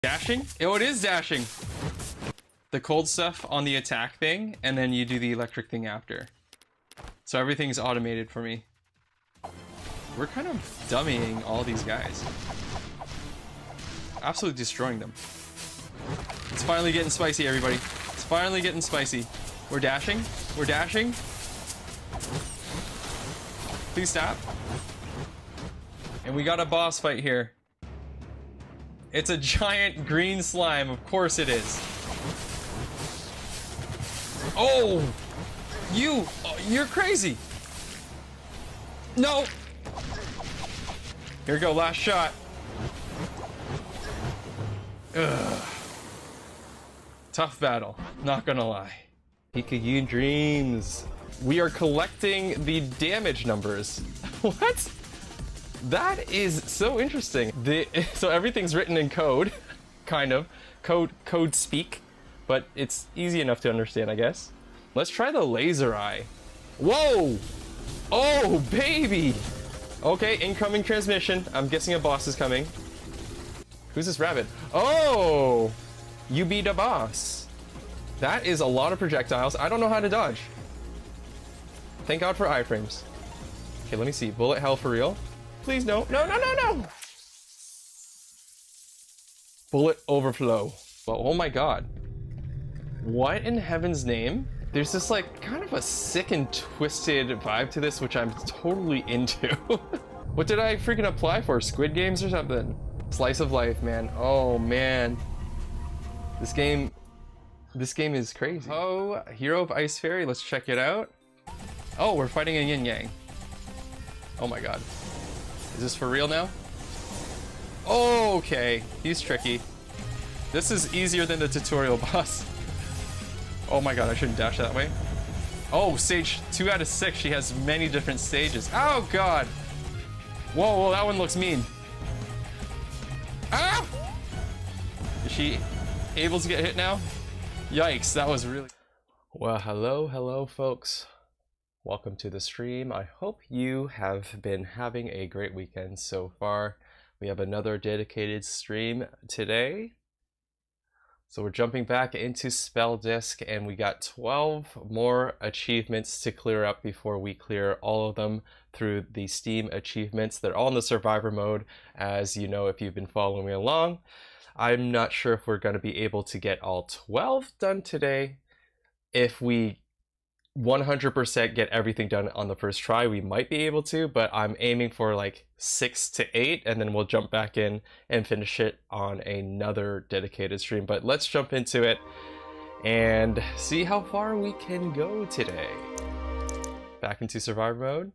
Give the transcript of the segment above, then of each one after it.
Dashing? Oh, it is dashing. The cold stuff on the attack thing, and then you do the electric thing after. So everything's automated for me. We're kind of dummying all these guys. Absolutely destroying them. It's finally getting spicy, everybody. It's finally getting spicy. We're dashing. We're dashing. Please stop. And we got a boss fight here. It's a giant green slime. Of course it is. Oh! You're crazy. No! Here we go, last shot. Ugh. Tough battle, not gonna lie. Pikachu Dreams. We are collecting the damage numbers. What? That is so interesting. So everything's written in code, kind of. Code speak, but it's easy enough to understand, I guess. Let's try the laser eye. Whoa! Oh, baby! Okay, incoming transmission. I'm guessing a boss is coming. Who's this rabbit? Oh! You beat a boss. That is a lot of projectiles. I don't know how to dodge. Thank God for iframes. Okay, let me see. Bullet hell for real? Please no. No, no, no, no! Bullet overflow. Well, oh my God. What in heaven's name? There's this like kind of a sick and twisted vibe to this, which I'm totally into. What did I freaking apply for? Squid Games or something? Slice of life, man. Oh man. This game is crazy. Oh, Hero of Ice Fairy, let's check it out. Oh, we're fighting a yin yang. Oh my God. Is this for real now? Oh, okay, he's tricky. This is easier than the tutorial boss. Oh my God, I shouldn't dash that way. Oh, stage 2 out of 6, she has many different stages. Oh God. Whoa, whoa, that one looks mean. Ah! Is she able to get hit now? Yikes, that was really... Well, hello folks. Welcome to the stream. I hope you have been having a great weekend so far. We have another dedicated stream today. So we're jumping back into Spell Disc, and we got 12 more achievements to clear up before we clear all of them through the Steam achievements. They're all in the Survivor mode, as you know if you've been following me along. I'm not sure if we're going to be able to get all 12 done today. If we 100% get everything done on the first try, we might be able to, but I'm aiming for like 6 to 8, and then we'll jump back in and finish it on another dedicated stream. But let's jump into it and see how far we can go today. Back into Survivor mode.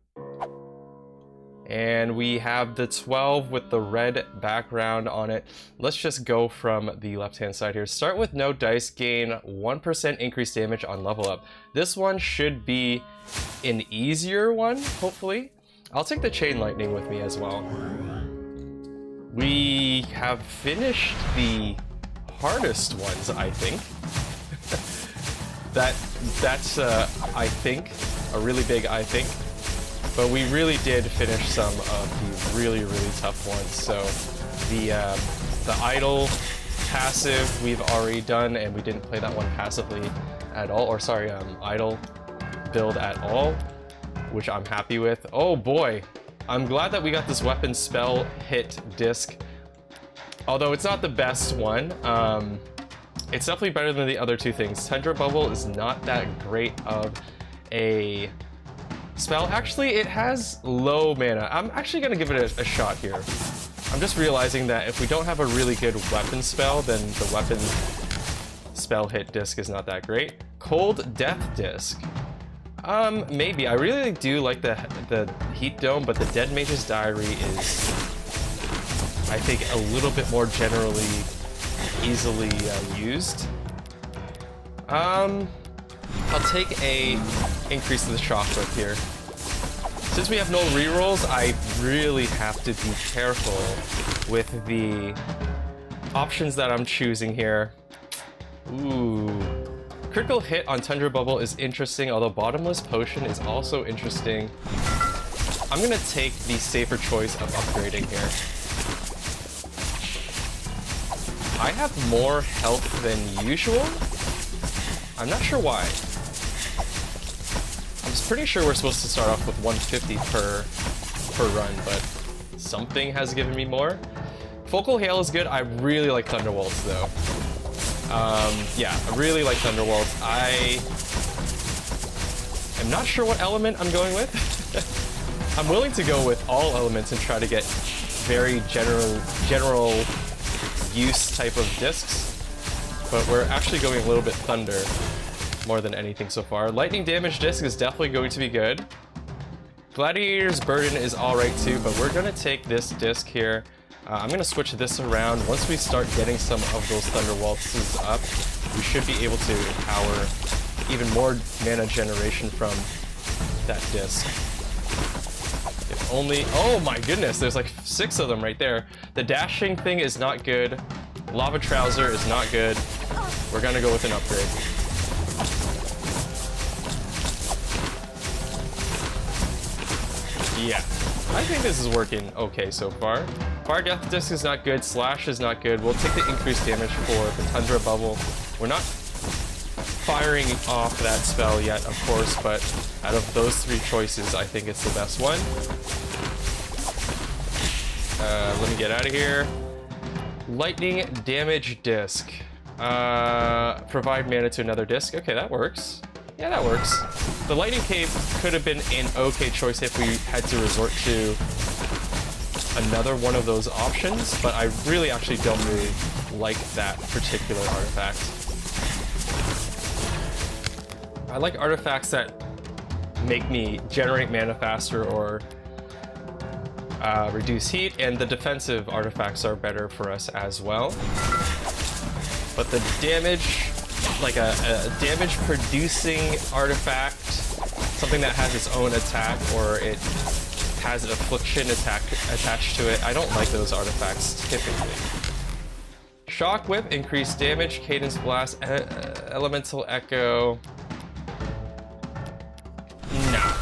And we have the 12 with the red background on it. Let's just go from the left-hand side here. Start with no dice, gain 1% increased damage on level up. This one should be an easier one, hopefully. I'll take the Chain Lightning with me as well. We have finished the hardest ones, I think. That's I think, a really big I think. But we really did finish some of the really tough ones. So the idle passive we've already done, and we didn't play that one passively at all, or sorry, idle build at all, which I'm happy with. Oh boy, I'm glad that we got this weapon spell hit disc. Although it's not the best one, it's definitely better than the other two things. Tundra Bubble is not that great of a spell. Actually, it has low mana. I'm actually gonna give it a shot here. I'm just realizing that if we don't have a really good weapon spell, then the weapon spell hit disc is not that great. Cold Death Disc. Maybe. I really do like the Heat Dome, but the Dead Mage's Diary is, I think, a little bit more generally easily used. I'll take a increase to the shock whip here. Since we have no rerolls, I really have to be careful with the options that I'm choosing here. Ooh. Critical hit on Tundra Bubble is interesting, although Bottomless Potion is also interesting. I'm gonna take the safer choice of upgrading here. I have more health than usual. I'm not sure why. I'm pretty sure we're supposed to start off with 150 per run, but something has given me more. Focal Hail is good. I really like Thunderwaltz though. Yeah, I really like Thunderwaltz. I am not sure what element I'm going with. I'm willing to go with all elements and try to get very general use type of discs, but we're actually going a little bit Thunder more than anything so far. Lightning damage disc is definitely going to be good. Gladiator's Burden is alright too, but we're gonna take this disc here. I'm gonna switch this around. Once we start getting some of those Thunderwaltzes up, we should be able to empower even more mana generation from that disc. If only, oh my goodness, there's like 6 of them right there. The dashing thing is not good. Lava Trouser is not good. We're gonna go with an upgrade. Yeah, I think this is working okay so far. Fire Death Disc is not good, Slash is not good. We'll take the increased damage for the Tundra Bubble. We're not firing off that spell yet, of course, but out of those 3 choices, I think it's the best one. Let me get out of here. Lightning Damage Disc. Provide mana to another disc. Okay, that works. Yeah, that works. The Lightning Cape could have been an okay choice if we had to resort to another one of those options, but I really actually don't really like that particular artifact. I like artifacts that make me generate mana faster or reduce heat, and the defensive artifacts are better for us as well. But the damage, like a damage producing artifact, something that has its own attack or it has an affliction attack attached to it, I don't like those artifacts typically. Shock Whip, increased damage, Cadence Blast, Elemental Echo. Nah.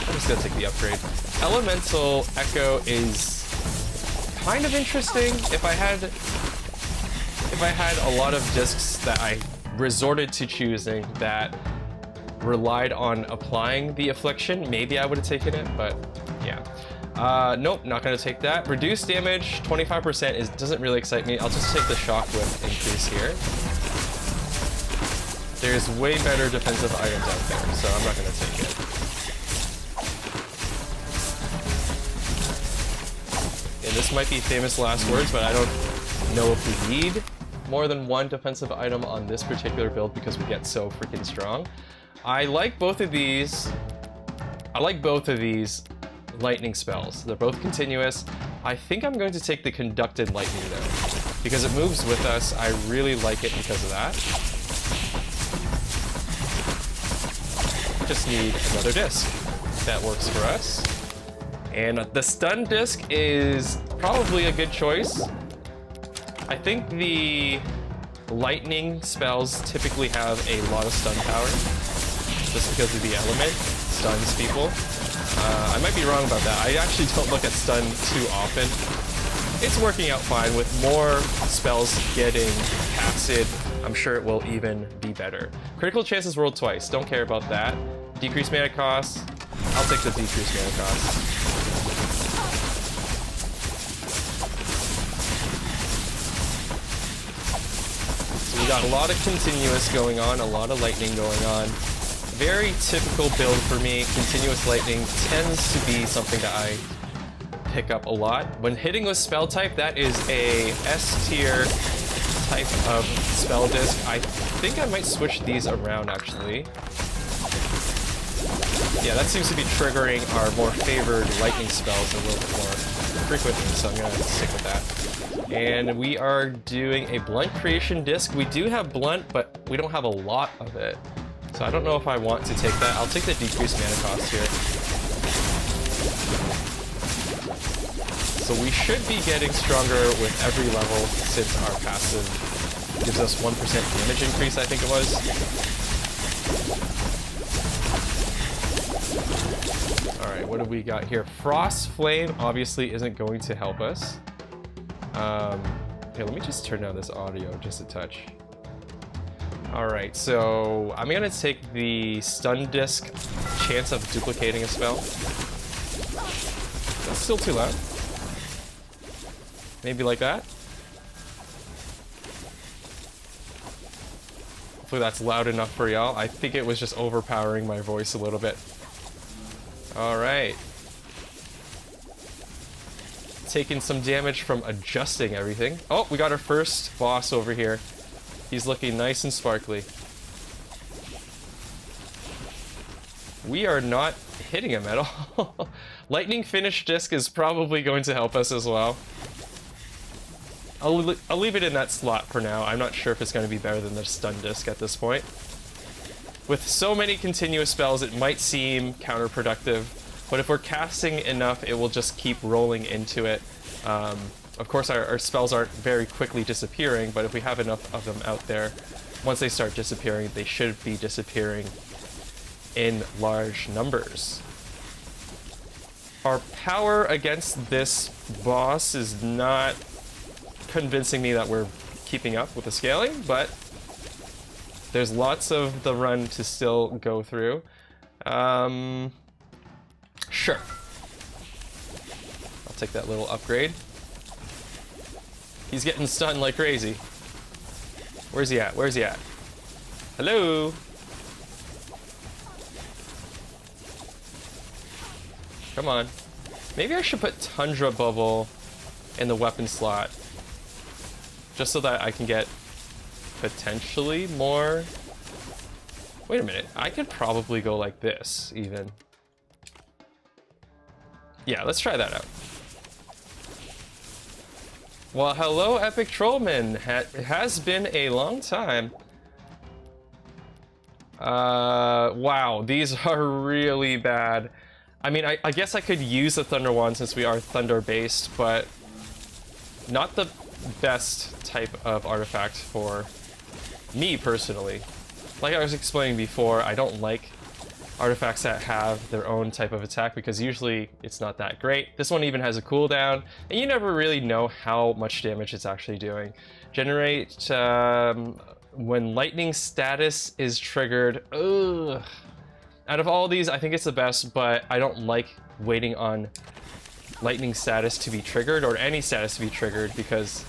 I'm just gonna take the upgrade. Elemental Echo is kind of interesting. If I had a lot of discs that I resorted to choosing that relied on applying the affliction, maybe I would have taken it, but yeah. Nope, not gonna take that. Reduced damage, 25% doesn't really excite me. I'll just take the Shock Whip increase here. There's way better defensive items out there, so I'm not gonna take it. And this might be famous last words, but I don't know if we need more than one defensive item on this particular build because we get so freaking strong. I like both of these. I like both of these lightning spells. They're both continuous. I think I'm going to take the Conducted Lightning though, because it moves with us. I really like it because of that. Just need another disc that works for us. And the Stun disc is probably a good choice. I think the lightning spells typically have a lot of stun power, just because of the element stuns people. I might be wrong about that. I actually don't look at stun too often. It's working out fine with more spells getting casted. I'm sure it will even be better. Critical chances rolled twice. Don't care about that. Decreased mana cost. I'll take the decreased mana cost. We got a lot of continuous going on, a lot of lightning going on. Very typical build for me. Continuous lightning tends to be something that I pick up a lot. When hitting with spell type, that is a S tier type of spell disc. I think I might switch these around actually. Yeah, that seems to be triggering our more favored lightning spells a little bit more frequently, so I'm gonna stick with that. And we are doing a Blunt Creation disc. We do have Blunt, but we don't have a lot of it. So I don't know if I want to take that. I'll take the decreased mana cost here. So we should be getting stronger with every level since our passive gives us 1% damage increase, I think it was. Alright, what do we got here? Frost Flame obviously isn't going to help us. Here, let me just turn down this audio just a touch. Alright, so I'm gonna take the stun disc chance of duplicating a spell. That's still too loud. Maybe like that. Hopefully that's loud enough for y'all. I think it was just overpowering my voice a little bit. Alright. Taking some damage from adjusting everything. Oh, we got our first boss over here. He's looking nice and sparkly. We are not hitting him at all. Lightning Finish Disc is probably going to help us as well. I'll leave it in that slot for now. I'm not sure if it's going to be better than the Stun Disc at this point. With so many continuous spells, it might seem counterproductive, but if we're casting enough, it will just keep rolling into it. Of course, our spells aren't very quickly disappearing, but if we have enough of them out there, once they start disappearing, they should be disappearing in large numbers. Our power against this boss is not convincing me that we're keeping up with the scaling, but there's lots of the run to still go through. Sure. I'll take that little upgrade. He's getting stunned like crazy. Where's he at? Where's he at? Hello? Come on. Maybe I should put Tundra Bubble in the weapon slot. Just so that I can get potentially more... Wait a minute. I could probably go like this, even. Yeah, let's try that out. Well, hello, Epic Trollman. It has been a long time. Wow, these are really bad. I mean, I guess I could use the Thunder Wand since we are Thunder-based, but not the best type of artifact for me, personally. Like I was explaining before, I don't like artifacts that have their own type of attack because usually it's not that great. This one even has a cooldown, and you never really know how much damage it's actually doing. Generate when lightning status is triggered. Ugh. Out of all these, I think it's the best, but I don't like waiting on lightning status to be triggered or any status to be triggered because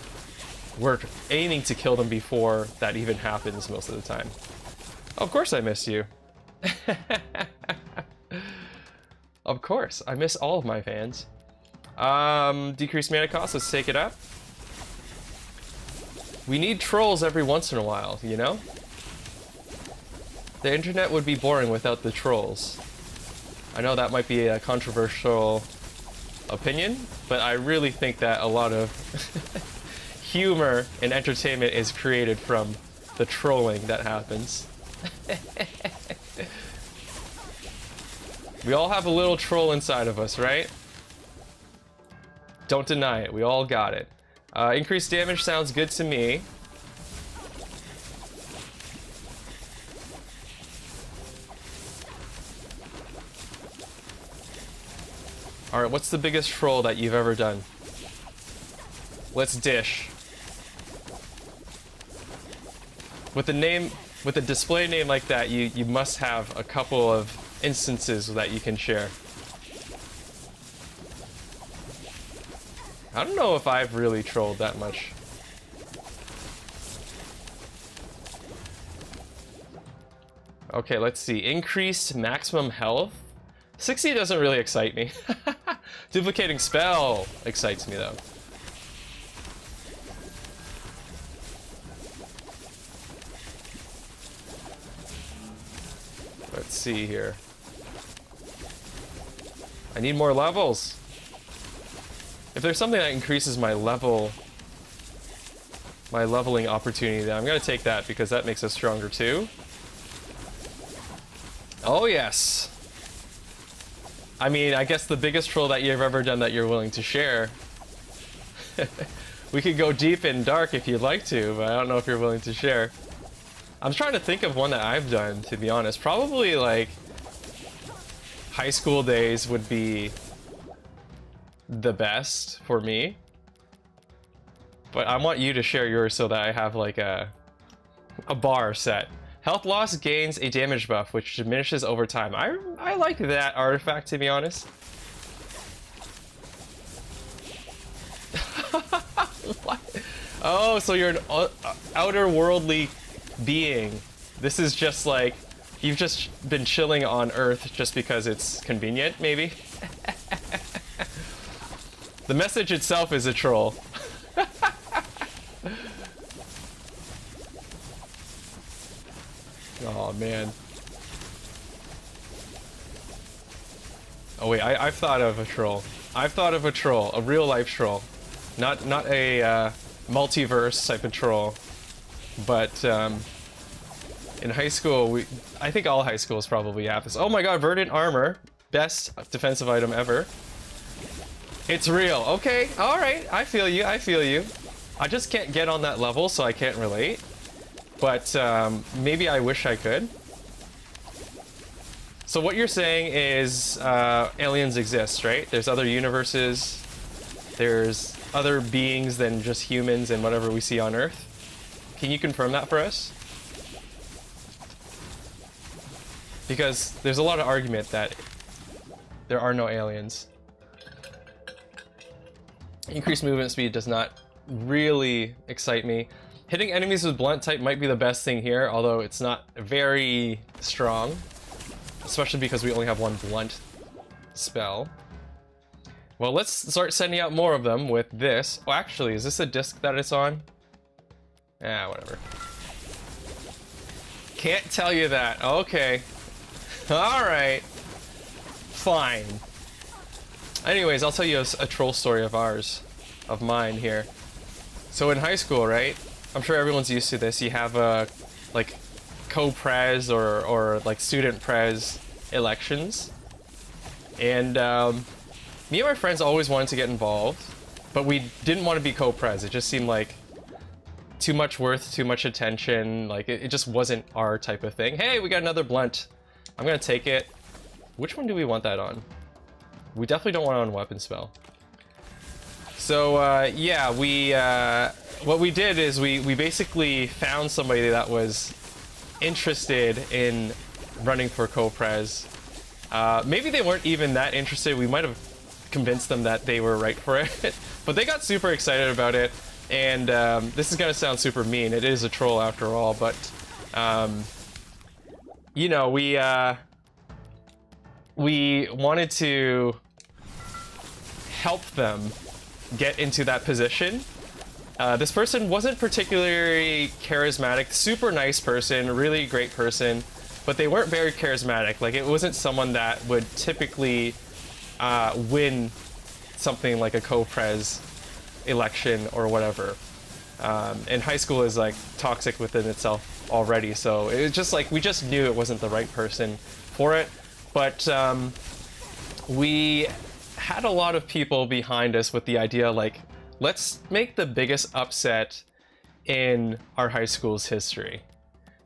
we're aiming to kill them before that even happens most of the time. Of course I miss you. Of course, I miss all of my fans. Decreased mana cost, let's take it up. We need trolls every once in a while, you know? The internet would be boring without the trolls. I know that might be a controversial opinion, but I really think that a lot of humor and entertainment is created from the trolling that happens. We all have a little troll inside of us, right? Don't deny it. We all got it. Increased damage sounds good to me. Alright, what's the biggest troll that you've ever done? Let's dish. With a display name like that, you must have a couple of instances that you can share. I don't know if I've really trolled that much. Okay, let's see. Increased maximum health. 60 doesn't really excite me. Duplicating spell excites me though. Let's see here. I need more levels. If there's something that increases my leveling opportunity, then I'm gonna take that because that makes us stronger too. Oh yes. I mean, I guess the biggest troll that you've ever done that you're willing to share. We could go deep and dark if you'd like to, but I don't know if you're willing to share. I'm trying to think of one that I've done, to be honest. Probably like high school days would be the best for me. But I want you to share yours so that I have like a bar set. Health loss gains a damage buff, which diminishes over time. I like that artifact, to be honest. What? Oh, so you're an outer worldly being. This is just like, you've just been chilling on Earth just because it's convenient, maybe? The message itself is a troll. Oh man. Oh wait, I've thought of a troll. I've thought of a troll, a real life troll. Not a multiverse type of troll. But in high school, I think all high schools probably have this. Oh my god, verdant armor. Best defensive item ever. It's real. Okay, alright. I feel you, I feel you. I just can't get on that level, so I can't relate. But maybe I wish I could. So what you're saying is aliens exist, right? There's other universes. There's other beings than just humans and whatever we see on Earth. Can you confirm that for us? Because there's a lot of argument that there are no aliens. Increased movement speed does not really excite me. Hitting enemies with blunt type might be the best thing here, although it's not very strong. Especially because we only have one blunt spell. Well, let's start sending out more of them with this. Oh, actually, is this a disc that it's on? Ah, whatever. Can't tell you that. Okay. Alright. Fine. Anyways, I'll tell you a troll story of mine here. So in high school, right? I'm sure everyone's used to this. You have like co-prez or like student prez elections. And me and my friends always wanted to get involved, but we didn't want to be co-prez. It just seemed like too much worth, too much attention. Like it just wasn't our type of thing. Hey, we got another blunt. I'm gonna take it. Which one do we want that on? We definitely don't want it on weapon spell. So yeah, what we did is we basically found somebody that was interested in running for co-prez. Maybe they weren't even that interested. We might have convinced them that they were right for it, but they got super excited about it. And this is gonna sound super mean. It is a troll after all, but you know, we wanted to help them get into that position. This person wasn't particularly charismatic, super nice person, really great person, but they weren't very charismatic. Like, it wasn't someone that would typically win something like a co-prez election or whatever. And high school is like toxic within itself already, so it was just like, we just knew it wasn't the right person for it. But we had a lot of people behind us with the idea, like, let's make the biggest upset in our high school's history,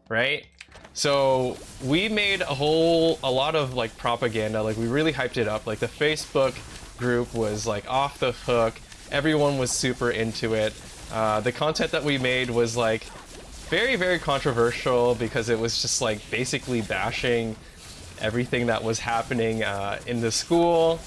right? So we made a lot of like propaganda, like we really hyped it up. Like the Facebook group was like off the hook. Everyone was super into it. The content that we made was like very, very controversial because it was just like basically bashing everything that was happening in the school.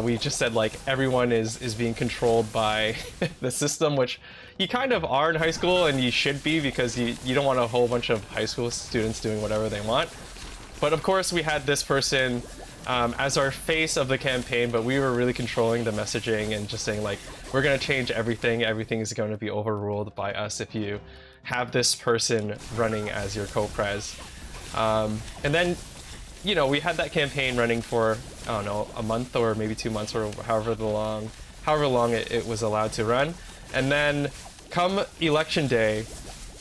We just said like everyone is being controlled by the system, which you kind of are in high school, and you should be, because you don't want a whole bunch of high school students doing whatever they want. But of course we had this person as our face of the campaign, but we were really controlling the messaging and just saying like, we're going to change everything. Everything is going to be overruled by us if you have this person running as your co-prez. And then, you know, we had that campaign running for, I don't know, a month or maybe 2 months, or however long it was allowed to run. And then come election day,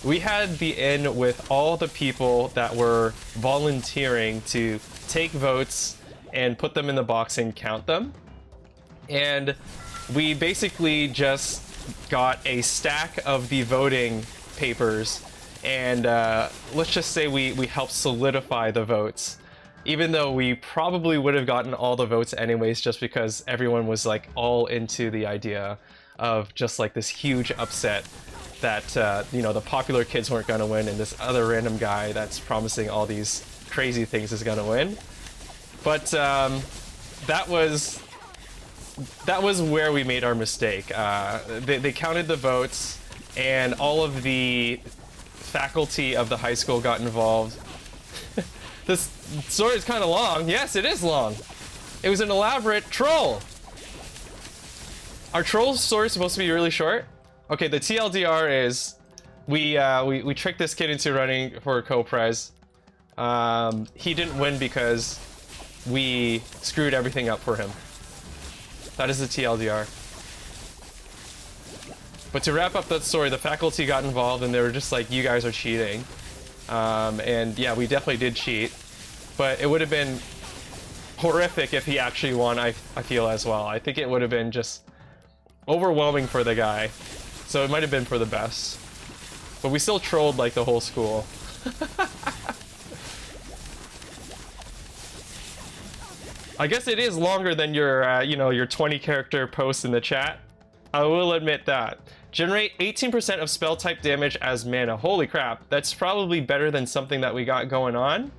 we had the in with all the people that were volunteering to take votes and put them in the box and count them. And we basically just got a stack of the voting papers, and let's just say we helped solidify the votes. Even though we probably would have gotten all the votes anyways, just because everyone was like all into the idea of just like this huge upset that you know, the popular kids weren't gonna win, and this other random guy that's promising all these crazy things is gonna win. But that was where we made our mistake. They counted the votes, and all of the faculty of the high school got involved. This story is kind of long. Yes, it is long. It was an elaborate troll. Our troll story is supposed to be really short. Okay, the TLDR is we tricked this kid into running for a co-prize. He didn't win because we screwed everything up for him. That is the TLDR. But to wrap up that story, the faculty got involved and they were just like, you guys are cheating. And yeah, we definitely did cheat. But it would have been horrific if he actually won, I feel, as well. I think it would have been just overwhelming for the guy. So it might have been for the best. But we still trolled like the whole school. I guess it is longer than your, you know, your 20 character post in the chat. I will admit that. Generate 18% of spell type damage as mana. Holy crap, that's probably better than something that we got going on.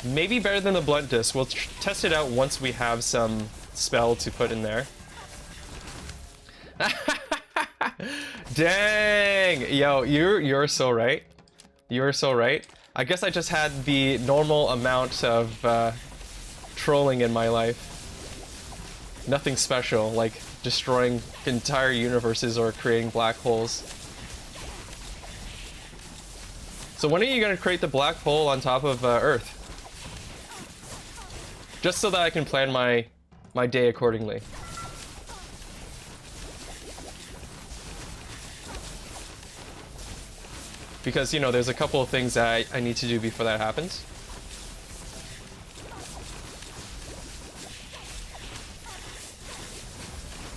Maybe better than the Blunt Disc. We'll test it out once we have some spell to put in there. Dang! Yo, you're so right. You're so right. I guess I just had the normal amount of trolling in my life. Nothing special, like destroying entire universes or creating black holes. So when are you going to create the black hole on top of Earth? Just so that I can plan my day accordingly. Because, you know, there's a couple of things that I need to do before that happens.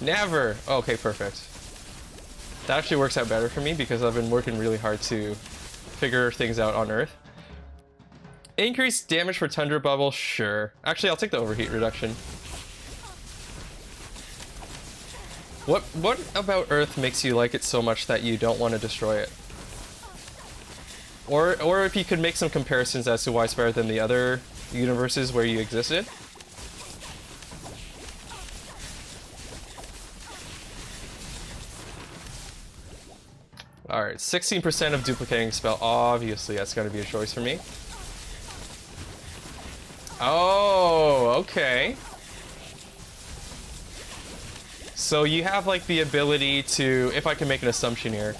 Never! Okay, perfect. That actually works out better for me because I've been working really hard to figure things out on Earth. Increased damage for Tundra Bubble? Sure. Actually, I'll take the overheat reduction. What about Earth makes you like it so much that you don't want to destroy it? Or if you could make some comparisons as to why it's better than the other universes where you existed? Alright, 16% of duplicating spell. Obviously, that's going to be a choice for me. Oh, okay. So you have like the ability to, if I can make an assumption here,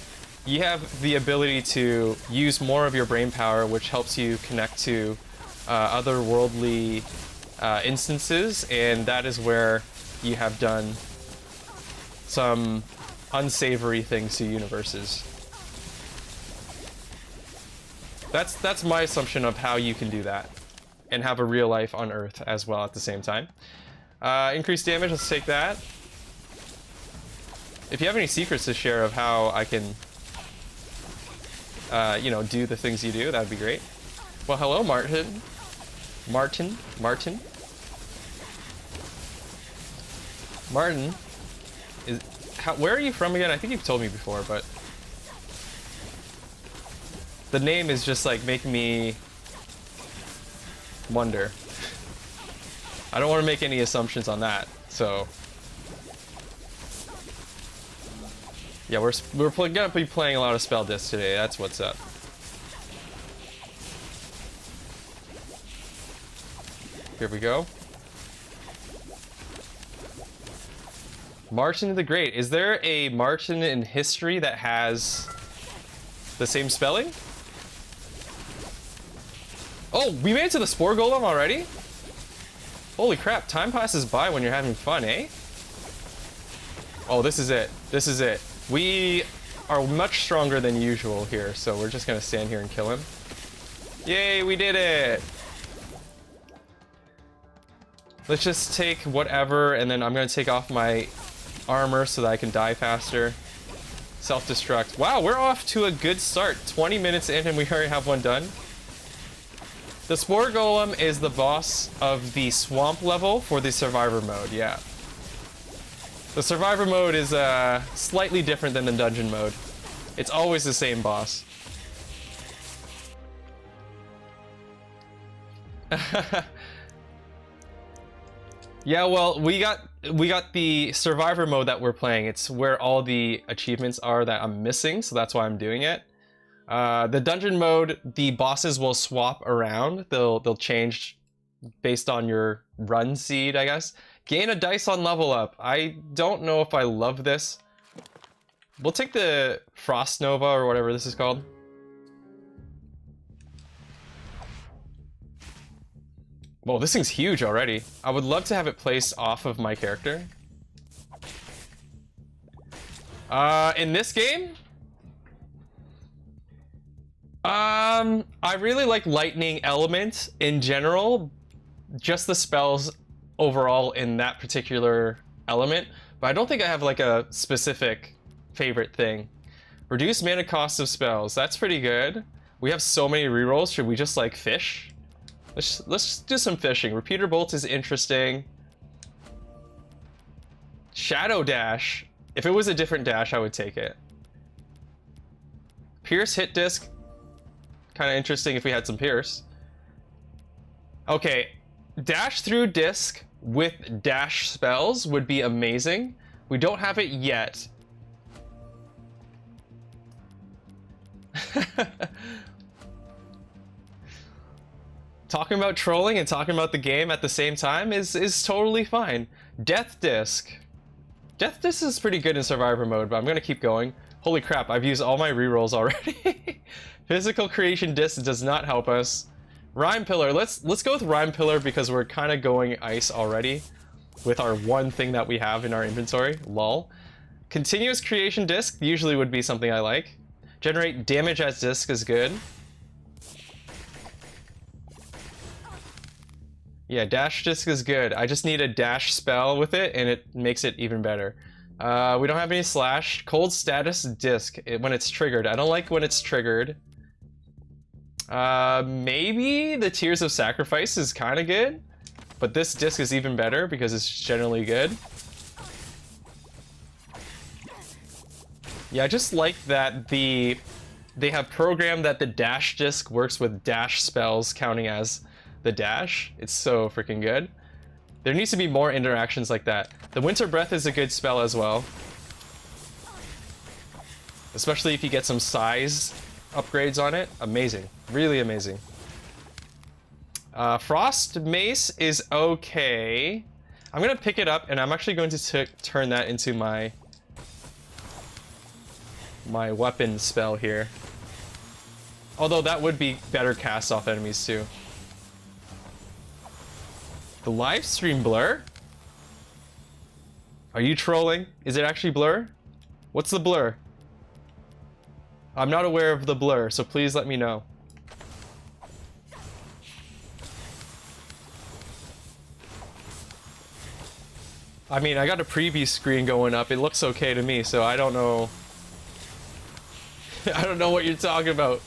you have the ability to use more of your brain power, which helps you connect to otherworldly instances, and that is where you have done some unsavory things to universes. That's my assumption of how you can do that and have a real life on Earth as well at the same time. Increased damage, let's take that. If you have any secrets to share of how I can, you know, do the things you do, that'd be great. Well, hello, Martin. Martin. Where are you from again? I think you've told me before, but the name is just like making me wonder. I don't want to make any assumptions on that, so yeah, we're gonna be playing a lot of spell discs today. That's what's up. Here we go. Martin the Great. Is there a Martin in history that has the same spelling? Oh, we made it to the Spore Golem already? Holy crap, time passes by when you're having fun, eh? Oh, this is it. This is it. We are much stronger than usual here, so we're just gonna stand here and kill him. Yay, we did it! Let's just take whatever, and then I'm gonna take off my armor so that I can die faster. Self-destruct. Wow, we're off to a good start. 20 minutes in and we already have one done. The Spore Golem is the boss of the swamp level for the survivor mode, yeah. The survivor mode is slightly different than the dungeon mode. It's always the same boss. Yeah, well, we got the survivor mode that we're playing. It's where all the achievements are that I'm missing, so that's why I'm doing it. The dungeon mode, the bosses will swap around. They'll change based on your run seed, I guess. Gain a dice on level up. I don't know if I love this. We'll take the Frost Nova or whatever this is called. Whoa, this thing's huge already. I would love to have it placed off of my character. In this game, I really like Lightning Element in general. Just the spells overall in that particular element. But I don't think I have like a specific favorite thing. Reduce mana cost of spells. That's pretty good. We have so many rerolls. Should we just like fish? Let's do some fishing. Repeater Bolt is interesting. Shadow Dash. If it was a different dash, I would take it. Pierce Hit Disc. Kind of interesting if we had some Pierce. Okay. Dash through disc with dash spells would be amazing. We don't have it yet. Talking about trolling and talking about the game at the same time is totally fine. Death Disc. Death Disc is pretty good in survivor mode, but I'm gonna keep going. Holy crap, I've used all my rerolls already. Physical Creation Disc does not help us. Rime Pillar, let's go with Rime Pillar because we're kind of going ice already with our one thing that we have in our inventory, lol. Continuous Creation Disc usually would be something I like. Generate Damage as Disc is good. Yeah, Dash Disc is good. I just need a dash spell with it and it makes it even better. We don't have any slash. Cold Status Disc, when it's triggered. I don't like when it's triggered. Maybe the Tears of Sacrifice is kind of good, but this disc is even better because it's generally good. Yeah, I just like that they have programmed that the dash disc works with dash spells counting as the dash. It's so freaking good. There needs to be more interactions like that. The Winter Breath is a good spell as well, especially if you get some size upgrades on it. Amazing, really amazing. Frost Mace is okay. I'm gonna pick it up and I'm actually going to turn that into my weapon spell here. Although that would be better cast off enemies too. The live stream blur? Are you trolling? Is it actually blur? What's the blur? I'm not aware of the blur, so please let me know. I mean, I got a preview screen going up. It looks okay to me, so I don't know. I don't know what you're talking about.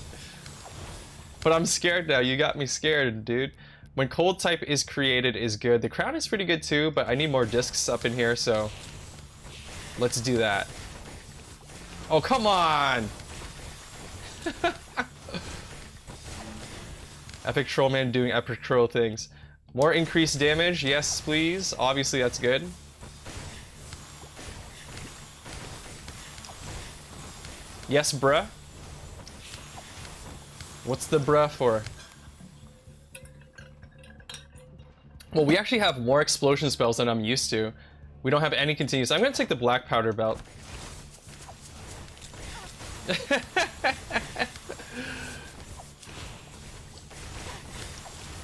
But I'm scared now. You got me scared, dude. When cold type is created is good. The crown is pretty good too, but I need more discs up in here, so let's do that. Oh, come on! Epic Trollman doing epic troll things. More increased damage, yes please. Obviously that's good. Yes, bruh. What's the bruh for? Well, we actually have more explosion spells than I'm used to. We don't have any continuous. I'm gonna take the black powder belt.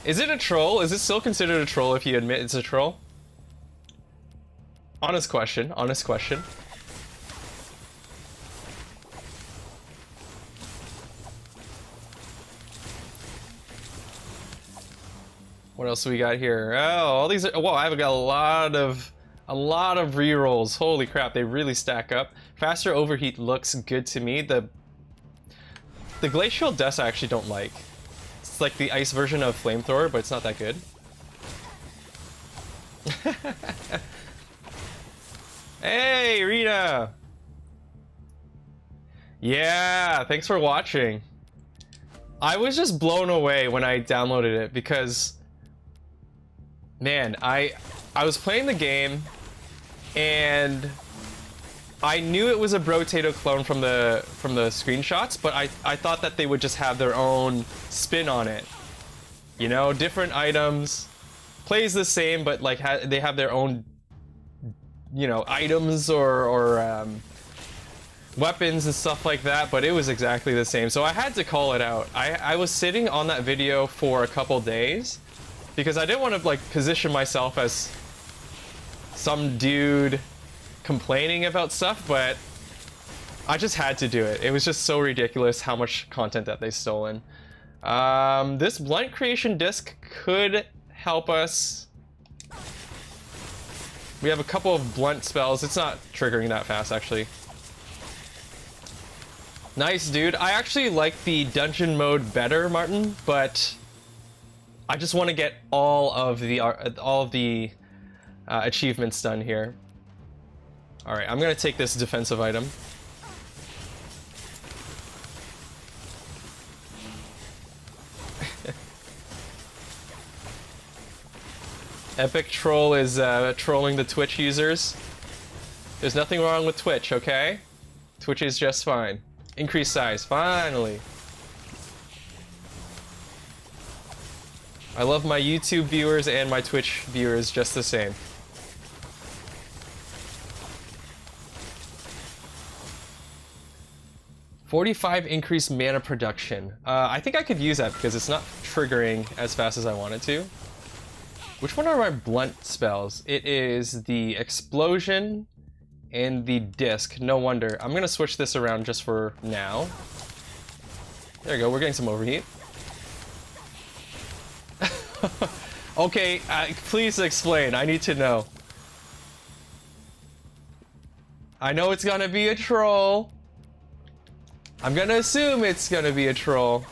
Is it a troll? Is it still considered a troll if you admit it's a troll? Honest question, honest question. What else do we got here? Oh, all these are, whoa, I've got a lot of rerolls. Holy crap, they really stack up. Faster overheat looks good to me. The Glacial Dust I actually don't like. It's like the ice version of Flamethrower, but it's not that good. Hey, Rita! Yeah, thanks for watching. I was just blown away when I downloaded it because, man, I was playing the game and I knew it was a Brotato clone from the screenshots, but I thought that they would just have their own spin on it. You know, different items, plays the same, but like they have their own, you know, items or weapons and stuff like that, but it was exactly the same. So I had to call it out. I was sitting on that video for a couple days because I didn't want to like position myself as some dude complaining about stuff, but I just had to do it. It was just so ridiculous how much content that they stolen. This blunt creation disc could help us. We have a couple of blunt spells. It's not triggering that fast, actually. Nice, dude. I actually like the dungeon mode better, Martin, but I just want to get all of the achievements done here. All right, I'm gonna take this defensive item. Epic Troll is trolling the Twitch users. There's nothing wrong with Twitch, okay? Twitch is just fine. Increase size, finally. I love my YouTube viewers and my Twitch viewers just the same. $45 increased mana production. I think I could use that because it's not triggering as fast as I want it to. Which one are my blunt spells? It is the explosion and the disc. No wonder. I'm gonna switch this around just for now. There you go, we're getting some overheat. Okay, please explain. I need to know. I know it's gonna be a troll. I'm gonna assume it's gonna be a troll.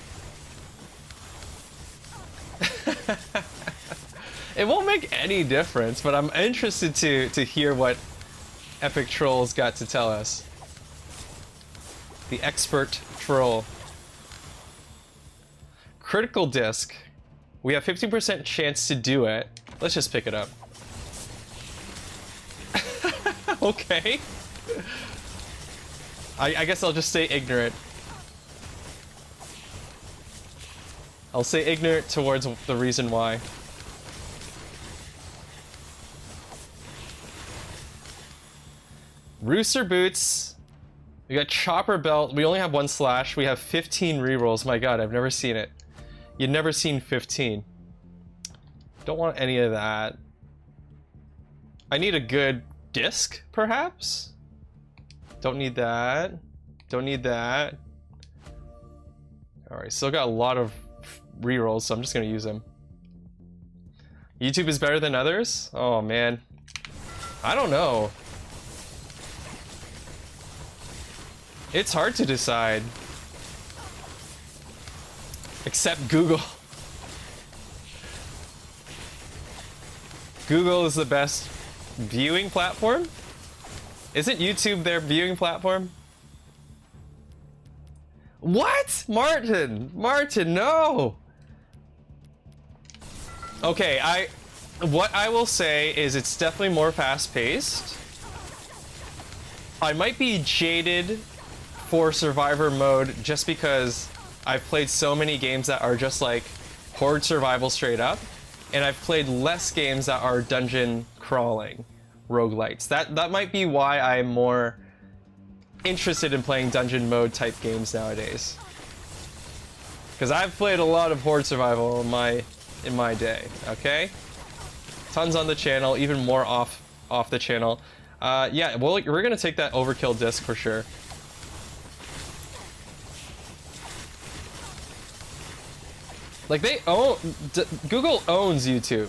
It won't make any difference, but I'm interested to hear what Epic Troll's got to tell us. The expert troll. Critical disc. We have 50% chance to do it. Let's just pick it up. Okay. I guess I'll just stay ignorant. I'll say ignorant towards the reason why. Rooster Boots. We got Chopper Belt. We only have 1 slash. We have 15 rerolls. My god, I've never seen it. You've never seen 15. Don't want any of that. I need a good disc, perhaps? Don't need that. Don't need that. Alright, still got a lot of rerolls, so I'm just gonna use them. YouTube is better than others? Oh man. I don't know. It's hard to decide. Except Google. Google is the best viewing platform? Isn't YouTube their viewing platform? What? Martin! Martin, no! Okay, what I will say is it's definitely more fast-paced. I might be jaded for Survivor mode just because I've played so many games that are just like horde survival straight up, and I've played less games that are dungeon crawling roguelites. That might be why I'm more interested in playing dungeon mode type games nowadays. Because I've played a lot of horde survival in my day, okay? Tons on the channel, even more off the channel. Yeah, well, we're gonna take that overkill disc for sure. Like Google owns YouTube,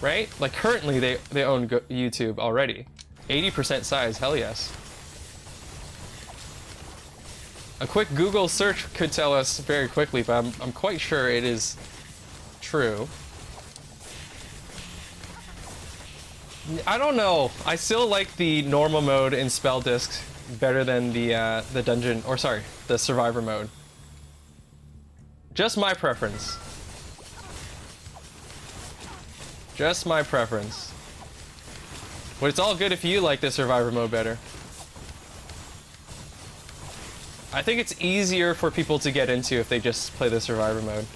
right? Like currently they own YouTube already. 80% size, hell yes. A quick Google search could tell us very quickly, but I'm quite sure it is true. I don't know. I still like the normal mode in Spell Disc better than the dungeon, or sorry, the survivor mode. Just my preference. Just my preference. But it's all good if you like the survivor mode better. I think it's easier for people to get into if they just play the survivor mode.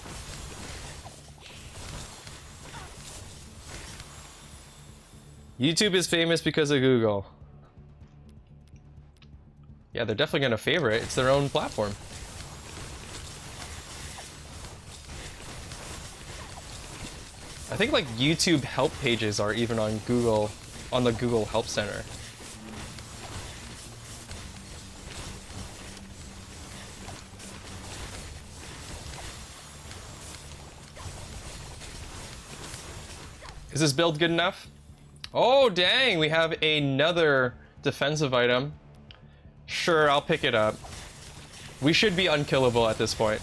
YouTube is famous because of Google. Yeah, they're definitely gonna favor it. It's their own platform. I think like YouTube help pages are even on Google, on the Google Help Center. Is this build good enough? Oh, dang, we have another defensive item. Sure, I'll pick it up. We should be unkillable at this point.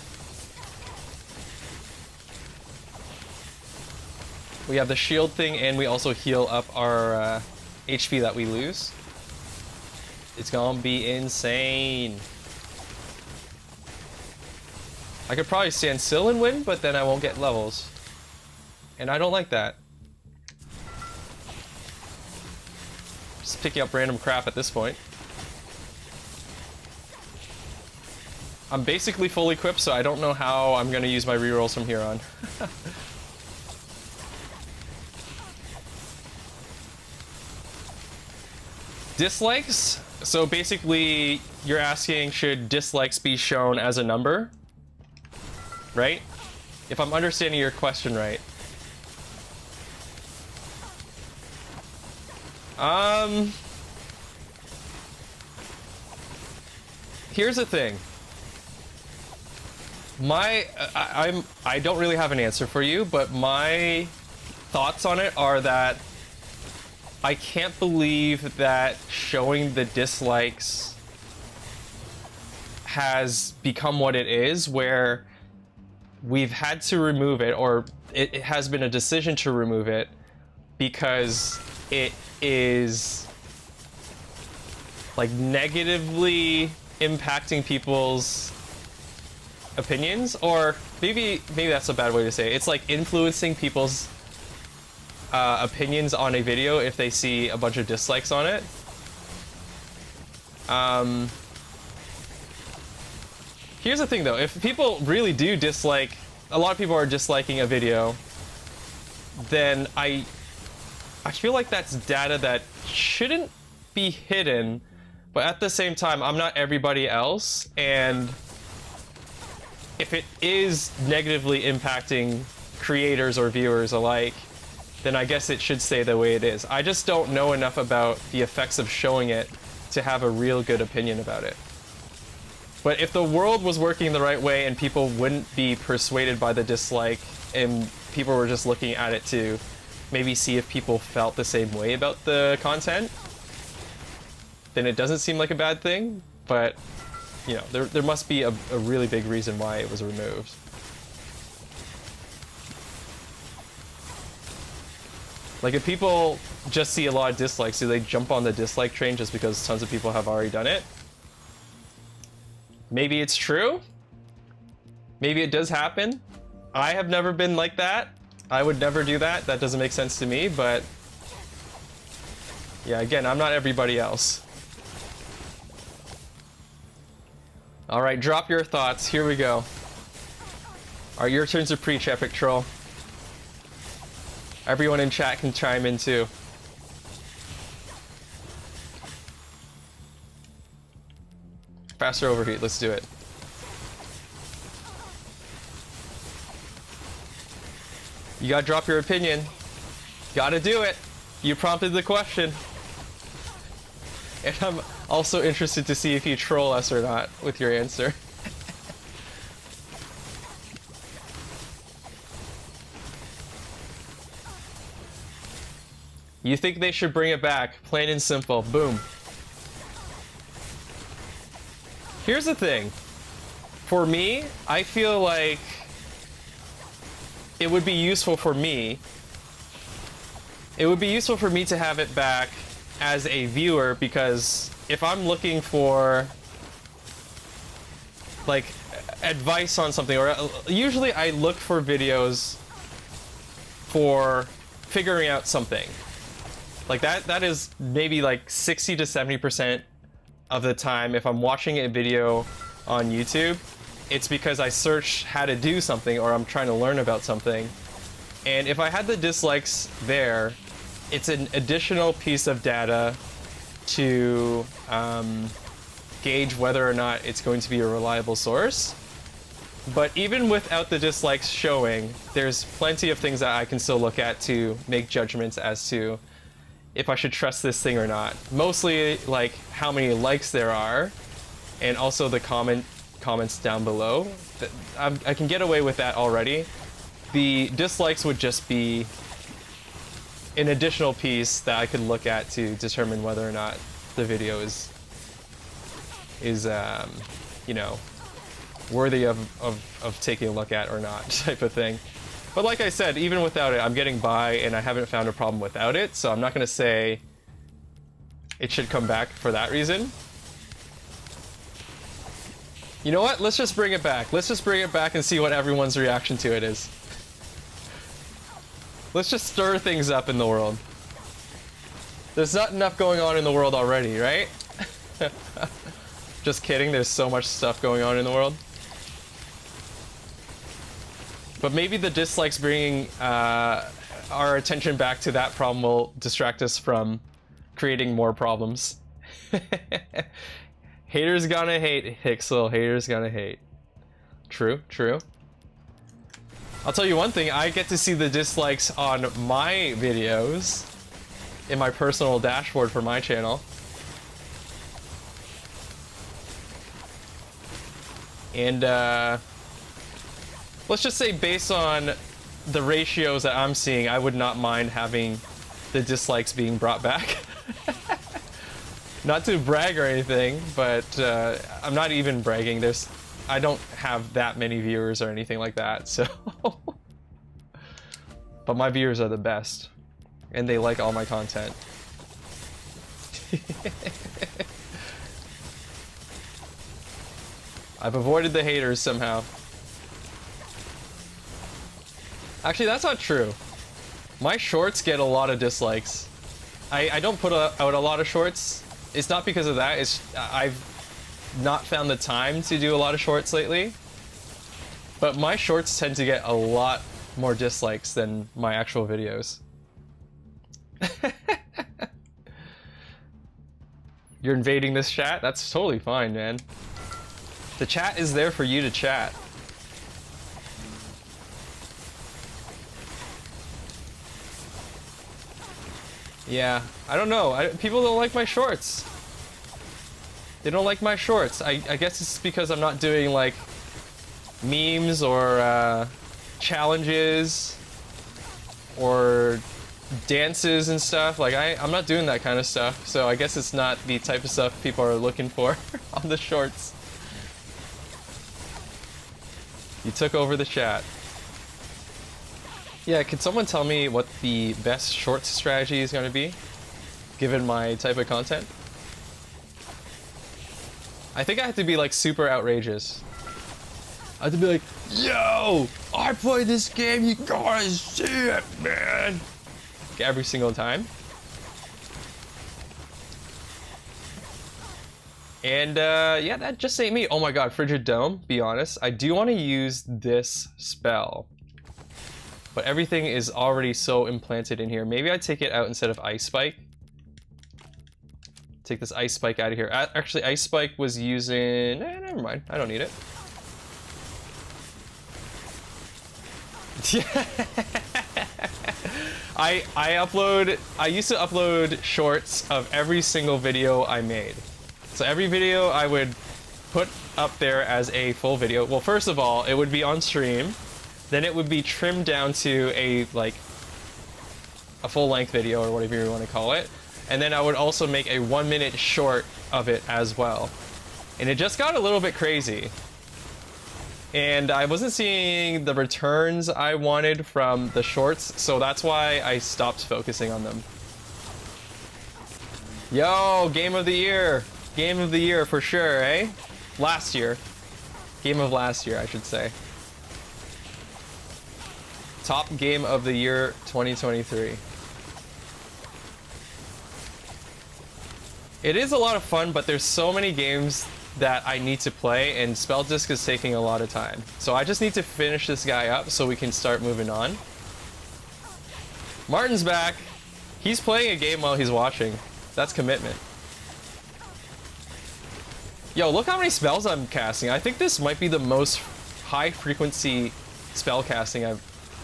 We have the shield thing, and we also heal up our HP that we lose. It's gonna be insane. I could probably stand still and win, but then I won't get levels. And I don't like that. Just picking up random crap at this point. I'm basically full equipped, so I don't know how I'm gonna use my rerolls from here on. Dislikes? So basically, you're asking, should dislikes be shown as a number? Right? If I'm understanding your question right. Here's the thing. I don't really have an answer for you, but my thoughts on it are that I can't believe that showing the dislikes has become what it is, where we've had to remove it, or it has been a decision to remove it because it is like negatively impacting people's opinions, or maybe that's a bad way to say it. It's like influencing people's opinions on a video if they see a bunch of dislikes on it. Here's the thing though, if people really do dislike, a lot of people are disliking a video, then I feel like that's data that shouldn't be hidden, but at the same time, I'm not everybody else, and if it is negatively impacting creators or viewers alike, then I guess it should stay the way it is. I just don't know enough about the effects of showing it to have a real good opinion about it. But if the world was working the right way and people wouldn't be persuaded by the dislike, and people were just looking at it to maybe see if people felt the same way about the content, then it doesn't seem like a bad thing. But, you know, there must be a really big reason why it was removed. Like, if people just see a lot of dislikes, do they jump on the dislike train just because tons of people have already done it? Maybe it's true. Maybe it does happen. I have never been like that. I would never do that. That doesn't make sense to me, but yeah, again, I'm not everybody else. All right, drop your thoughts. Here we go. All right, your turn to preach, Epic Troll. Everyone in chat can chime in too. Faster overheat, let's do it. You gotta drop your opinion. Gotta do it. You prompted the question. And I'm also interested to see if you troll us or not with your answer. You think they should bring it back, plain and simple. Boom. Here's the thing. For me, I feel like it would be useful for me it would be useful for me to have it back as a viewer, because if I'm looking for like advice on something, or usually I look for videos for figuring out something like that is maybe like 60 to 70% of the time. If I'm watching a video on YouTube, it's because I search how to do something, or I'm trying to learn about something. And if I had the dislikes there, it's an additional piece of data to gauge whether or not it's going to be a reliable source. But even without the dislikes showing, there's plenty of things that I can still look at to make judgments as to if I should trust this thing or not. Mostly like how many likes there are, and also the comments down below. I can get away with that already. The dislikes would just be an additional piece that I could look at to determine whether or not the video is you know, worthy of taking a look at or not, type of thing. But like I said, even without it, I'm getting by, and I haven't found a problem without it, so I'm not going to say it should come back for that reason. You know what? Let's just bring it back. Let's just bring it back and see what everyone's reaction to it is. Let's just stir things up in the world. There's not enough going on in the world already, right? Just kidding, there's so much stuff going on in the world. But maybe the dislikes bringing our attention back to that problem will distract us from creating more problems. Haters gonna hate, Hixel. Haters gonna hate. True, true. I'll tell you one thing, I get to see the dislikes on my videos in my personal dashboard for my channel. And let's just say based on the ratios that I'm seeing, I would not mind having the dislikes being brought back. Not to brag or anything, but I'm not even bragging. I don't have that many viewers or anything like that, so. But my viewers are the best, and they like all my content. I've avoided the haters somehow. Actually, that's not true. My shorts get a lot of dislikes. I don't put out a lot of shorts. It's not because of that. It's I've not found the time to do a lot of shorts lately. But my shorts tend to get a lot more dislikes than my actual videos. You're invading this chat? That's totally fine, man. The chat is there for you to chat. Yeah, I don't know. People don't like my shorts. They don't like my shorts. I guess it's because I'm not doing like memes or challenges or dances and stuff. Like I'm not doing that kind of stuff. So I guess it's not the type of stuff people are looking for on the shorts. You took over the chat. Yeah, could someone tell me what the best shorts strategy is going to be, given my type of content? I think I have to be like super outrageous. I have to be like, yo, I played this game, you gotta see it, man. Like, every single time. And yeah, that just ain't me. Oh my god, Frigid Dome, be honest. I do want to use this spell. But everything is already so implanted in here. Maybe I take it out instead of Ice Spike. Take this Ice Spike out of here. Actually, Ice Spike was using... never mind. I don't need it. I used to upload shorts of every single video I made. So every video I would put up there as a full video. Well, first of all, it would be on stream. Then it would be trimmed down to a full-length video, or whatever you want to call it. And then I would also make a 1-minute short of it as well. And it just got a little bit crazy. And I wasn't seeing the returns I wanted from the shorts, so that's why I stopped focusing on them. Yo, game of the year! Game of the year for sure, eh? Last year. Game of last year, I should say. Top game of the year 2023. It is a lot of fun, but there's so many games that I need to play, and Spell Disc is taking a lot of time. So I just need to finish this guy up so we can start moving on. Martin's back. He's playing a game while he's watching. That's commitment. Yo, look how many spells I'm casting. I think this might be the most high frequency spell casting I've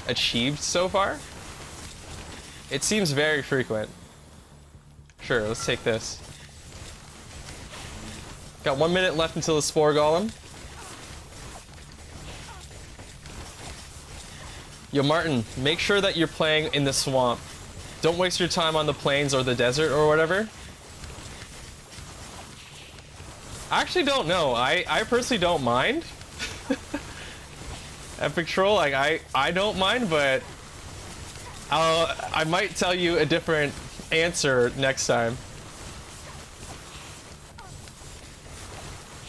achieved so far. It seems very frequent. Sure, let's take this. Got 1 minute left until the Spore Golem. Yo, Martin, make sure that you're playing in the swamp. Don't waste your time on the plains or the desert or whatever. I actually don't know. I personally don't mind. Epic Troll, like I don't mind, but I might tell you a different answer next time.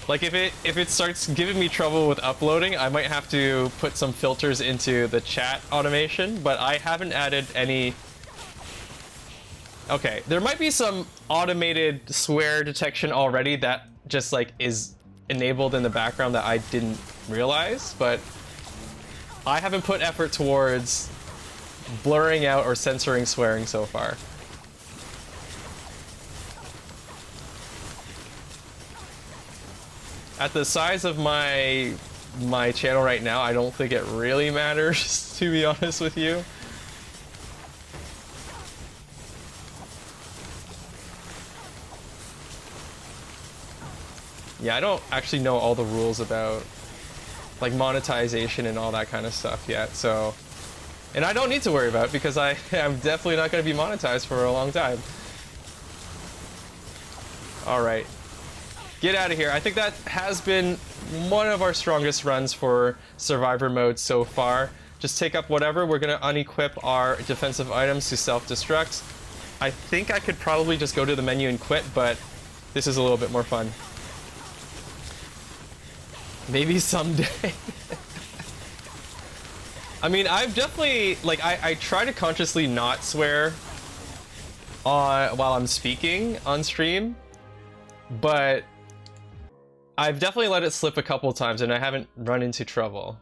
Like if it starts giving me trouble with uploading, I might have to put some filters into the chat automation, but I haven't added any. Okay, there might be some automated swear detection already that just like is enabled in the background that I didn't realize, but I haven't put effort towards blurring out or censoring swearing so far. At the size of my channel right now, I don't think it really matters, to be honest with you. Yeah, I don't actually know all the rules about like monetization and all that kind of stuff yet, so. And I don't need to worry about it because I am definitely not going to be monetized for a long time. All right. Get out of here. I think that has been one of our strongest runs for Survivor mode so far. Just take up whatever. We're going to unequip our defensive items to self-destruct. I think I could probably just go to the menu and quit, but this is a little bit more fun. Maybe someday. I mean, I've definitely, like, I try to consciously not swear while I'm speaking on stream, but I've definitely let it slip a couple times and I haven't run into trouble.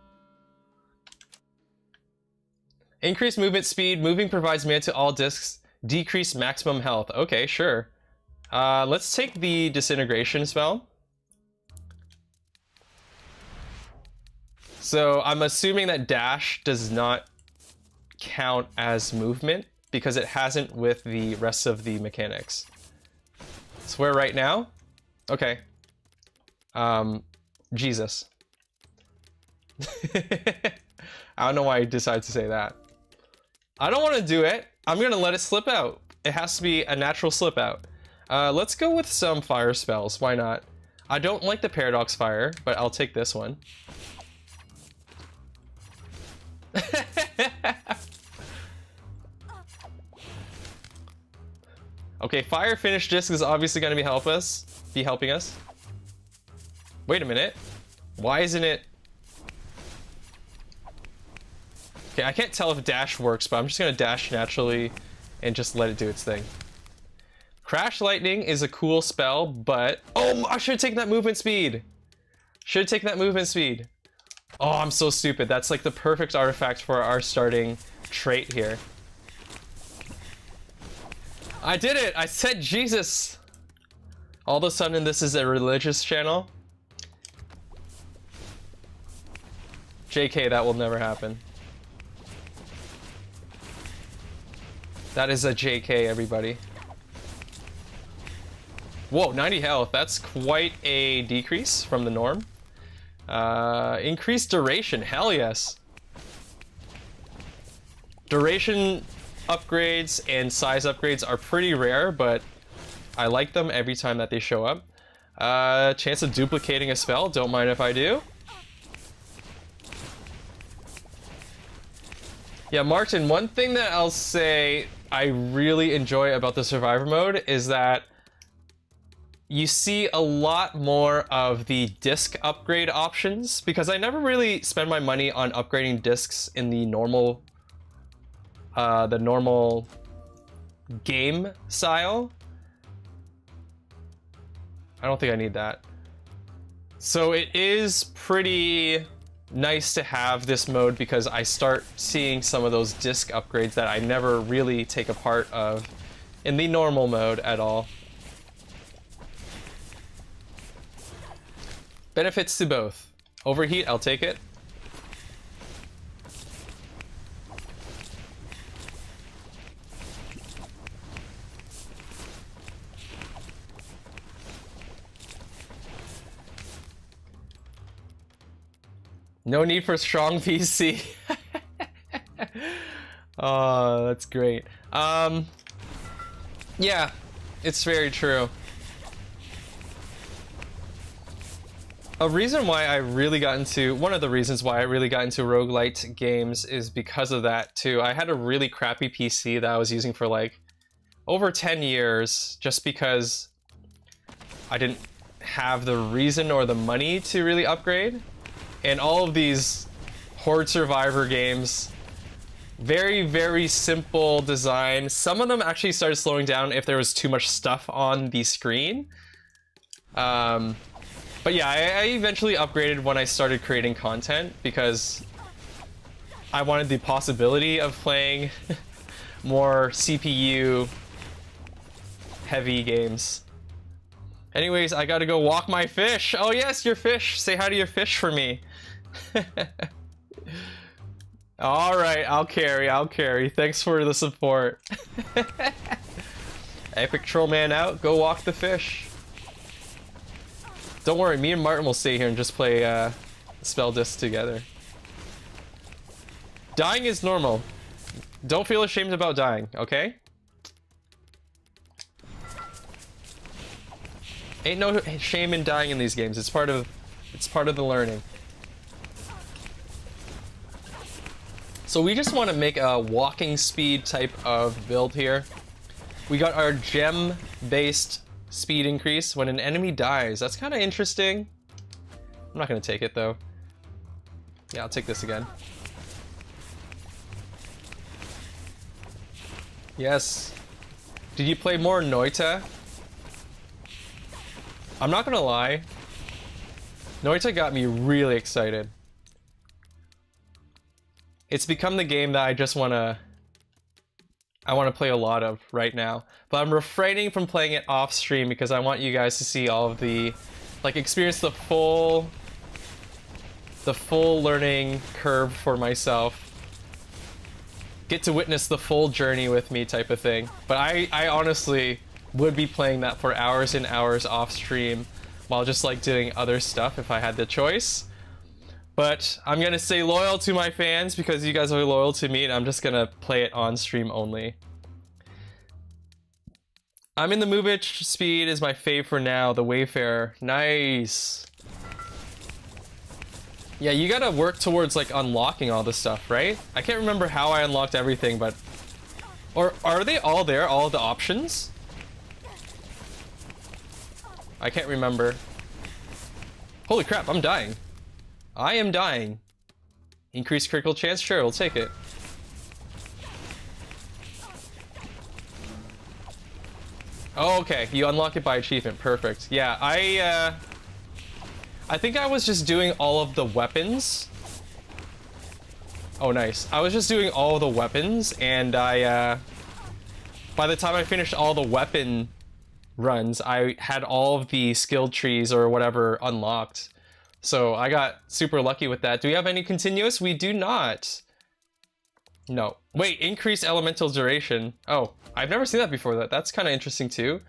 Increased movement speed. Moving provides mana to all discs. Decrease maximum health. Okay, sure. Let's take the disintegration spell. So I'm assuming that dash does not count as movement because it hasn't with the rest of the mechanics. Swear right now? Okay. Jesus. I don't know why I decided to say that. I don't want to do it. I'm gonna let it slip out. It has to be a natural slip out. Let's go with some fire spells. Why not? I don't like the Paradox Fire, but I'll take this one. Okay, Fire Finish Disc is obviously going to be helping us. Wait a minute. Why isn't it? Okay, I can't tell if dash works, but I'm just going to dash naturally and just let it do its thing. Crash Lightning is a cool spell, but oh, I should have taken that movement speed. Should have taken that movement speed. Oh, I'm so stupid. That's like the perfect artifact for our starting trait here. I did it! I said Jesus! All of a sudden, this is a religious channel. JK, that will never happen. That is a JK, everybody. Whoa, 90 health. That's quite a decrease from the norm. Increased duration, hell yes. Duration upgrades and size upgrades are pretty rare, but I like them every time that they show up. Chance of duplicating a spell, don't mind if I do. Yeah, Martin, one thing that I'll say I really enjoy about the Survivor mode is that you see a lot more of the disc upgrade options, because I never really spend my money on upgrading discs in the normal game style. I don't think I need that. So it is pretty nice to have this mode because I start seeing some of those disc upgrades that I never really take a part of in the normal mode at all. Benefits to both. Overheat, I'll take it. No need for strong PC. Oh, that's great. Yeah, it's very true. One of the reasons why I really got into roguelite games is because of that too. I had a really crappy PC that I was using for like over 10 years just because I didn't have the reason or the money to really upgrade. And all of these Horde Survivor games, very, very simple design. Some of them actually started slowing down if there was too much stuff on the screen. But yeah, I eventually upgraded when I started creating content because I wanted the possibility of playing more CPU heavy games. Anyways, I gotta go walk my fish. Oh yes, your fish. Say hi to your fish for me. All right, I'll carry. Thanks for the support. Epic Trollman out. Go walk the fish. Don't worry, me and Martin will stay here and just play Spell Disc together. Dying is normal. Don't feel ashamed about dying, okay? Ain't no shame in dying in these games. It's part of the learning. So we just want to make a walking speed type of build here. We got our gem-based speed increase when an enemy dies. That's kind of interesting. I'm not going to take it though. Yeah, I'll take this again. Yes. Did you play more Noita? I'm not gonna lie. Noita got me really excited. It's become the game that I wanna play a lot of right now. But I'm refraining from playing it off stream because I want you guys to see all of the, like, experience the full learning curve for myself. Get to witness the full journey with me type of thing. But I honestly would be playing that for hours and hours off stream while just like doing other stuff if I had the choice. But I'm gonna stay loyal to my fans because you guys are loyal to me, and I'm just gonna play it on stream only. I'm in the move itch. Speed is my fave for now. The Wayfarer. Nice. Yeah, you gotta work towards like unlocking all this stuff, right? I can't remember how I unlocked everything, but... Or are they all there, all of the options? I can't remember. Holy crap, I'm dying. I am dying. Increased critical chance? Sure, we'll take it. Oh, okay, you unlock it by achievement. Perfect. Yeah, I think I was just doing all of the weapons. Oh, nice. I was just doing all of the weapons, and by the time I finished all the weapon runs, I had all of the skill trees or whatever unlocked. So I got super lucky with that. Do we have any continuous? We do not. No. Wait, increase elemental duration. Oh, I've never seen that before. That's kind of interesting too.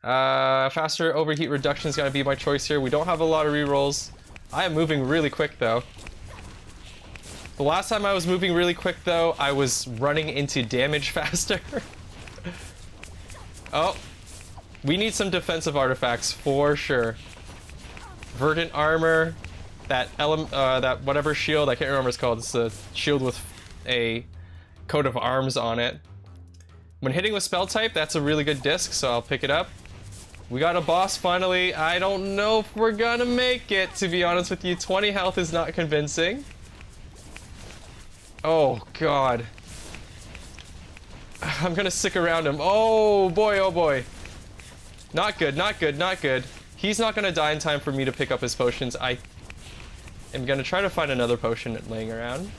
Faster overheat reduction is gonna be my choice here. We don't have a lot of rerolls. I am moving really quick though. The last time I was moving really quick though, I was running into damage faster. Oh, we need some defensive artifacts for sure. Verdant armor, that whatever shield, I can't remember what it's called. It's a shield with a coat of arms on it. When hitting with spell type, that's a really good disc, so I'll pick it up. We got a boss finally. I don't know if we're gonna make it, to be honest with you. 20 health is not convincing. Oh, God. I'm gonna stick around him. Oh, boy, oh, boy. Not good, not good, not good. He's not gonna die in time for me to pick up his potions. I am gonna try to find another potion laying around.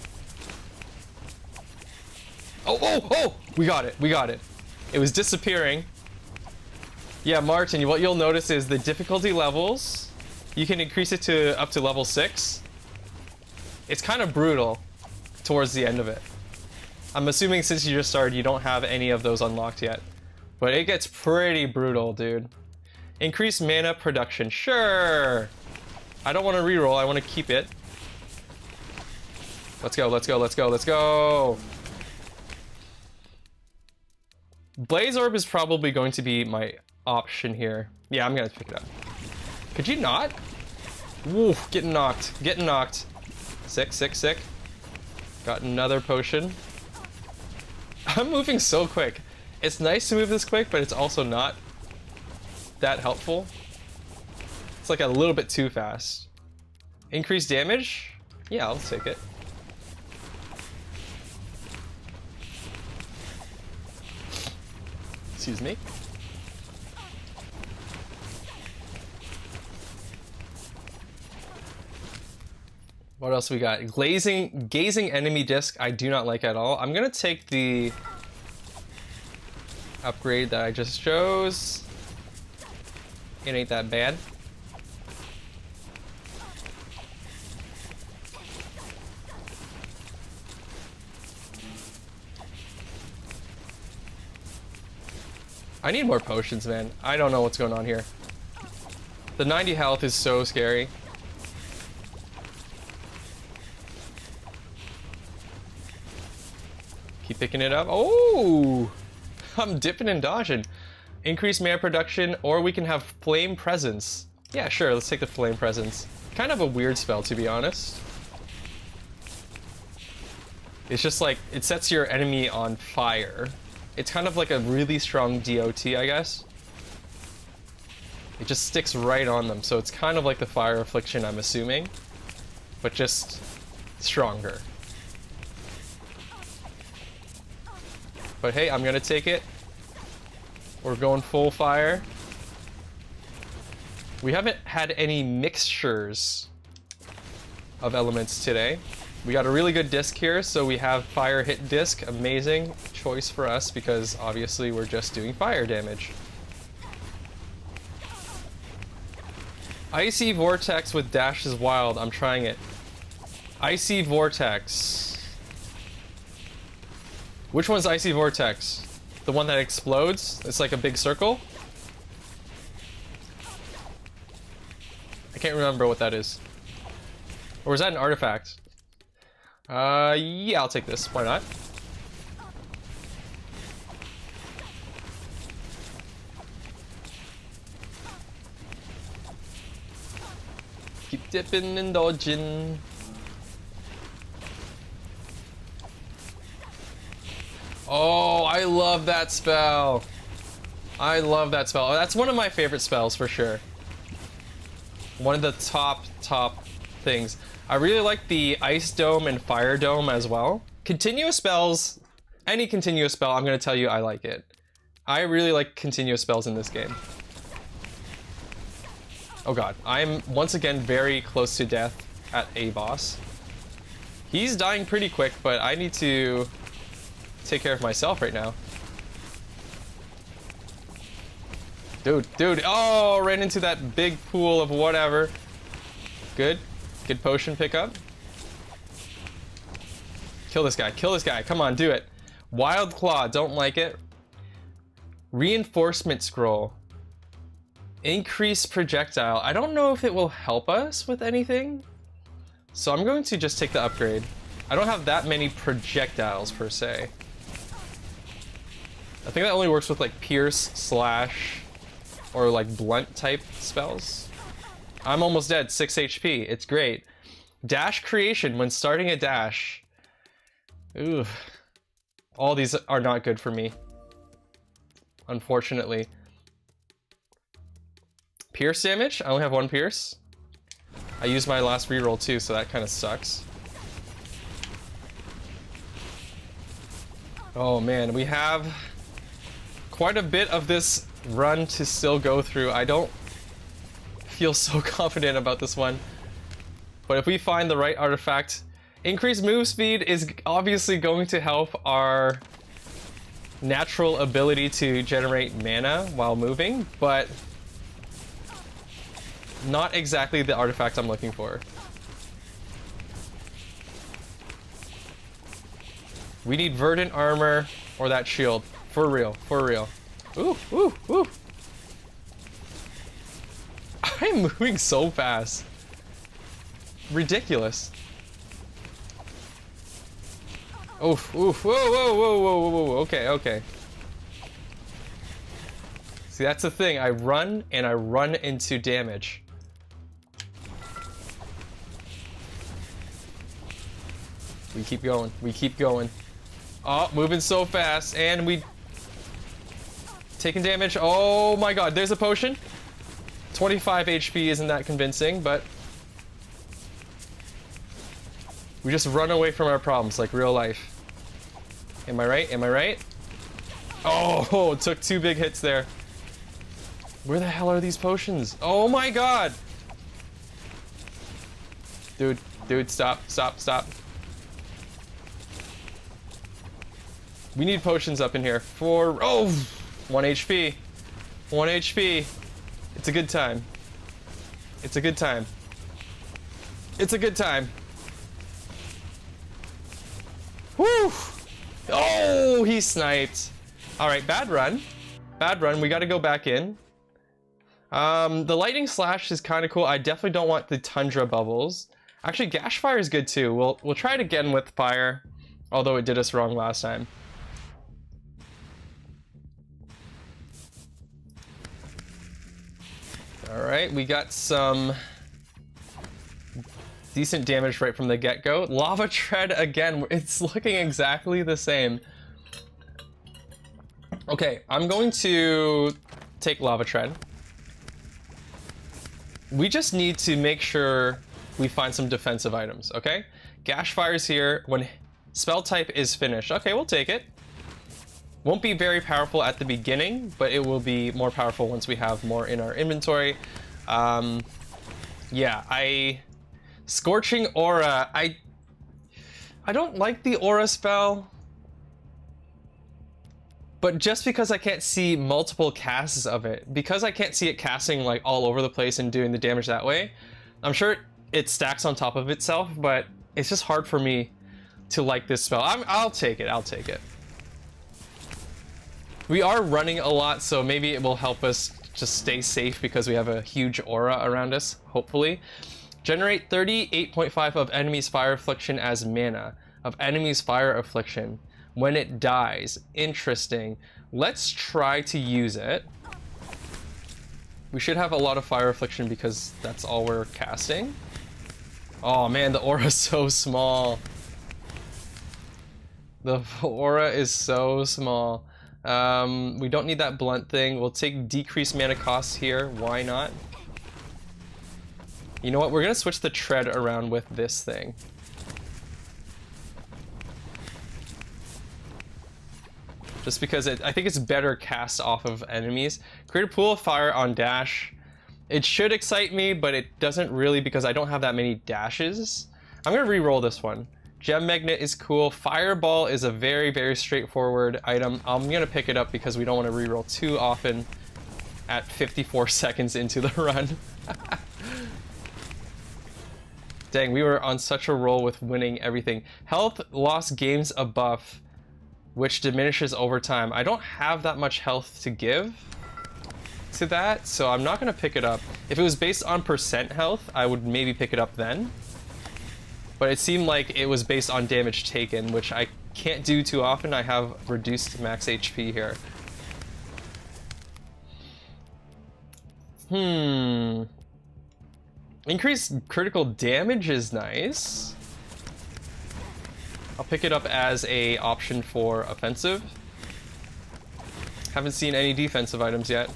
Oh, oh, oh! We got it, we got it. It was disappearing. Yeah, Martin, what you'll notice is the difficulty levels, you can increase it to up to level 6. It's kind of brutal towards the end of it. I'm assuming since you just started, you don't have any of those unlocked yet. But it gets pretty brutal, dude. Increase mana production, sure! I don't want to reroll, I want to keep it. Let's go, let's go, let's go, let's go! Blaze Orb is probably going to be my option here. Yeah, I'm gonna pick it up. Could you not? Woo, getting knocked, getting knocked. Sick, sick, sick. Got another potion. I'm moving so quick. It's nice to move this quick, but it's also not that helpful. It's like a little bit too fast. Increased damage? Yeah, I'll take it. Excuse me. What else we got? Gazing enemy disc, I do not like at all. I'm gonna take the upgrade that I just chose. It ain't that bad. I need more potions, man. I don't know what's going on here. The 90 health is so scary. Keep picking it up. Oh! I'm dipping and dodging. Increase mana production, or we can have Flame Presence. Yeah, sure, let's take the Flame Presence. Kind of a weird spell, to be honest. It's just like, it sets your enemy on fire. It's kind of like a really strong DOT, I guess. It just sticks right on them, so it's kind of like the Fire Affliction, I'm assuming. But just stronger. But hey, I'm gonna take it. We're going full fire. We haven't had any mixtures of elements today. We got a really good disc here, so we have fire hit disc. Amazing choice for us because obviously we're just doing fire damage. Icy Vortex with dash is wild. I'm trying it. Icy Vortex. Which one's Icy Vortex? The one that explodes? It's like a big circle? I can't remember what that is. Or is that an artifact? Yeah, I'll take this. Why not? Keep dipping and dodging. Oh, I love that spell. I love that spell. That's one of my favorite spells for sure. One of the top things. I really like the Ice Dome and Fire Dome as well. Continuous spells, any continuous spell, I'm gonna tell you I like it. I really like continuous spells in this game. Oh god, I'm once again very close to death at a boss. He's dying pretty quick, but I need to take care of myself right now. Dude, oh, ran into that big pool of whatever. Good potion pickup. Kill this guy, come on, do it. Wild Claw, don't like it. Reinforcement Scroll. Increase projectile. I don't know if it will help us with anything, so I'm going to just take the upgrade. I don't have that many projectiles per se. I think that only works with like pierce, slash, or like blunt type spells. I'm almost dead, 6 HP, it's great. Dash creation when starting a dash. Ooh. All these are not good for me, unfortunately. Pierce damage? I only have 1 pierce. I used my last reroll too, so that kind of sucks. Oh man, we have quite a bit of this run to still go through. I don't feel so confident about this one. But if we find the right artifact, increased move speed is obviously going to help our natural ability to generate mana while moving, but not exactly the artifact I'm looking for. We need verdant armor or that shield. For real, for real. Ooh, ooh, ooh. I'm moving so fast. Ridiculous. Oof, oof, whoa, whoa, whoa, whoa, whoa, whoa, okay, okay. See, that's the thing. I run and I run into damage. We keep going, we keep going. Oh, moving so fast, and we taking damage. Oh my god, there's a potion. 25 HP isn't that convincing, but we just run away from our problems like real life. Am I right? Am I right? Oh, took 2 big hits there. Where the hell are these potions? Oh my god! Dude, dude, stop, stop, stop. We need potions up in here for, oh, 1 HP. 1 HP. It's a good time. It's a good time. It's a good time. Whew. Oh, he sniped. All right, bad run. Bad run. We got to go back in. The lightning slash is kind of cool. I definitely don't want the tundra bubbles. Actually, gash fire is good too. We'll try it again with fire, although it did us wrong last time. All right, we got some decent damage right from the get-go. Lava Tread again, it's looking exactly the same. Okay, I'm going to take Lava Tread. We just need to make sure we find some defensive items, okay? Gash Fire's here when spell type is finished. Okay, we'll take it. Won't be very powerful at the beginning, but it will be more powerful once we have more in our inventory. Yeah, Scorching Aura, I don't like the Aura spell, but just because I can't see multiple casts of it, because I can't see it casting like all over the place and doing the damage that way, I'm sure it stacks on top of itself, but it's just hard for me to like this spell. I'll take it, I'll take it. We are running a lot, so maybe it will help us just stay safe because we have a huge aura around us, hopefully. Generate 38.5 of enemy's fire affliction as mana. Of enemy's fire affliction when it dies. Interesting. Let's try to use it. We should have a lot of fire affliction because that's all we're casting. Oh man, the aura is so small. The aura is so small. We don't need that blunt thing. We'll take decreased mana costs here. Why not? You know what? We're gonna switch the tread around with this thing. Just because I think it's better cast off of enemies. Create a pool of fire on dash. It should excite me, but it doesn't really because I don't have that many dashes. I'm gonna re-roll this one. Gem Magnet is cool. Fireball is a very, very straightforward item. I'm gonna pick it up because we don't want to re-roll too often at 54 seconds into the run. Dang, we were on such a roll with winning everything. Health loss gains a buff, which diminishes over time. I don't have that much health to give to that, so I'm not gonna pick it up. If it was based on percent health, I would maybe pick it up then. But it seemed like it was based on damage taken, which I can't do too often. I have reduced max HP here. Increased critical damage is nice. I'll pick it up as a option for offensive. Haven't seen any defensive items yet.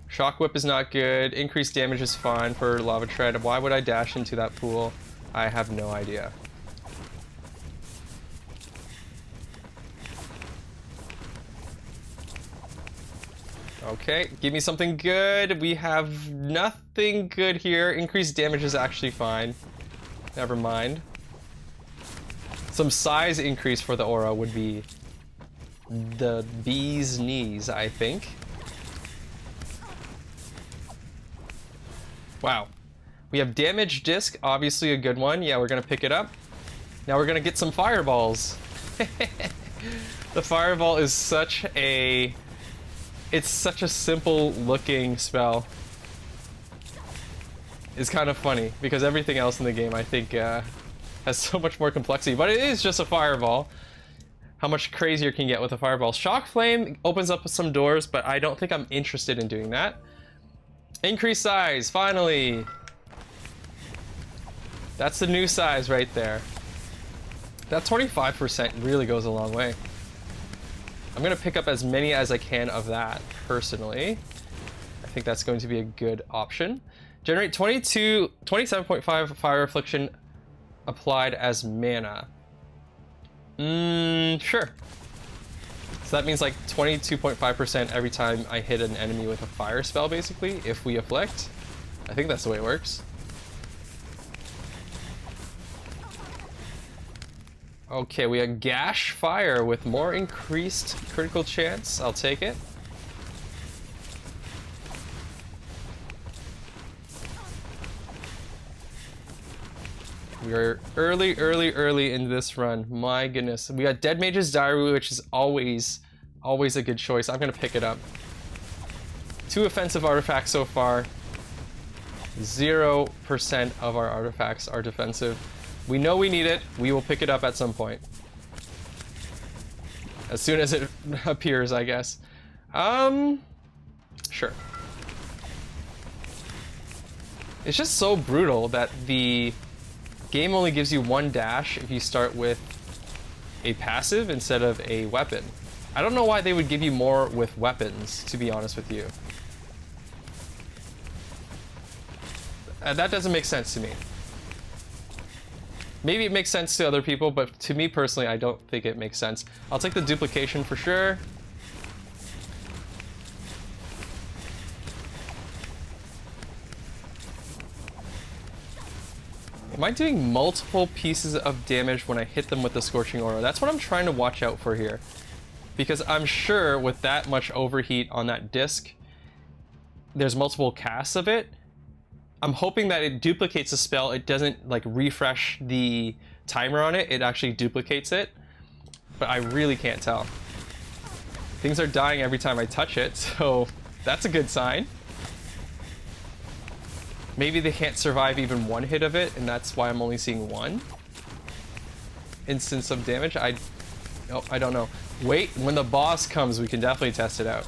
Shock Whip is not good. Increased damage is fine for Lava Tread. Why would I dash into that pool? I have no idea. Okay, give me something good. We have nothing good here. Increased damage is actually fine. Never mind. Some size increase for the aura would be the bee's knees, I think. Wow. We have damage disc, obviously a good one. Yeah, we're gonna pick it up. Now we're gonna get some fireballs. The fireball is such a... It's such a simple looking spell. It's kind of funny because everything else in the game I think has so much more complexity, but it is just a fireball. How much crazier can you get with a fireball? Shock Flame opens up some doors, but I don't think I'm interested in doing that. Increased size, finally. That's the new size right there. That 25% really goes a long way. I'm gonna pick up as many as I can of that, personally. I think that's going to be a good option. Generate 27.5 Fire Affliction applied as mana. Sure. So that means like 22.5% every time I hit an enemy with a fire spell, basically, if we afflict. I think that's the way it works. Okay, we have Gash Fire with more increased critical chance. I'll take it. We are early into this run. My goodness. We got Dead Mage's Diary, which is always a good choice. I'm gonna pick it up. 2 offensive artifacts so far. 0% of our artifacts are defensive. We know we need it. We will pick it up at some point. As soon as it appears, I guess. Sure. It's just so brutal that the game only gives you 1 dash if you start with a passive instead of a weapon. I don't know why they would give you more with weapons, to be honest with you. That doesn't make sense to me. Maybe it makes sense to other people, but to me personally, I don't think it makes sense. I'll take the duplication for sure. Am I doing multiple pieces of damage when I hit them with the Scorching Aura? That's what I'm trying to watch out for here. Because I'm sure with that much overheat on that disc, there's multiple casts of it. I'm hoping that it duplicates the spell. It doesn't like refresh the timer on it. It actually duplicates it. But I really can't tell. Things are dying every time I touch it, so that's a good sign. Maybe they can't survive even 1 hit of it, and that's why I'm only seeing 1 instance of damage. I don't know. Wait, when the boss comes, we can definitely test it out.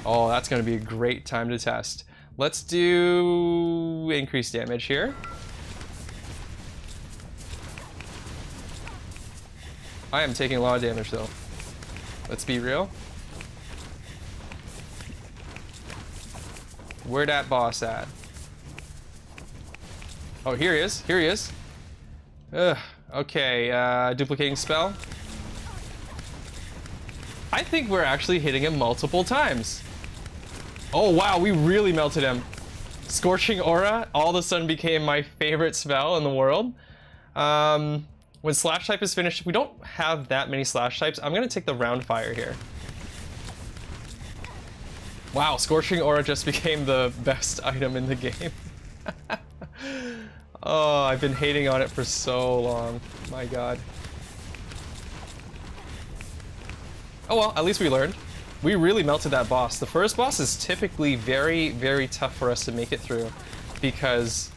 Oh, that's gonna be a great time to test. Let's do increased damage here. I am taking a lot of damage though. Let's be real. Where that boss at? Oh, here he is. Here he is. Ugh. Okay, duplicating spell. I think we're actually hitting him multiple times. Oh wow, we really melted him. Scorching Aura all of a sudden became my favorite spell in the world. When Slash type is finished, we don't have that many Slash types. I'm gonna take the Round Fire here. Wow, Scorching Aura just became the best item in the game. Oh, I've been hating on it for so long. My god. Oh well, at least we learned. We really melted that boss. The first boss is typically very, very tough for us to make it through because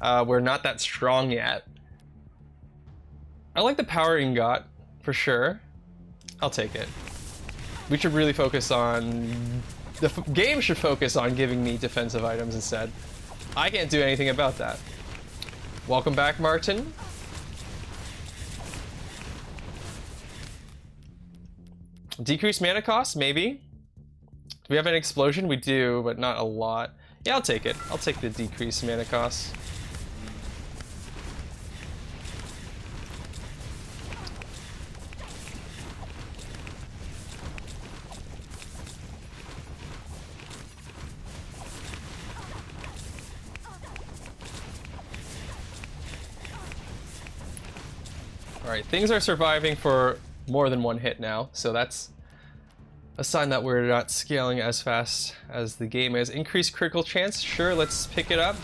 we're not that strong yet. I like the Power Ingot, for sure. I'll take it. We should really focus on... The game should focus on giving me defensive items instead. I can't do anything about that. Welcome back, Martin. Decreased mana cost, maybe. Do we have an explosion? We do, but not a lot. Yeah, I'll take it. I'll take the decreased mana cost. Alright, things are surviving for more than one hit now, so that's a sign that we're not scaling as fast as the game is. Increased critical chance, sure, let's pick it up.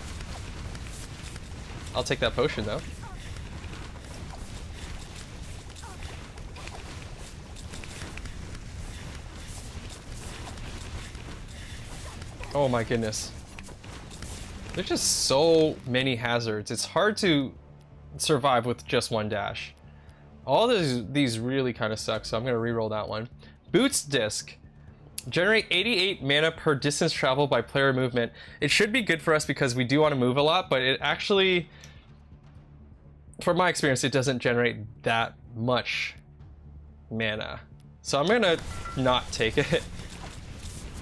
I'll take that potion though. Oh my goodness. There's just so many hazards. It's hard to survive with just one dash. All these really kind of suck, so I'm gonna re-roll that one. Boots Disc. Generate 88 mana per distance travel by player movement. It should be good for us because we do want to move a lot, but it actually, from my experience, it doesn't generate that much mana. So I'm gonna not take it.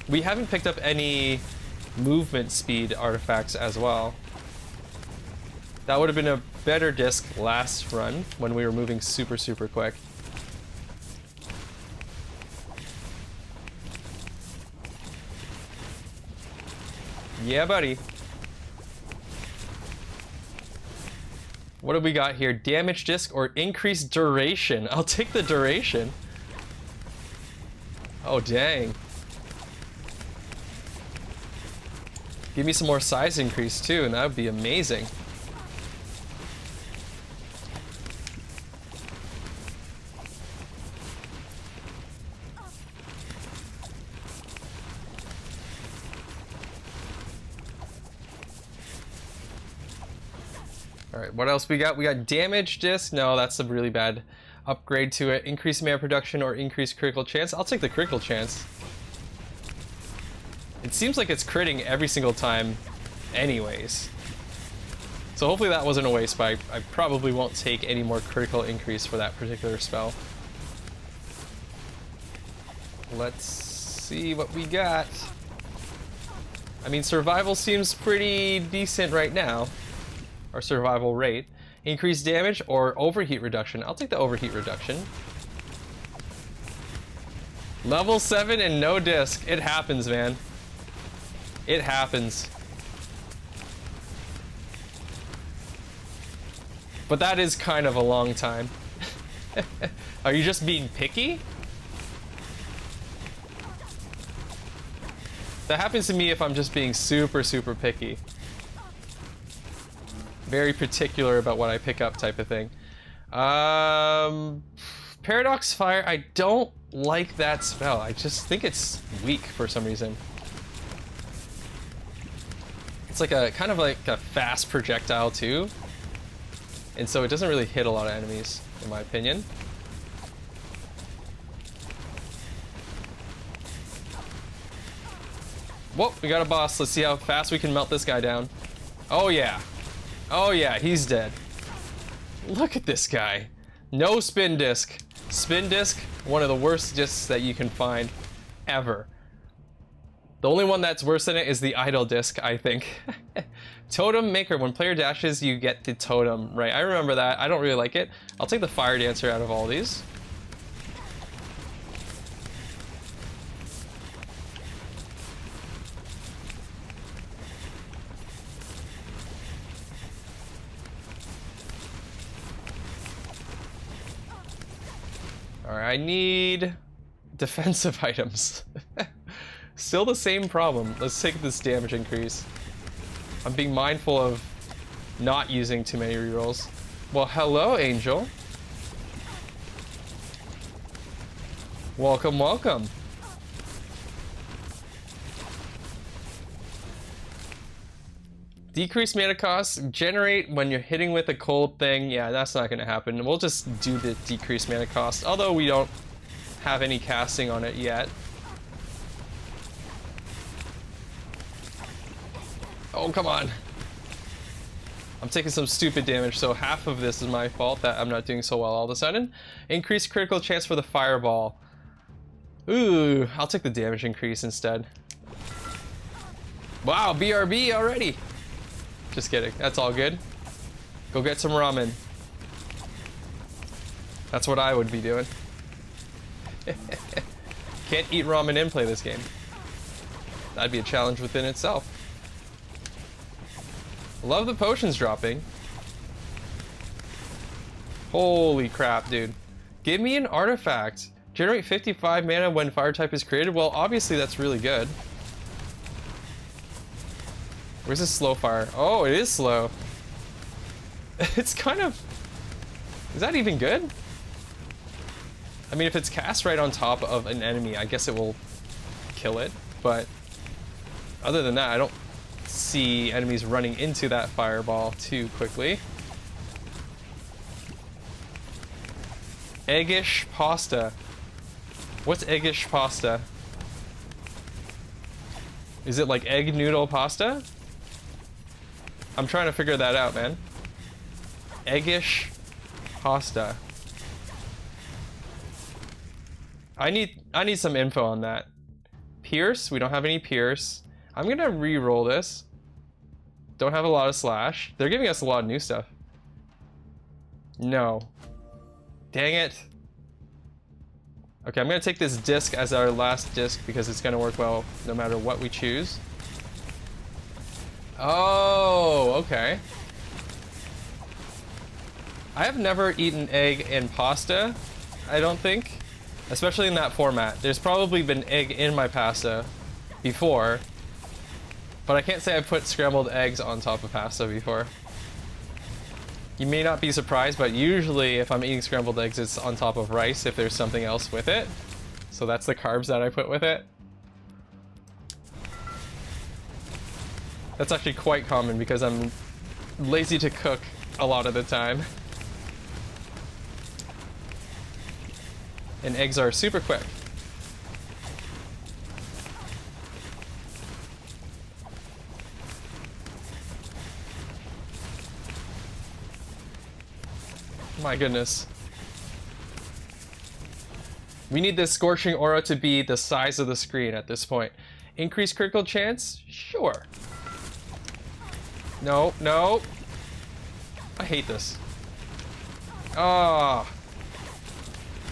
We haven't picked up any movement speed artifacts as well. That would have been a better disc last run when we were moving super quick. Yeah, buddy. What do we got here? Damage disc or increased duration? I'll take the duration. Oh, dang. Give me some more size increase too, and that would be amazing. All right, what else we got? We got damage disc. No, that's a really bad upgrade to it. Increased mana production or increased critical chance. I'll take the critical chance. It seems like it's critting every single time anyways. So hopefully that wasn't a waste, but I probably won't take any more critical increase for that particular spell. Let's see what we got. I mean, survival seems pretty decent right now. Our survival rate. Increased damage or overheat reduction. I'll take the overheat reduction. Level 7 and no disc. It happens, man. It happens. But that is kind of a long time. Are you just being picky? That happens to me if I'm just being super picky. Very particular about what I pick up type of thing. Paradox Fire, I don't like that spell. I just think it's weak for some reason. It's like a kind of like a fast projectile too. And so it doesn't really hit a lot of enemies, in my opinion. Whoa, we got a boss. Let's see how fast we can melt this guy down. Oh yeah. Oh yeah, he's dead. Look at this guy. No spin disc. Spin disc, one of the worst discs that you can find ever. The only one that's worse than it is the idle disc, I think. Totem Maker. When player dashes, you get the totem. Right, I remember that. I don't really like it. I'll take the Fire Dancer out of all these. Alright, I need defensive items. Still the same problem. Let's take this damage increase. I'm being mindful of not using too many rerolls. Well, hello, Angel. Welcome, welcome. Decrease mana cost, generate when you're hitting with a cold thing. Yeah, that's not gonna happen. We'll just do the decreased mana cost, although we don't have any casting on it yet. Oh, come on. I'm taking some stupid damage, so half of this is my fault that I'm not doing so well all of a sudden. Increased critical chance for the fireball. Ooh, I'll take the damage increase instead. Wow, BRB already. Just kidding. That's all good. Go get some ramen. That's what I would be doing. Can't eat ramen and play this game. That'd be a challenge within itself. Love the potions dropping. Holy crap, dude. Give me an artifact. Generate 55 mana when fire type is created. Well, obviously that's really good. Where's the slow fire? Oh, it is slow. It's kind of... Is that even good? I mean, if it's cast right on top of an enemy, I guess it will kill it. But other than that, I don't see enemies running into that fireball too quickly. Eggish pasta. What's eggish pasta? Is it like egg noodle pasta? I'm trying to figure that out, man. Eggish pasta. I need some info on that. Pierce, we don't have any Pierce. I'm gonna re-roll this. Don't have a lot of slash. They're giving us a lot of new stuff. No. Dang it. Okay, I'm gonna take this disc as our last disc because it's gonna work well no matter what we choose. Oh, okay. I have never eaten egg in pasta, I don't think. Especially in that format. There's probably been egg in my pasta before, but I can't say I've put scrambled eggs on top of pasta before. You may not be surprised, but usually if I'm eating scrambled eggs, it's on top of rice if there's something else with it. So that's the carbs that I put with it. That's actually quite common because I'm lazy to cook a lot of the time. And eggs are super quick. My goodness. We need this Scorching Aura to be the size of the screen at this point. Increase critical chance? Sure. No, no. I hate this. Ah.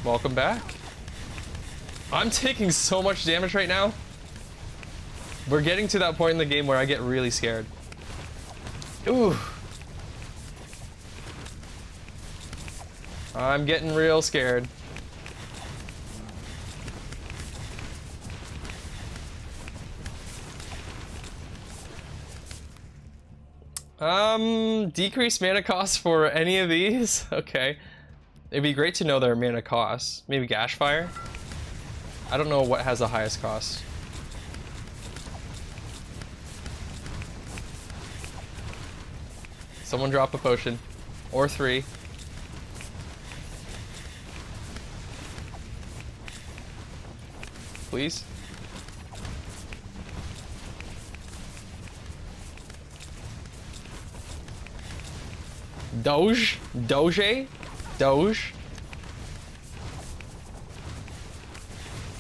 Welcome back. I'm taking so much damage right now. We're getting to that point in the game where I get really scared. Ooh. I'm getting real scared. Decreased mana cost for any of these? Okay. It'd be great to know their mana costs. Maybe Gashfire? I don't know what has the highest cost. Someone drop a potion. Or 3. Please? Doge? Doge? Doge?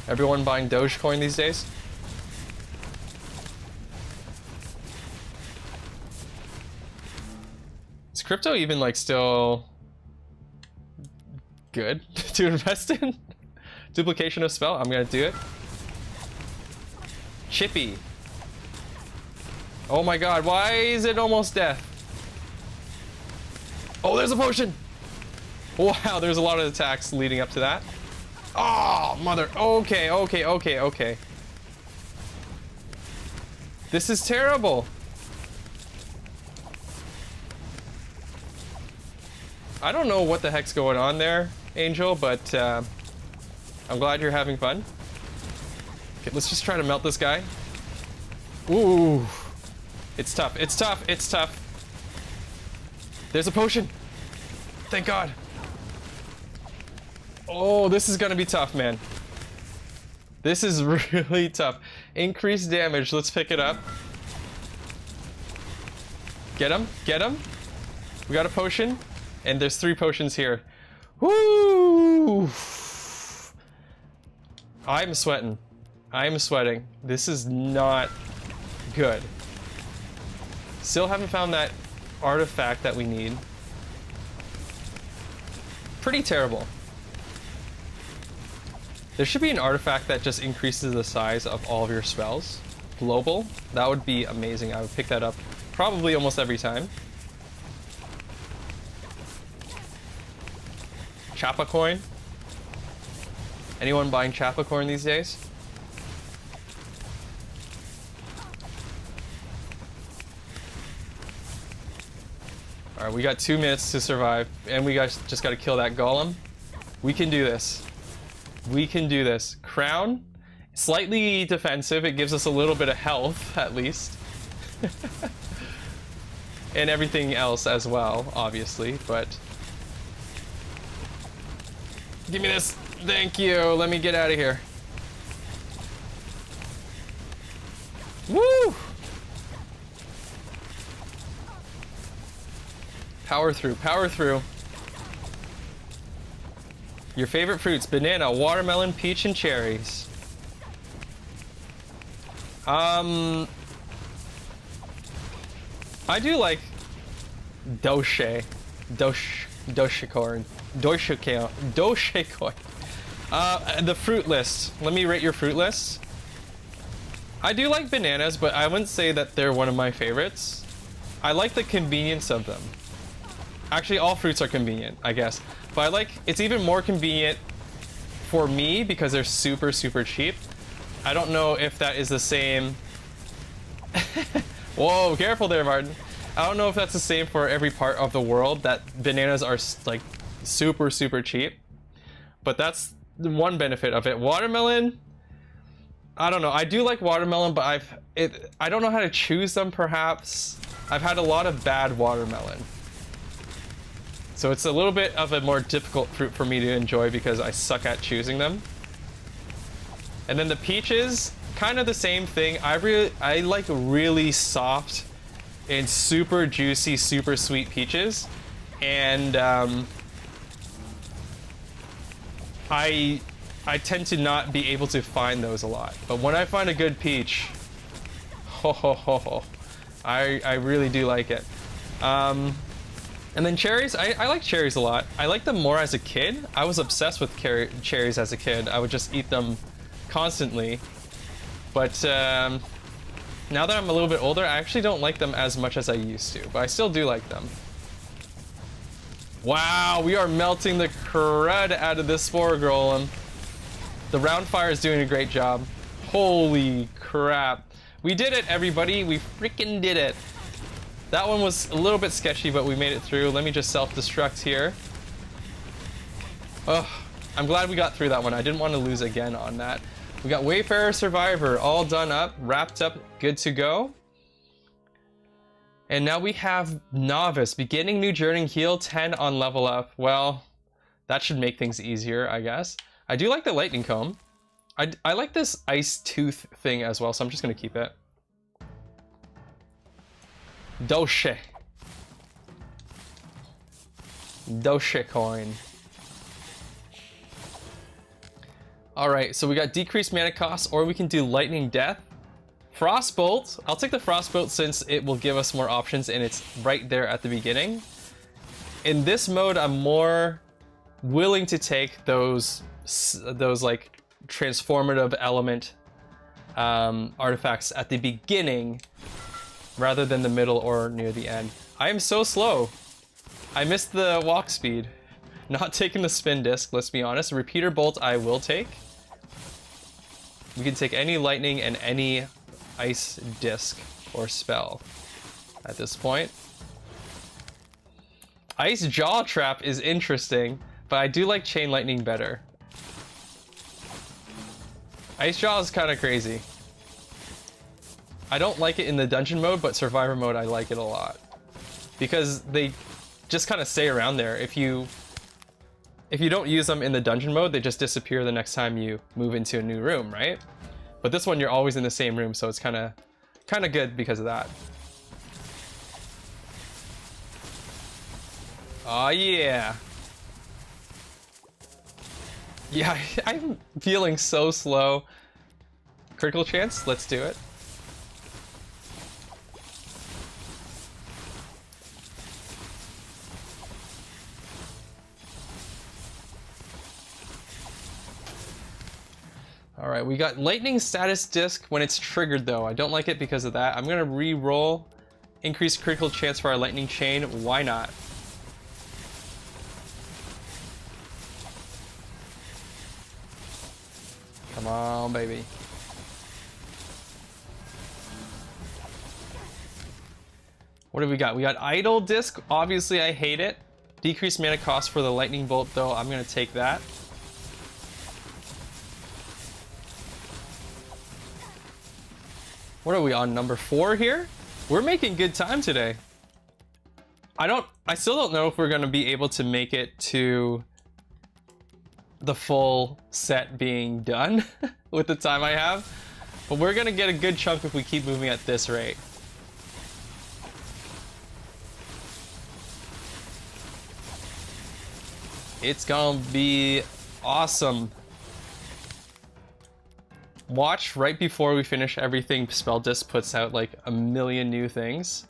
Everyone buying Dogecoin these days? Is crypto even like still good to invest in? Duplication of spell? I'm gonna do it. Chippy. Oh my god, why is it almost death? Oh, there's a potion! Wow, there's a lot of attacks leading up to that. Oh, mother. Okay, okay, okay, okay. This is terrible. I don't know what the heck's going on there, Angel, but I'm glad you're having fun. Okay, let's just try to melt this guy. Ooh. It's tough, it's tough, it's tough. There's a potion. Thank God. Oh, this is gonna be tough, man. This is really tough. Increased damage, let's pick it up. Get him, get him. We got a potion, and there's 3 potions here. Woo! I'm sweating. I'm sweating. This is not good. Still haven't found that artifact that we need. Pretty terrible. There should be an artifact that just increases the size of all of your spells. Global. That would be amazing. I would pick that up probably almost every time. Chappa coin. Anyone buying Chappa coin these days? Alright, we got 2 minutes to survive, and we guys just gotta kill that golem. We can do this. We can do this. Crown, slightly defensive. It gives us a little bit of health, at least. And everything else as well, obviously, but... Give me this. Thank you. Let me get out of here. Woo! Power through, power through. Your favorite fruits: banana, watermelon, peach, and cherries. I do like Dogecoin. The fruit list. Let me rate your fruit list. I do like bananas, but I wouldn't say that they're one of my favorites. I like the convenience of them. Actually, all fruits are convenient, I guess. But I like, it's even more convenient for me because they're super, super cheap. I don't know if that is the same. Whoa, careful there, Martin. I don't know if that's the same for every part of the world, that bananas are like super, super cheap. But that's the one benefit of it. Watermelon, I don't know. I do like watermelon, but I don't know how to choose them, perhaps. I've had a lot of bad watermelon. So it's a little bit of a more difficult fruit for me to enjoy because I suck at choosing them. And then the peaches, kind of the same thing. I like really soft and super juicy, super sweet peaches. And I tend to not be able to find those a lot. But when I find a good peach, ho ho ho ho, I really do like it. And then cherries, I like cherries a lot. I liked them more as a kid. I was obsessed with cherries as a kid. I would just eat them constantly. But now that I'm a little bit older, I actually don't like them as much as I used to. But I still do like them. Wow, we are melting the crud out of this spore golem. The round fire is doing a great job. Holy crap. We did it, everybody. We freaking did it. That one was a little bit sketchy, but we made it through. Let me just self-destruct here. Oh, I'm glad we got through that one. I didn't want to lose again on that. We got Wayfarer Survivor all done up, wrapped up, good to go. And now we have Novice, beginning new journey, heal 10 on level up. Well, that should make things easier, I guess. I do like the lightning comb. I like this ice tooth thing as well, so I'm just gonna keep it. Dogecoin. Alright, so we got decreased mana cost, or we can do lightning death. Frostbolt. I'll take the Frostbolt since it will give us more options and it's right there at the beginning. In this mode, I'm more willing to take those like transformative element artifacts at the beginning rather than the middle or near the end. I am so slow. I missed the walk speed. Not taking the spin disc, let's be honest. Repeater bolt I will take. We can take any lightning and any ice disc or spell at this point. Ice jaw trap is interesting, but I do like chain lightning better. Ice jaw is kind of crazy. I don't like it in the dungeon mode, but survivor mode I like it a lot. Because they just kind of stay around there. If you don't use them in the dungeon mode, they just disappear the next time you move into a new room, right? But this one you're always in the same room, so it's kind of good because of that. Oh yeah. Yeah, I'm feeling so slow. Critical chance? Let's do it. Alright, we got lightning status disc when it's triggered though. I don't like it because of that. I'm gonna re-roll. Increase critical chance for our lightning chain. Why not? Come on, baby. What do we got? We got idle disc. Obviously, I hate it. Decreased mana cost for the lightning bolt though. I'm gonna take that. What are we on, number 4 here? We're making good time today. I still don't know if we're gonna be able to make it to the full set being done with the time I have, but we're gonna get a good chunk if we keep moving at this rate. It's gonna be awesome. Watch right before we finish everything, Spell Disc puts out like a million new things.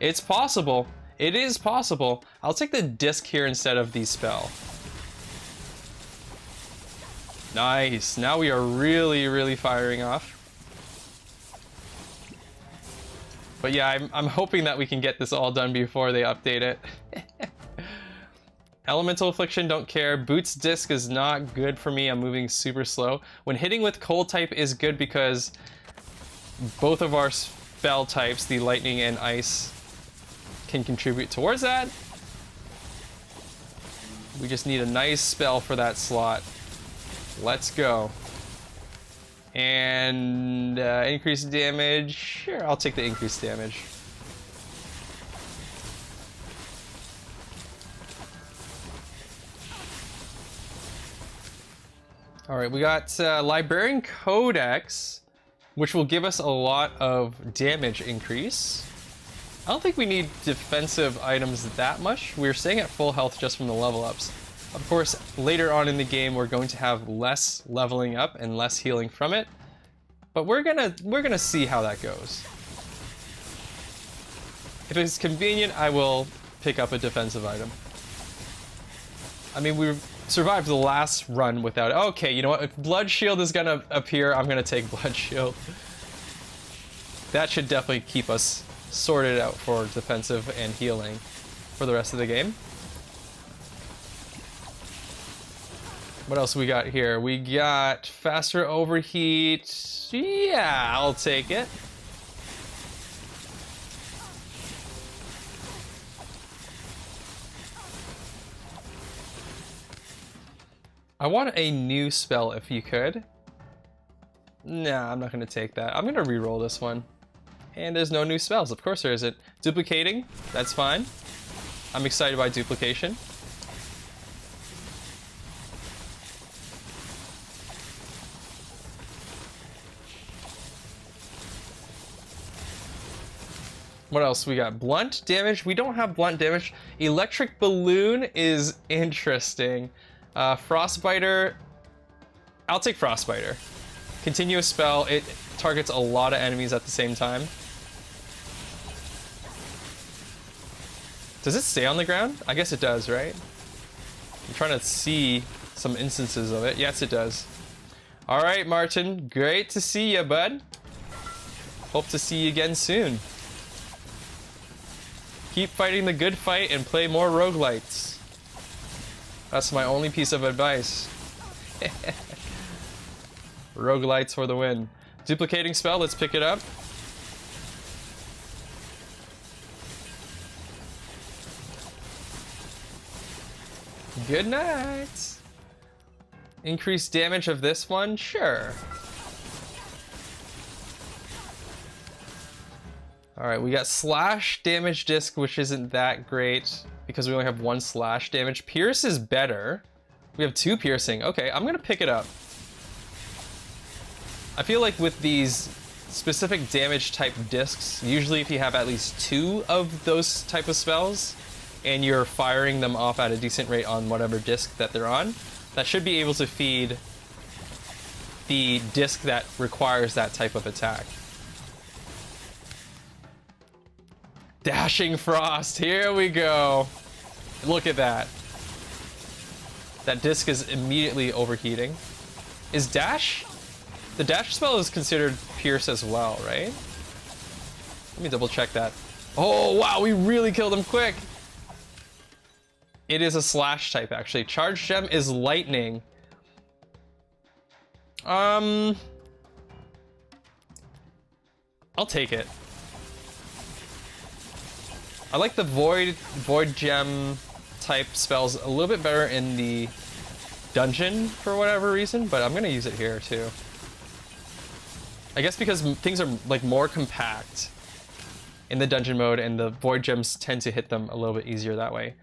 It's possible. It is possible. I'll take the disc here instead of the spell. Nice. Now we are really firing off. But yeah, I'm hoping that we can get this all done before they update it. Elemental Affliction, don't care. Boots disc is not good for me. I'm moving super slow. When hitting with cold type is good because both of our spell types, the lightning and ice, can contribute towards that. We just need a nice spell for that slot. Let's go. And increased damage. Sure, I'll take the increased damage. All right, we got Librarian Codex, which will give us a lot of damage increase. I don't think we need defensive items that much. We're staying at full health just from the level ups. Of course, later on in the game, we're going to have less leveling up and less healing from it, but we're gonna see how that goes. If it's convenient, I will pick up a defensive item. I mean, we've survived the last run without it. Okay, you know what? If Blood Shield is gonna appear, I'm gonna take Blood Shield. That should definitely keep us sorted out for defensive and healing for the rest of the game. What else we got here? We got faster overheat. Yeah, I'll take it. I want a new spell if you could. Nah, I'm not gonna take that. I'm gonna re-roll this one. And there's no new spells. Of course there isn't. Duplicating, that's fine. I'm excited by duplication. What else we got? Blunt damage? We don't have blunt damage. Electric Balloon is interesting. Frostbiter, I'll take Frostbiter. Continuous spell, it targets a lot of enemies at the same time. Does it stay on the ground? I guess it does, right? I'm trying to see some instances of it. Yes, it does. All right, Martin, great to see you, bud. Hope to see you again soon. Keep fighting the good fight and play more roguelites. That's my only piece of advice. Roguelites for the win. Duplicating spell, let's pick it up. Good night. Increased damage of this one? Sure. Alright, we got slash damage disc, which isn't that great because we only have 1 slash damage. Pierce is better. We have 2 piercing. Okay, I'm gonna pick it up. I feel like with these specific damage type discs, usually if you have at least 2 of those type of spells and you're firing them off at a decent rate on whatever disc that they're on, that should be able to feed the disc that requires that type of attack. Dashing Frost, here we go. Look at that. That disc is immediately overheating. Is dash? The dash spell is considered pierce as well, right? Let me double check that. Oh, wow, we really killed him quick. It is a slash type, actually. Charge gem is lightning. I'll take it. I like the void gem type spells a little bit better in the dungeon for whatever reason, but I'm gonna use it here too. I guess because things are like more compact in the dungeon mode, and the void gems tend to hit them a little bit easier that way.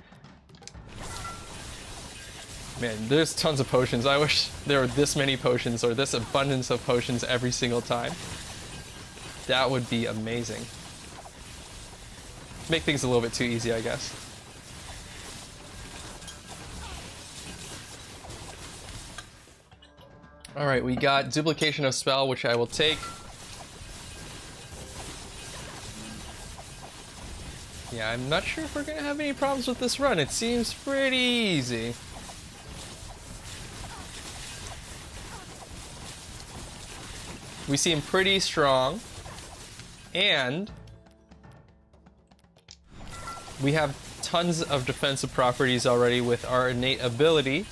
Man, there's tons of potions. I wish there were this many potions or this abundance of potions every single time. That would be amazing. Make things a little bit too easy, I guess. Alright, we got duplication of spell, which I will take. Yeah, I'm not sure if we're gonna have any problems with this run. It seems pretty easy. We seem pretty strong, and we have tons of defensive properties already with our innate ability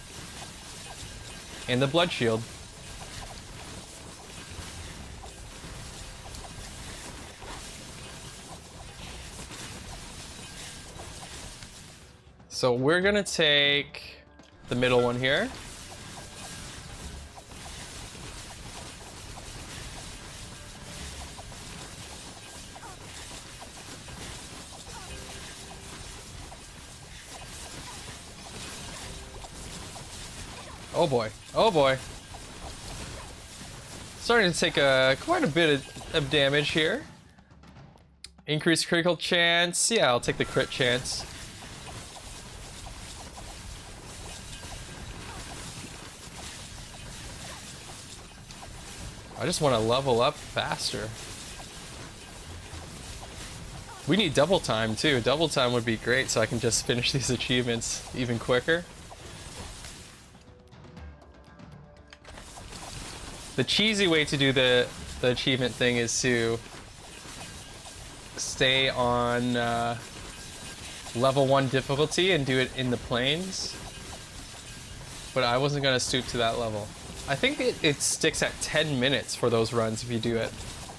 and the blood shield. So we're gonna take the middle one here. Oh boy, oh boy. Starting to take quite a bit of damage here. Increased critical chance. Yeah, I'll take the crit chance. I just want to level up faster. We need double time too. Double time would be great so I can just finish these achievements even quicker. The cheesy way to do the achievement thing is to stay on level 1 difficulty and do it in the plains. But I wasn't going to stoop to that level. I think it sticks at 10 minutes for those runs if you do it.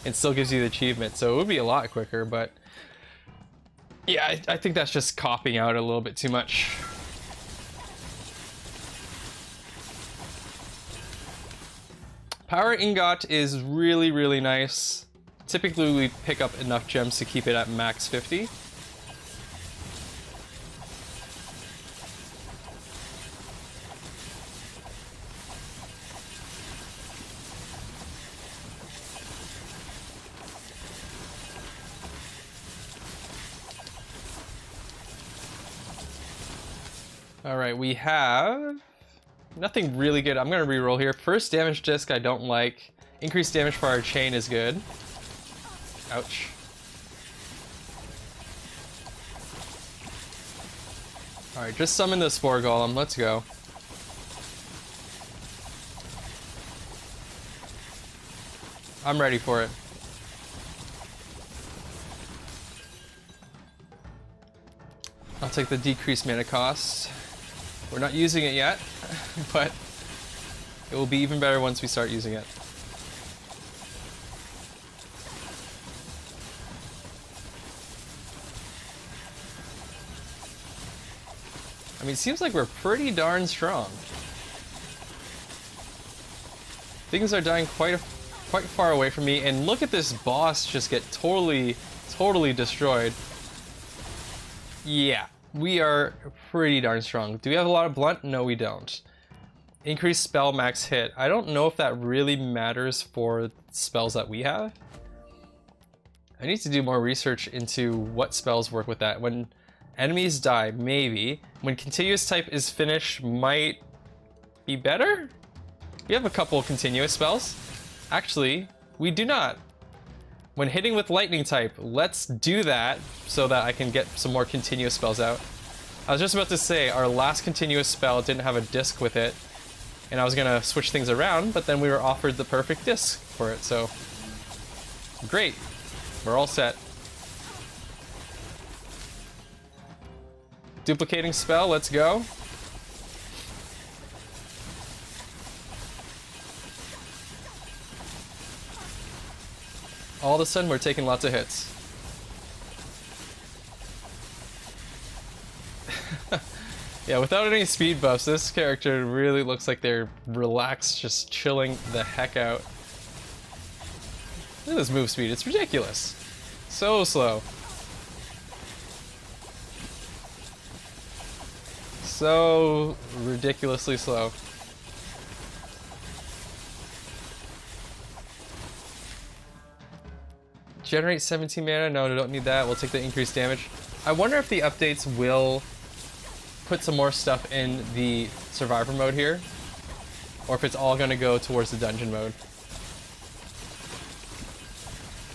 It still gives you the achievement, so it would be a lot quicker, but yeah, I think that's just copying out a little bit too much. Power Ingot is really, really nice. Typically we pick up enough gems to keep it at max 50. Alright, we have nothing really good. I'm gonna reroll here. First damage disc I don't like. Increased damage for our chain is good. Ouch. Alright, just summon the Spore Golem. Let's go. I'm ready for it. I'll take the decreased mana cost. We're not using it yet, but it will be even better once we start using it. I mean, it seems like we're pretty darn strong. Things are dying quite far away from me, and look at this boss just get totally destroyed. Yeah, we are pretty darn strong. Do we have a lot of blunt? No, we don't. Increased spell max hit. I don't know if that really matters for spells that we have. I need to do more research into what spells work with that. When enemies die, maybe. When continuous type is finished, might be better? We have a couple continuous spells. Actually, we do not. When hitting with lightning type, let's do that so that I can get some more continuous spells out. I was just about to say, our last continuous spell didn't have a disc with it, and I was gonna switch things around, but then we were offered the perfect disc for it, so great. We're all set. Duplicating spell, let's go. All of a sudden, we're taking lots of hits. Yeah, without any speed buffs, this character really looks like they're relaxed, just chilling the heck out. Look at this move speed, it's ridiculous. So slow. So ridiculously slow. Generate 17 mana? No, I don't need that. We'll take the increased damage. I wonder if the updates will put some more stuff in the survivor mode here, or if it's all going to go towards the dungeon mode.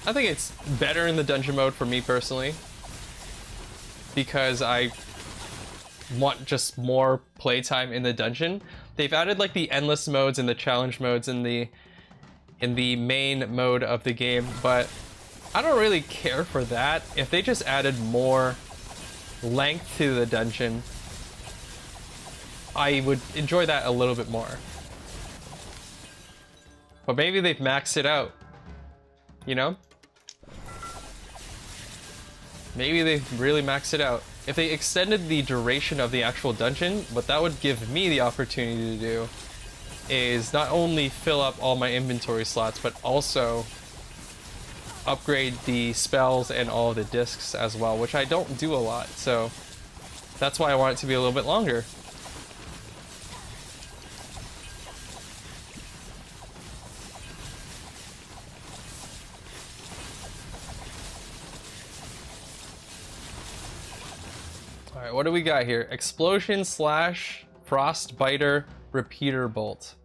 I think it's better in the dungeon mode for me personally, because I want just more playtime in the dungeon. They've added like the endless modes and the challenge modes in the main mode of the game, but I don't really care for that. If they just added more length to the dungeon, I would enjoy that a little bit more. But maybe they've maxed it out, you know? Maybe they've really maxed it out. If they extended the duration of the actual dungeon, what that would give me the opportunity to do is not only fill up all my inventory slots, but also upgrade the spells and all the discs as well, which I don't do a lot, so that's why I want it to be a little bit longer. Alright, what do we got here? Explosion slash Frostbiter Repeater Bolt.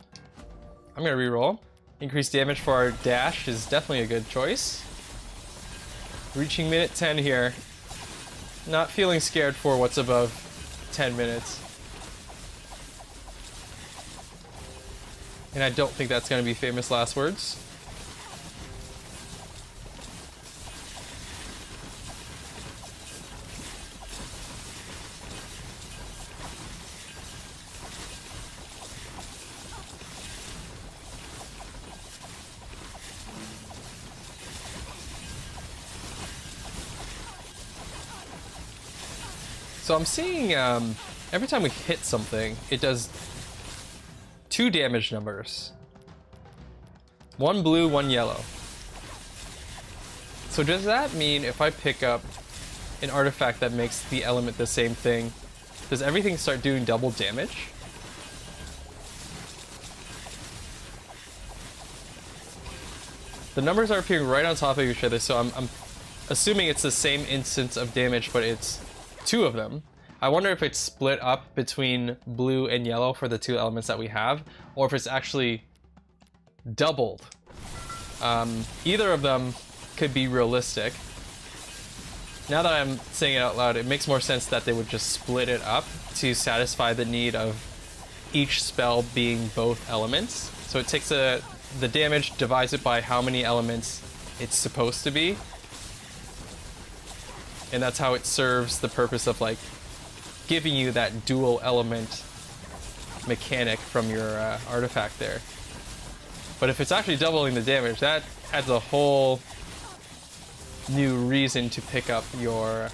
I'm gonna reroll. Increased damage for our dash is definitely a good choice. Reaching minute 10 here. Not feeling scared for what's above 10 minutes. And I don't think that's going to be famous last words. So I'm seeing every time we hit something, it does 2 damage numbers. 1 blue, 1 yellow. So does that mean if I pick up an artifact that makes the element the same thing, does everything start doing double damage? The numbers are appearing right on top of each other, so I'm assuming it's the same instance of damage, but it's 2 of them. I wonder if it's split up between blue and yellow for the 2 elements that we have, or if it's actually doubled. Either of them could be realistic. Now that I'm saying it out loud, it makes more sense that they would just split it up to satisfy the need of each spell being both elements. So it takes the damage, divides it by how many elements it's supposed to be, and that's how it serves the purpose of like giving you that dual element mechanic from your artifact there. But if it's actually doubling the damage, that adds a whole new reason to pick up your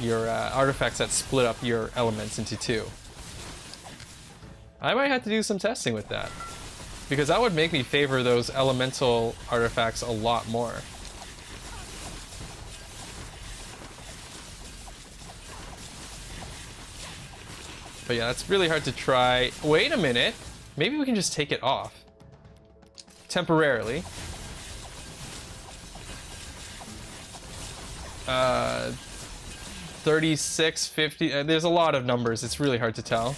artifacts that split up your elements into 2. I might have to do some testing with that, because that would make me favor those elemental artifacts a lot more. But yeah, it's really hard to try. Wait a minute. Maybe we can just take it off. Temporarily. 36, 50. There's a lot of numbers. It's really hard to tell.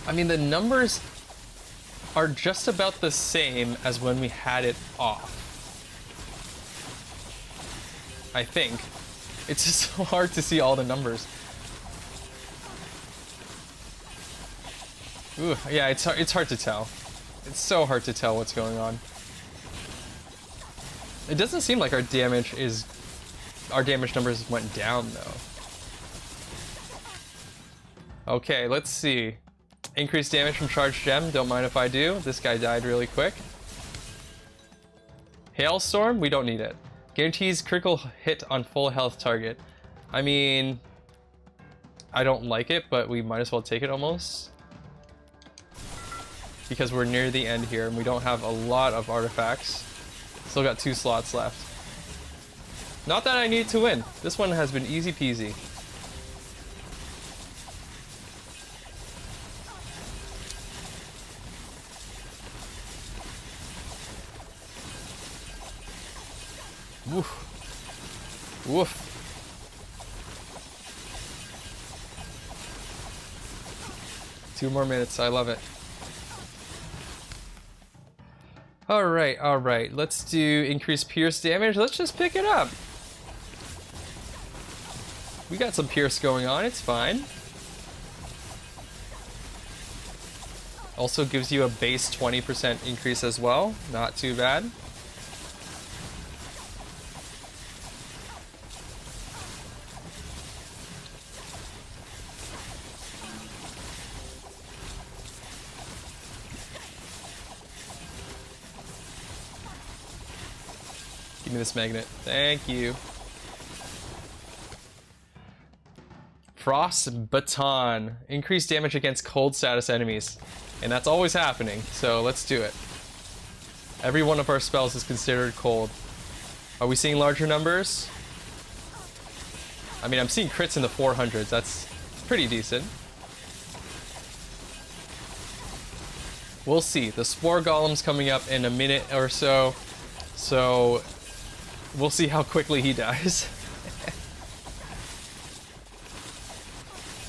I mean, the numbers are just about the same as when we had it off. I think. It's just so hard to see all the numbers. Ooh, yeah, it's hard to tell. It's so hard to tell what's going on. It doesn't seem like our damage numbers went down though. Okay, let's see. Increased damage from charged gem, don't mind if I do. This guy died really quick. Hailstorm, we don't need it. Guarantees critical hit on full health target. I mean, I don't like it, but we might as well take it almost. Because we're near the end here and we don't have a lot of artifacts. Still got 2 slots left. Not that I need to win. This one has been easy peasy. Woof. Woof. Two more minutes. I love it. Alright. Let's do increased pierce damage. Let's just pick it up. We got some pierce going on. It's fine. Also gives you a base 20% increase as well. Not too bad. Give me this magnet. Thank you. Frost Baton. Increased damage against cold status enemies. And that's always happening, so let's do it. Every one of our spells is considered cold. Are we seeing larger numbers? I mean, I'm seeing crits in the 400s. That's pretty decent. We'll see. The Spore Golem's coming up in a minute or so. So we'll see how quickly he dies.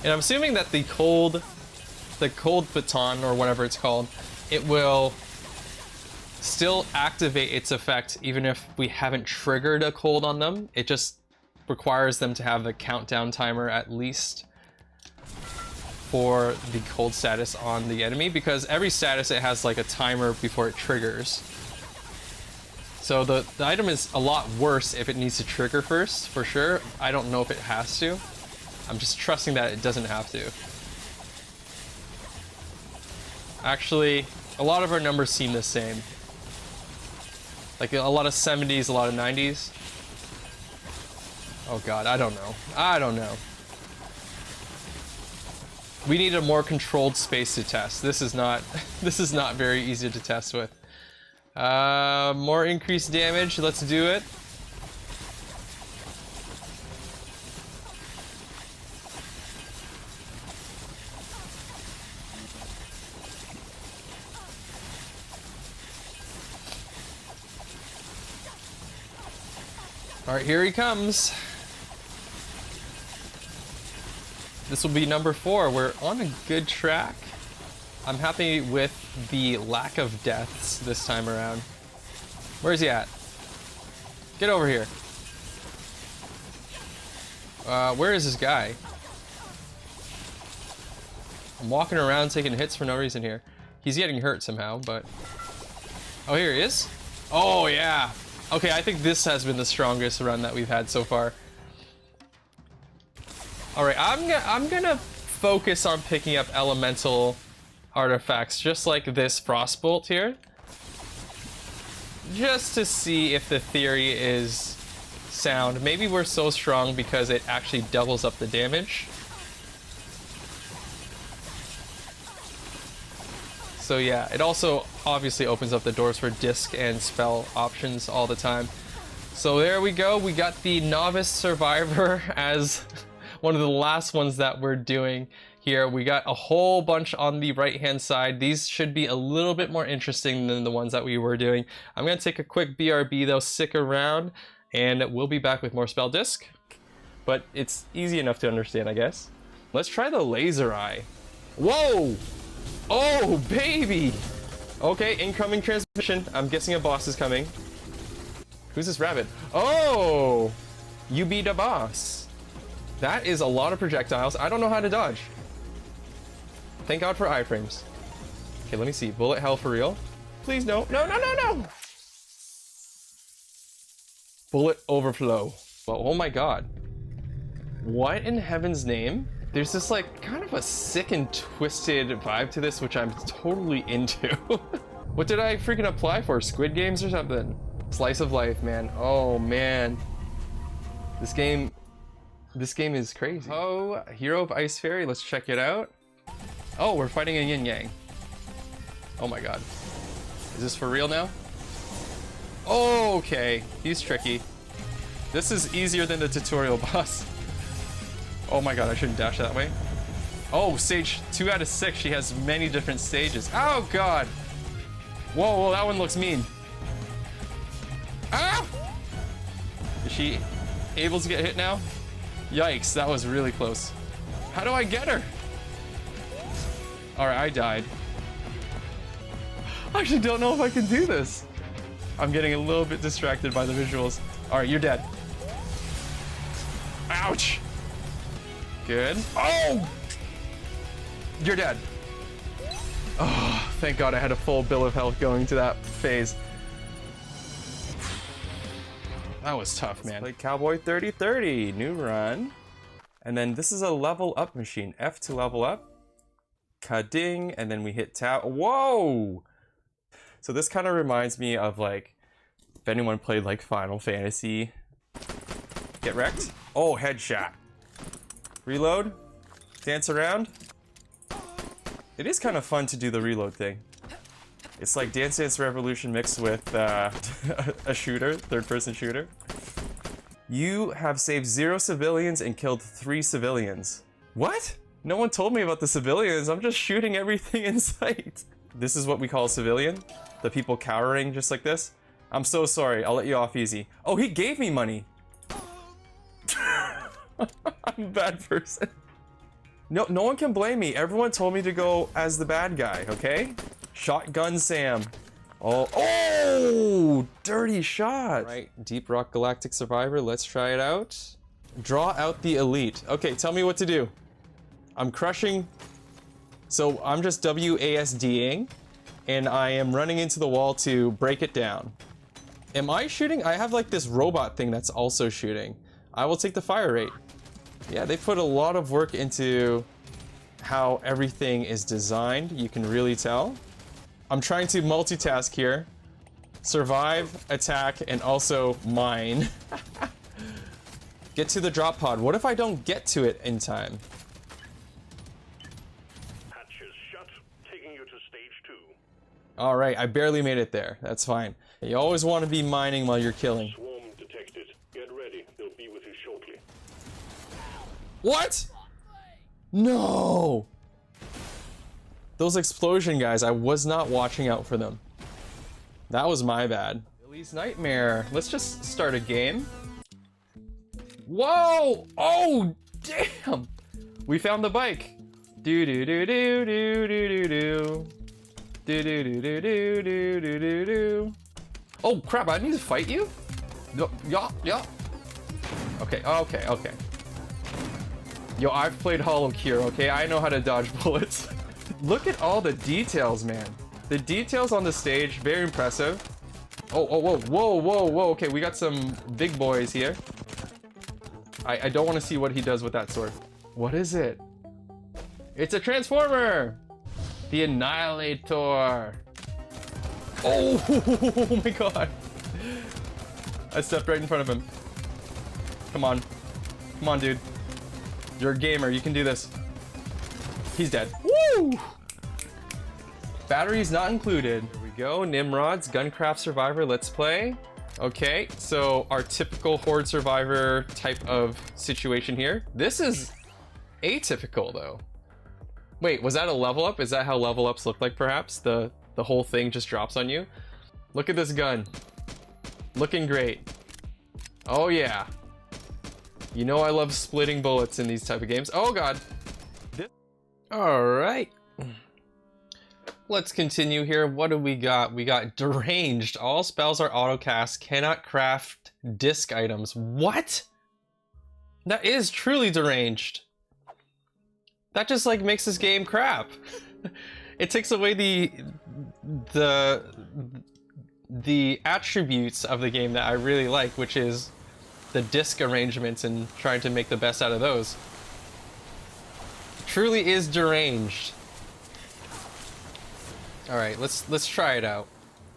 And I'm assuming that the cold baton, or whatever it's called, it will still activate its effect even if we haven't triggered a cold on them. It just requires them to have a countdown timer at least for the cold status on the enemy, because every status it has like a timer before it triggers. So the item is a lot worse if it needs to trigger first, for sure. I don't know if it has to. I'm just trusting that it doesn't have to. Actually, a lot of our numbers seem the same. Like a lot of 70s, a lot of 90s. Oh god, I don't know. We need a more controlled space to test. This is not very easy to test with. More increased damage, let's do it. Alright, here he comes. This will be number 4. We're on a good track. I'm happy with the lack of deaths this time around. Where's he at? Get over here. Where is this guy? I'm walking around taking hits for no reason here. He's getting hurt somehow, but... Oh, here he is. Oh, yeah. Okay, I think this has been the strongest run that we've had so far. Alright, I'm gonna focus on picking up elemental artifacts, just like this Frostbolt here. Just to see if the theory is sound. Maybe we're so strong because it actually doubles up the damage. So yeah, it also obviously opens up the doors for disc and spell options all the time. So there we go, we got the Novice Survivor as one of the last ones that we're doing here. We got a whole bunch on the right hand side. These should be a little bit more interesting than the ones that we were doing. I'm gonna take a quick BRB though, stick around, and we'll be back with more spell disc. But it's easy enough to understand, I guess. Let's try the Laser Eye. Whoa! Oh, baby! Okay, incoming transmission. I'm guessing a boss is coming. Who's this rabbit? Oh! You beat a boss. That is a lot of projectiles. I don't know how to dodge. Thank God for iframes. Okay, let me see. Bullet hell for real? Please no. No, no, no, no! Bullet overflow. Well, oh my God. What in heaven's name? There's this like kind of a sick and twisted vibe to this, which I'm totally into. What did I freaking apply for? Squid Games or something? Slice of life, man. Oh man. This game is crazy. Oh, Hero of Ice Fairy, let's check it out. Oh, we're fighting a yin yang. Oh my God. Is this for real now? Oh, okay, he's tricky. This is easier than the tutorial boss. Oh my God, I shouldn't dash that way. Oh, stage 2 out of 6, she has many different stages. Oh God. Whoa, whoa, that one looks mean. Ah! Is she able to get hit now? Yikes, that was really close. How do I get her? All right, I died. I actually don't know if I can do this. I'm getting a little bit distracted by the visuals. All right, you're dead. Ouch. Good. Oh! You're dead. Oh, thank God I had a full bill of health going to that phase. That was tough, man. Like Cowboy 3030, new run. And then this is a level up machine. F to level up. Ka-ding, and then we hit tab. Whoa! So this kind of reminds me of like, if anyone played like Final Fantasy. Get wrecked. Oh, headshot. Reload. Dance around. It is kind of fun to do the reload thing. It's like Dance Dance Revolution mixed with a shooter, third-person shooter. You have saved 0 civilians and killed 3 civilians. What? No one told me about the civilians. I'm just shooting everything in sight. This is what we call a civilian. The people cowering just like this. I'm so sorry. I'll let you off easy. Oh, he gave me money. I'm a bad person. No one can blame me. Everyone told me to go as the bad guy, okay? Shotgun Sam. Oh, dirty shot. Right, Deep Rock Galactic Survivor. Let's try it out. Draw out the elite. Okay, tell me what to do. I'm crushing. So I'm just WASDing, and I am running into the wall to break it down. Am I shooting? I have like this robot thing that's also shooting. I will take the fire rate. Yeah, they put a lot of work into how everything is designed. You can really tell. I'm trying to multitask here. Survive, attack, and also mine. Get to the drop pod. What if I don't get to it in time? Hatches shut, taking you to stage 2. All right, I barely made it there. That's fine. You always want to be mining while you're killing. Swarm detected. Get ready. They'll be with you shortly. What? No! Those explosion guys, I was not watching out for them. That was my bad. Billy's Nightmare. Let's just start a game. Whoa! Oh, damn! We found the bike. Do do do do do do do do. Do do do do do do do do do. Oh crap! I need to fight you. Yeah. Okay. Okay. Okay. Yo, I've played Hollow Cure. Okay, I know how to dodge bullets. Look at all the details, man. The details on the stage, very impressive. Oh, whoa. Okay, we got some big boys here. I don't want to see what he does with that sword. What is it? It's a transformer! The Annihilator. Oh my god. I stepped right in front of him. Come on. Come on, dude. You're a gamer, you can do this. He's dead. Woo! Batteries not included. Here we go. Nimrod's Guncraft Survivor. Let's play. Okay, so our typical Horde Survivor type of situation here. This is atypical, though. Wait, was that a level up? Is that how level ups look like, perhaps? The whole thing just drops on you? Look at this gun. Looking great. Oh, yeah. You know I love splitting bullets in these type of games. Oh, God. All right. let's continue here. What do we got? We got deranged. All spells are autocast. Cannot craft disc items. What? That is truly deranged. That just like makes this game crap. It takes away the attributes of the game that I really like, which is the disc arrangements and trying to make the best out of those. Truly is deranged. All right, let's try it out.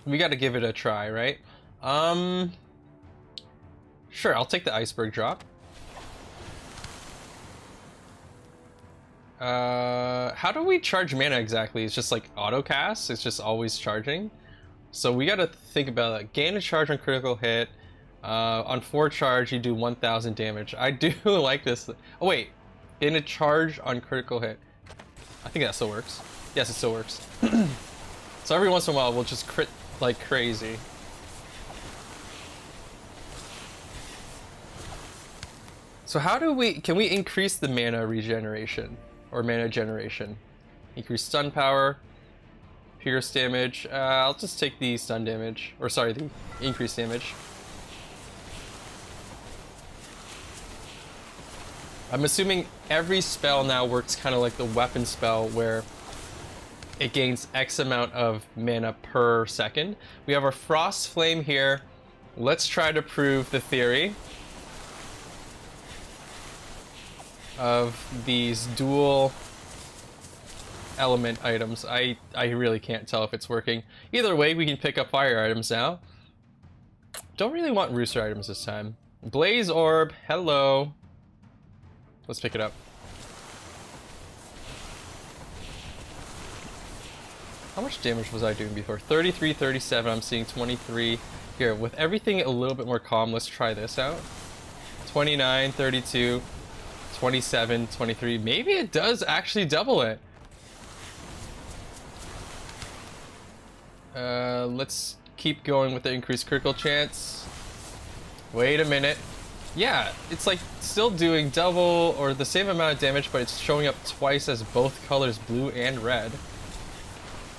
We got to give it a try, right? Sure, I'll take the iceberg drop. How do we charge mana exactly? It's just like auto cast. It's just always charging. So we got to think about that. Gain a charge on critical hit. On 4 charge, you do 1,000 damage. I do like this. Oh wait, gain a charge on critical hit. I think that still works. Yes, it still works. So every once in a while, we'll just crit like crazy. So how do can we increase the mana regeneration or mana generation? Increase stun power, pierce damage. I'll just take the stun damage, or sorry, the increased damage. I'm assuming every spell now works kind of like the weapon spell where it gains X amount of mana per second. We have our Frost Flame here. Let's try to prove the theory of these dual element items. I really can't tell if it's working. Either way, we can pick up fire items now. Don't really want rooster items this time. Blaze Orb, hello. Let's pick it up. How much damage was I doing before? 33, 37, I'm seeing 23. Here, with everything a little bit more calm, let's try this out. 29, 32, 27, 23. Maybe it does actually double it. Let's keep going with the increased critical chance. Wait a minute. Yeah, it's like still doing double or the same amount of damage, but it's showing up twice as both colors, blue and red.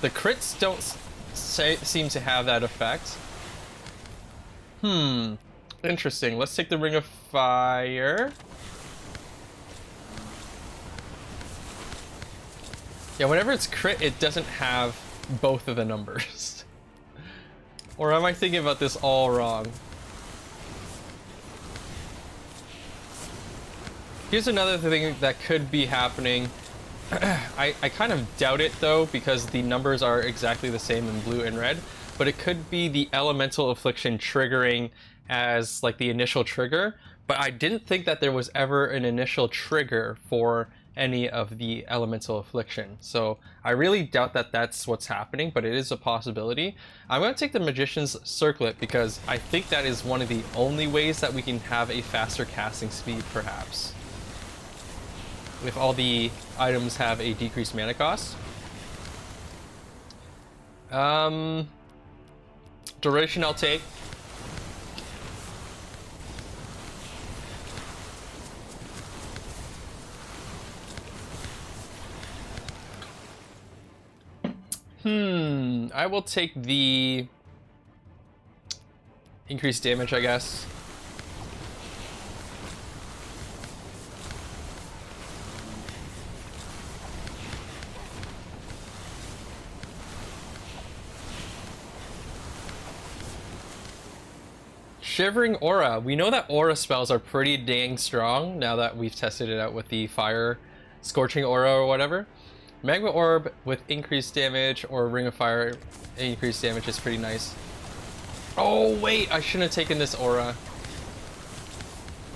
The crits don't seem to have that effect. Interesting. Let's take the Ring of Fire. Yeah, whenever it's crit, it doesn't have both of the numbers. Or am I thinking about this all wrong? Here's another thing that could be happening. I kind of doubt it though, because the numbers are exactly the same in blue and red, but it could be the Elemental Affliction triggering as like the initial trigger, but I didn't think that there was ever an initial trigger for any of the Elemental Affliction. So I really doubt that that's what's happening, but it is a possibility. I'm going to take the Magician's Circlet because I think that is one of the only ways that we can have a faster casting speed, perhaps. If all the items have a decreased mana cost. Duration I'll take. I will take the increased damage, I guess. Shivering Aura. We know that aura spells are pretty dang strong now that we've tested it out with the fire scorching aura or whatever. Magma Orb with increased damage or Ring of Fire increased damage is pretty nice. Oh wait, I shouldn't have taken this aura.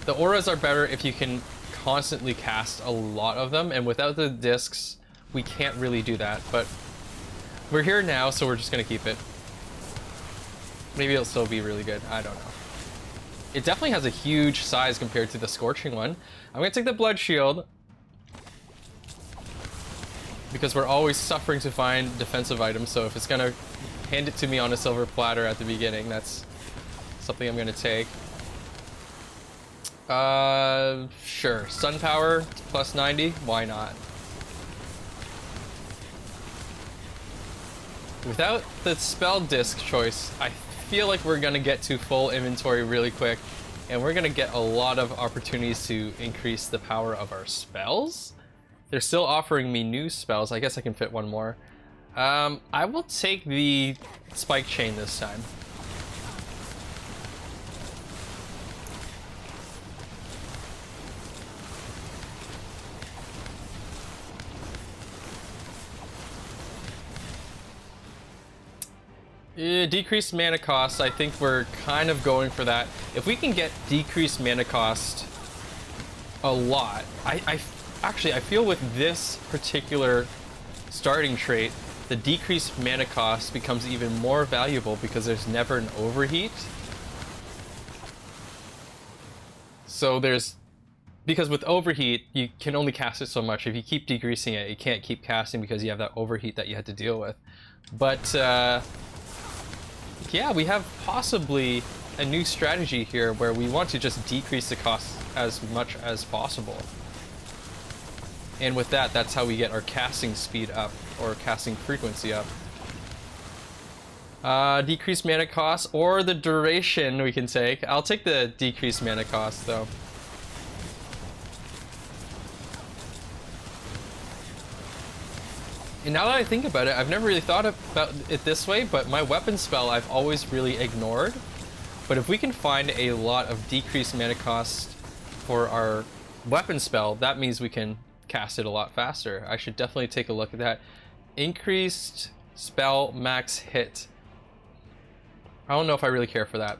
The auras are better if you can constantly cast a lot of them, and without the discs we can't really do that, but we're here now, so we're just gonna keep it. Maybe it'll still be really good, I don't know. It definitely has a huge size compared to the Scorching one. I'm gonna take the Blood Shield, because we're always suffering to find defensive items, so if it's gonna hand it to me on a silver platter at the beginning, that's something I'm gonna take. Sure, Stun Power plus 90, why not? Without the spell disc choice, I feel like we're gonna get to full inventory really quick, and we're gonna get a lot of opportunities to increase the power of our spells. They're still offering me new spells. I guess I can fit one more. I will take the spike chain this time. Decreased mana cost, I think we're kind of going for that. If we can get decreased mana cost a lot, actually I feel with this particular starting trait, the decreased mana cost becomes even more valuable because there's never an overheat. So because with overheat, you can only cast it so much. If you keep decreasing it, you can't keep casting because you have that overheat that you had to deal with. But, yeah, we have possibly a new strategy here where we want to just decrease the cost as much as possible. And with that, that's how we get our casting speed up, or casting frequency up. Decreased mana cost, or the duration we can take. I'll take the decreased mana cost, though. And now that I think about it, I've never really thought about it this way, but my weapon spell I've always really ignored. But if we can find a lot of decreased mana cost for our weapon spell, that means we can cast it a lot faster. I should definitely take a look at that. Increased spell max hit. I don't know if I really care for that.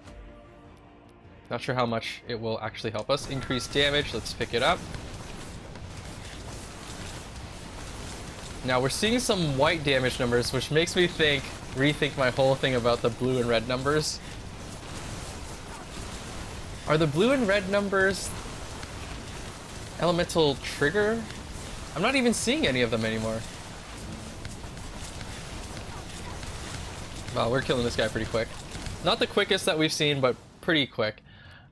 Not sure how much it will actually help us. Increased damage, let's pick it up. Now we're seeing some white damage numbers, which makes me rethink my whole thing about the blue and red numbers. Are the blue and red numbers elemental trigger? I'm not even seeing any of them anymore. Wow, we're killing this guy pretty quick. Not the quickest that we've seen, but pretty quick.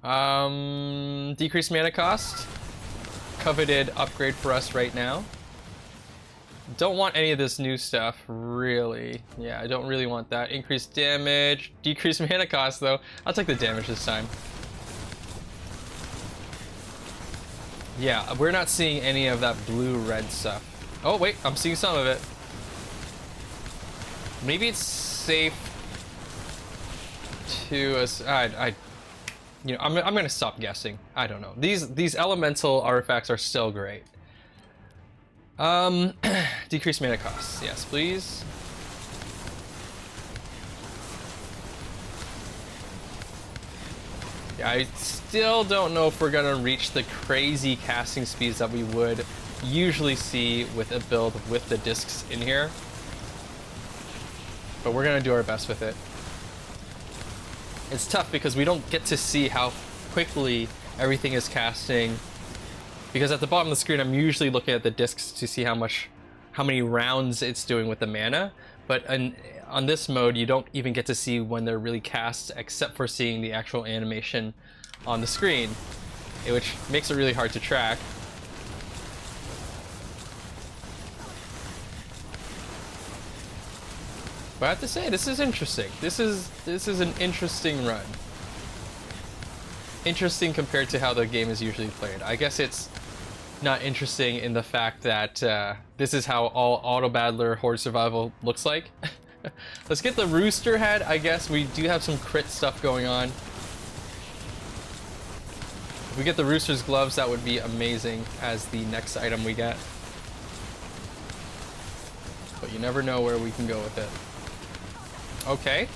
Decreased mana cost. Coveted upgrade for us right now. Don't want any of this new stuff, really. Yeah, I don't really want that. Increased damage. Decreased mana cost, though. I'll take the damage this time. Yeah, we're not seeing any of that blue-red stuff. Oh, wait, I'm seeing some of it. Maybe it's safe to... you know, I'm gonna stop guessing. I don't know. These elemental artifacts are still great. Decreased mana costs. Yes, please. Yeah, I still don't know if we're gonna reach the crazy casting speeds that we would usually see with a build with the discs in here. But we're gonna do our best with it. It's tough because we don't get to see how quickly everything is casting. Because at the bottom of the screen, I'm usually looking at the discs to see how many rounds it's doing with the mana. But on this mode, you don't even get to see when they're really cast, except for seeing the actual animation on the screen, which makes it really hard to track. But I have to say, this is interesting. This is an interesting run. Interesting compared to how the game is usually played. I guess it's not interesting in the fact that this is how all Auto Battler Horde Survival looks like. Let's get the Rooster head. I guess we do have some crit stuff going on. If we get the Rooster's gloves, that would be amazing as the next item we get. But you never know where we can go with it. Okay.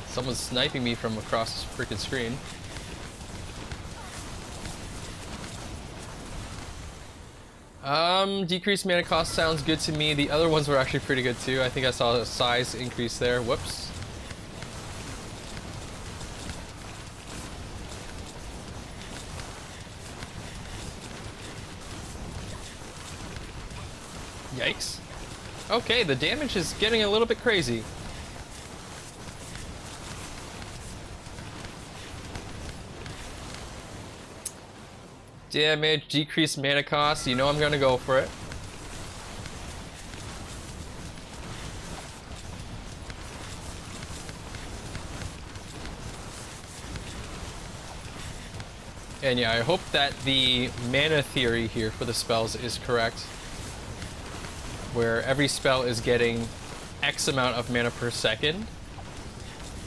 Someone's sniping me from across the freaking screen. Decreased mana cost sounds good to me. The other ones were actually pretty good too. I think I saw a size increase there. Whoops. Yikes. Okay, the damage is getting a little bit crazy. Damage, decreased mana cost. You know I'm gonna go for it. And yeah, I hope that the mana theory here for the spells is correct, where every spell is getting X amount of mana per second.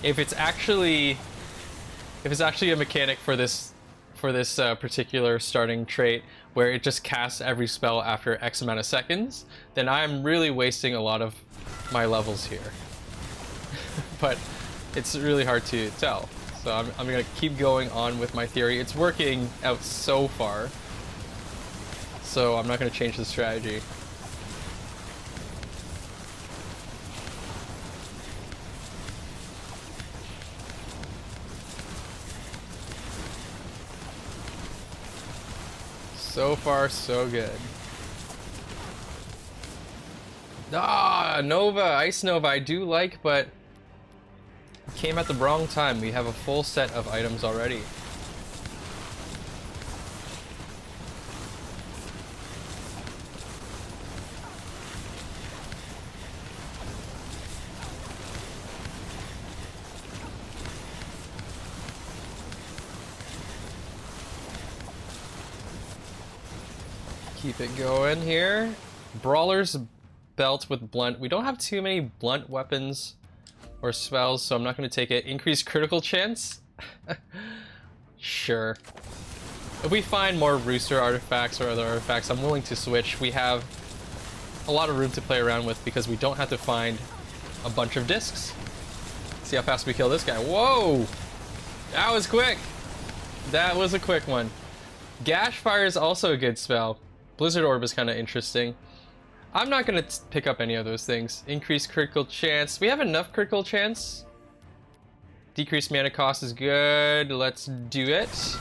If it's actually a mechanic for this particular starting trait where it just casts every spell after X amount of seconds, then I'm really wasting a lot of my levels here. But it's really hard to tell. So I'm gonna keep going on with my theory. It's working out so far, so I'm not gonna change the strategy. So far, so good. Ah, Nova, Ice Nova, I do like, but came at the wrong time. We have a full set of items already. Keep it going here. Brawler's belt with blunt. We don't have too many blunt weapons or spells, so I'm not going to take it. Increased critical chance? Sure. If we find more Rooster artifacts or other artifacts, I'm willing to switch. We have a lot of room to play around with because we don't have to find a bunch of discs. See how fast we kill this guy. Whoa! That was quick! That was a quick one. Gash Fire is also a good spell. Blizzard Orb is kind of interesting. I'm not going to pick up any of those things. Increased critical chance. We have enough critical chance. Decreased mana cost is good. Let's do it.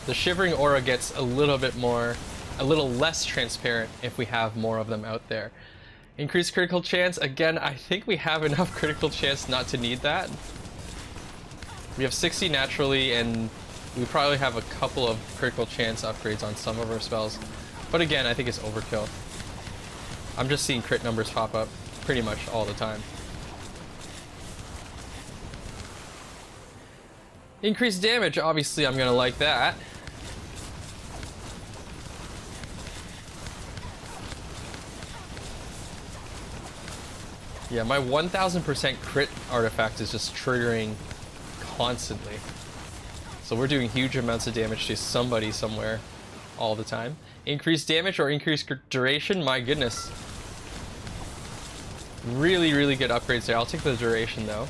The Shivering Aura gets a little less transparent if we have more of them out there. Increased critical chance. Again, I think we have enough critical chance not to need that. We have 60 naturally, and we probably have a couple of critical chance upgrades on some of our spells. But again, I think it's overkill. I'm just seeing crit numbers pop up pretty much all the time. Increased damage, obviously I'm gonna like that. Yeah, my 1000% crit artifact is just triggering constantly. So we're doing huge amounts of damage to somebody somewhere all the time. Increased damage or increased duration? My goodness. Really, really good upgrades there. I'll take the duration though.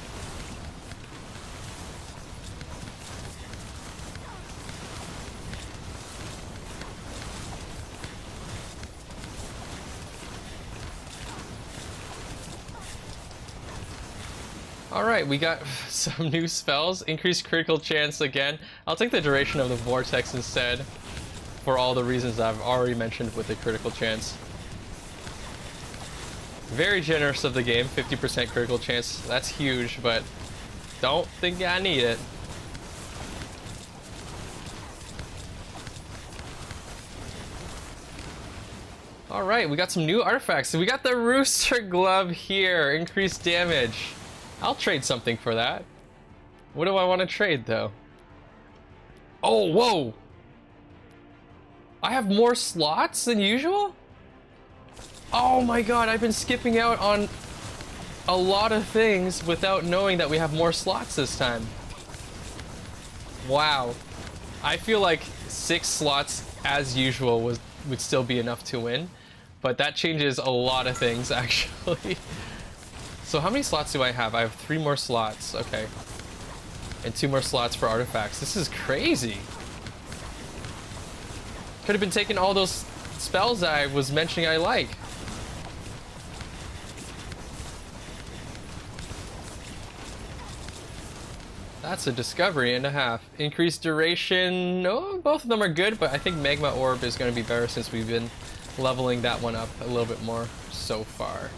Alright, we got some new spells. Increased critical chance again. I'll take the duration of the Vortex instead, for all the reasons I've already mentioned with the critical chance. Very generous of the game, 50% critical chance. That's huge, but don't think I need it. Alright, we got some new artifacts. We got the Rooster Glove here. Increased damage. I'll trade something for that. What do I want to trade, though? Oh, whoa! I have more slots than usual? Oh my god, I've been skipping out on a lot of things without knowing that we have more slots this time. Wow. I feel like 6 slots, as usual, would still be enough to win. But that changes a lot of things, actually. So how many slots do I have? I have 3 more slots, okay. And 2 more slots for artifacts. This is crazy. Could have been taking all those spells that I was mentioning I like. That's a discovery and a half. Increased duration, no, both of them are good, but I think Magma Orb is going to be better since we've been leveling that one up a little bit more so far.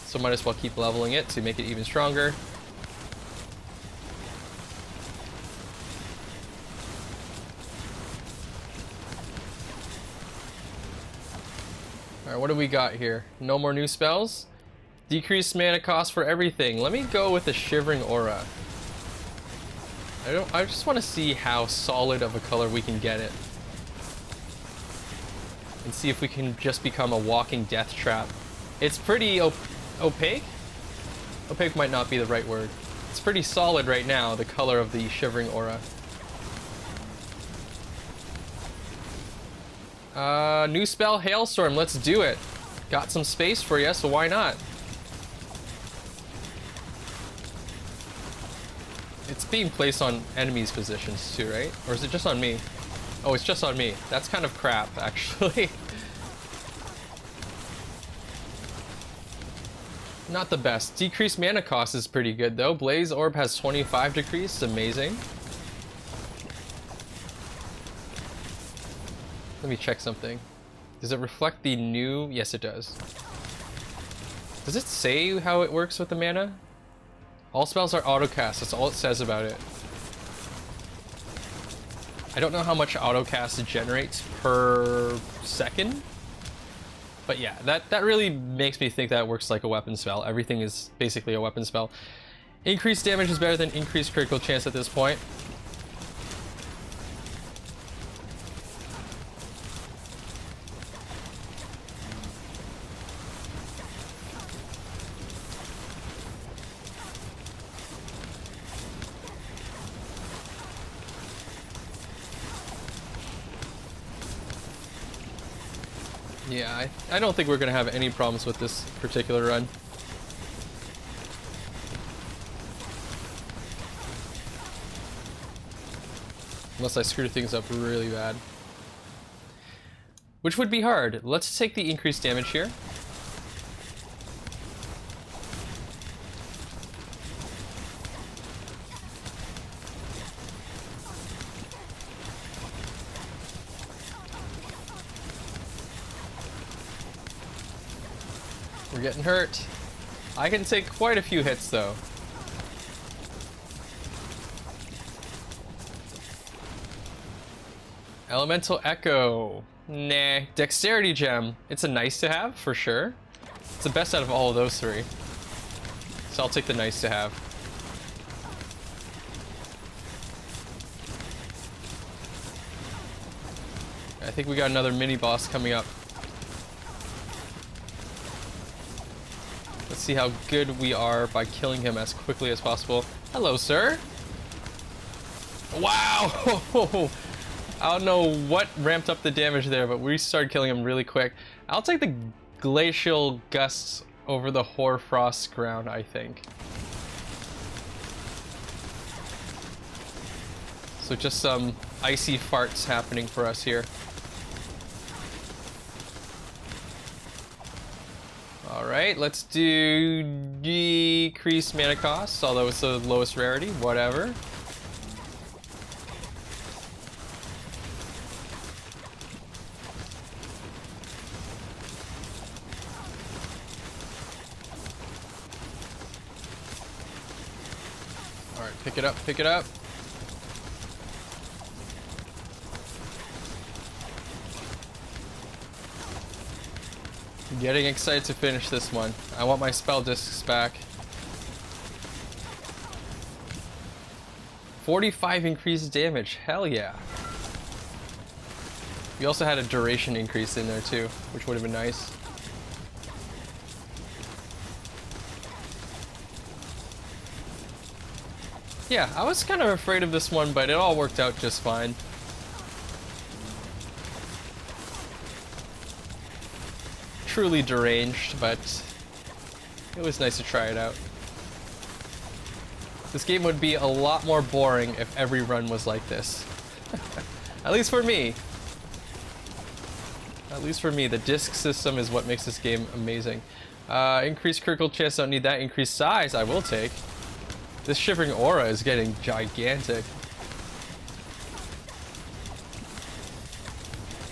So might as well keep leveling it to make it even stronger. Alright, what do we got here? No more new spells? Decreased mana cost for everything. Let me go with the Shivering Aura. I just want to see how solid of a color we can get it. And see if we can just become a walking death trap. It's pretty opaque? Opaque might not be the right word. It's pretty solid right now, the color of the Shivering Aura. New spell, Hailstorm. Let's do it. Got some space for you, so why not? It's being placed on enemies' positions too, right? Or is it just on me? Oh, it's just on me. That's kind of crap, actually. Not the best. Decreased mana cost is pretty good, though. Blaze Orb has 25 decrease. Amazing. Let me check something. Does it reflect the new... Yes, it does. Does it say how it works with the mana? All spells are autocast. That's all it says about it. I don't know how much autocast it generates per second. But yeah, that really makes me think that it works like a weapon spell. Everything is basically a weapon spell. Increased damage is better than increased critical chance at this point. Yeah, I don't think we're gonna have any problems with this particular run. Unless I screw things up really bad. Which would be hard. Let's take the increased damage here. We're getting hurt. I can take quite a few hits though. Elemental Echo. Nah. Dexterity Gem. It's a nice to have for sure. It's the best out of all of those three. So I'll take the nice to have. I think we got another mini boss coming up. Let's see how good we are by killing him as quickly as possible. Hello, sir. Wow! I don't know what ramped up the damage there, but we started killing him really quick. I'll take the Glacial Gusts over the Hoarfrost Ground, I think. So just some icy farts happening for us here. Alright, let's do decreased mana cost, although it's the lowest rarity, whatever. Alright, pick it up, pick it up. Getting excited to finish this one. I want my spell discs back. 45 increased damage. Hell yeah. We also had a duration increase in there too, which would have been nice. Yeah, I was kind of afraid of this one, but it all worked out just fine. Truly deranged, but it was nice to try it out. This game would be a lot more boring if every run was like this. At least for me. At least for me, the disc system is what makes this game amazing. Increased critical chance, don't need that. Increased size, I will take. This Shivering Aura is getting gigantic.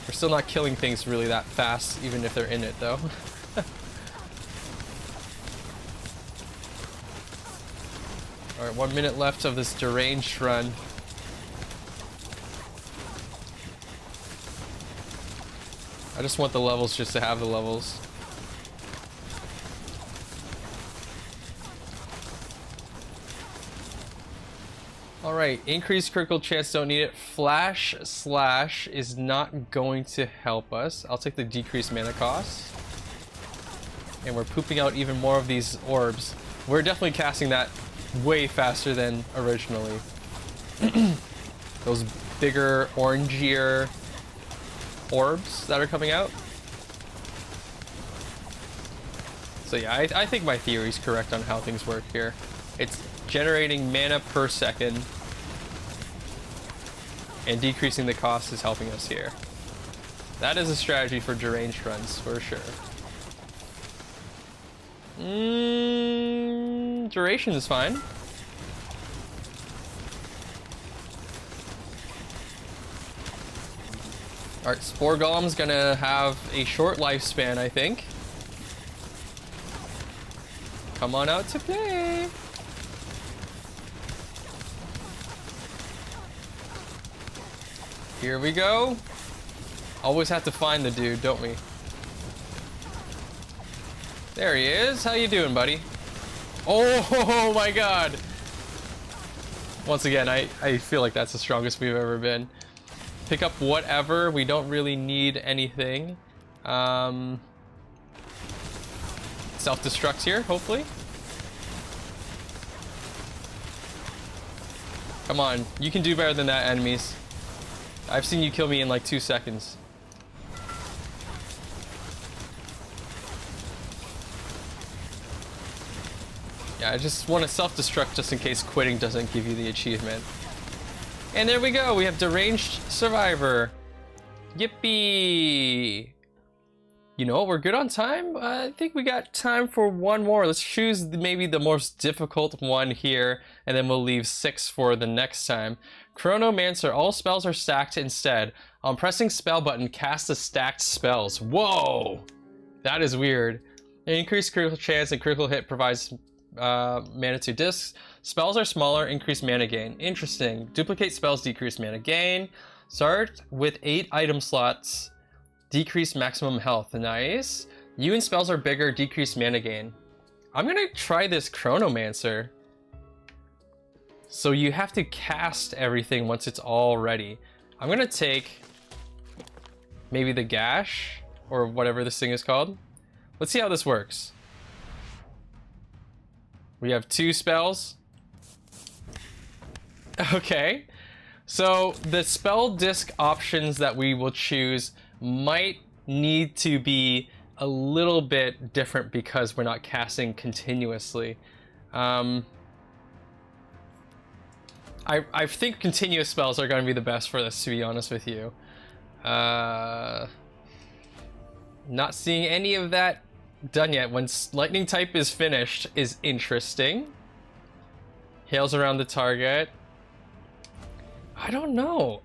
We're still not killing things really that fast, even if they're in it, though. Alright, 1 minute left of this deranged run. I just want the levels just to have the levels. Alright, increased critical chance, don't need it. Flash Slash is not going to help us. I'll take the decreased mana cost. And we're pooping out even more of these orbs. We're definitely casting that way faster than originally. Those bigger, orangier orbs that are coming out. So yeah, I think my theory is correct on how things work here. It's generating mana per second, and decreasing the cost is helping us here. That is a strategy for deranged runs, for sure. Duration is fine. Alright, Spore Golem's gonna have a short lifespan, I think. Come on out to play! Here we go. Always have to find the dude, don't we? There he is. How you doing, buddy? Oh my god! Once again, I feel like that's the strongest we've ever been. Pick up whatever. We don't really need anything. Self-destruct here, hopefully. Come on, you can do better than that, enemies. I've seen you kill me in like 2 seconds. Yeah, I just want to self-destruct just in case quitting doesn't give you the achievement. And there we go, we have Deranged Survivor. Yippee! You know, we're good on time. I think we got time for one more. Let's choose maybe the most difficult one here, and then we'll leave 6 for the next time. Chronomancer, all spells are stacked instead. On pressing spell button, cast the stacked spells. Whoa! That is weird. Increased critical chance and critical hit provides mana to discs. Spells are smaller, increased mana gain. Interesting. Duplicate spells, decrease mana gain. Start with 8 item slots. Decrease maximum health. Nice. You and spells are bigger, decrease mana gain. I'm gonna try this Chronomancer. So you have to cast everything once it's all ready. I'm gonna take maybe the Gash or whatever this thing is called. Let's see how this works. We have 2 spells. Okay. So the spell disc options that we will choose might need to be a little bit different because we're not casting continuously. I think continuous spells are going to be the best for this, to be honest with you. Not seeing any of that done yet. When lightning type is finished is interesting. Hails around the target. I don't know.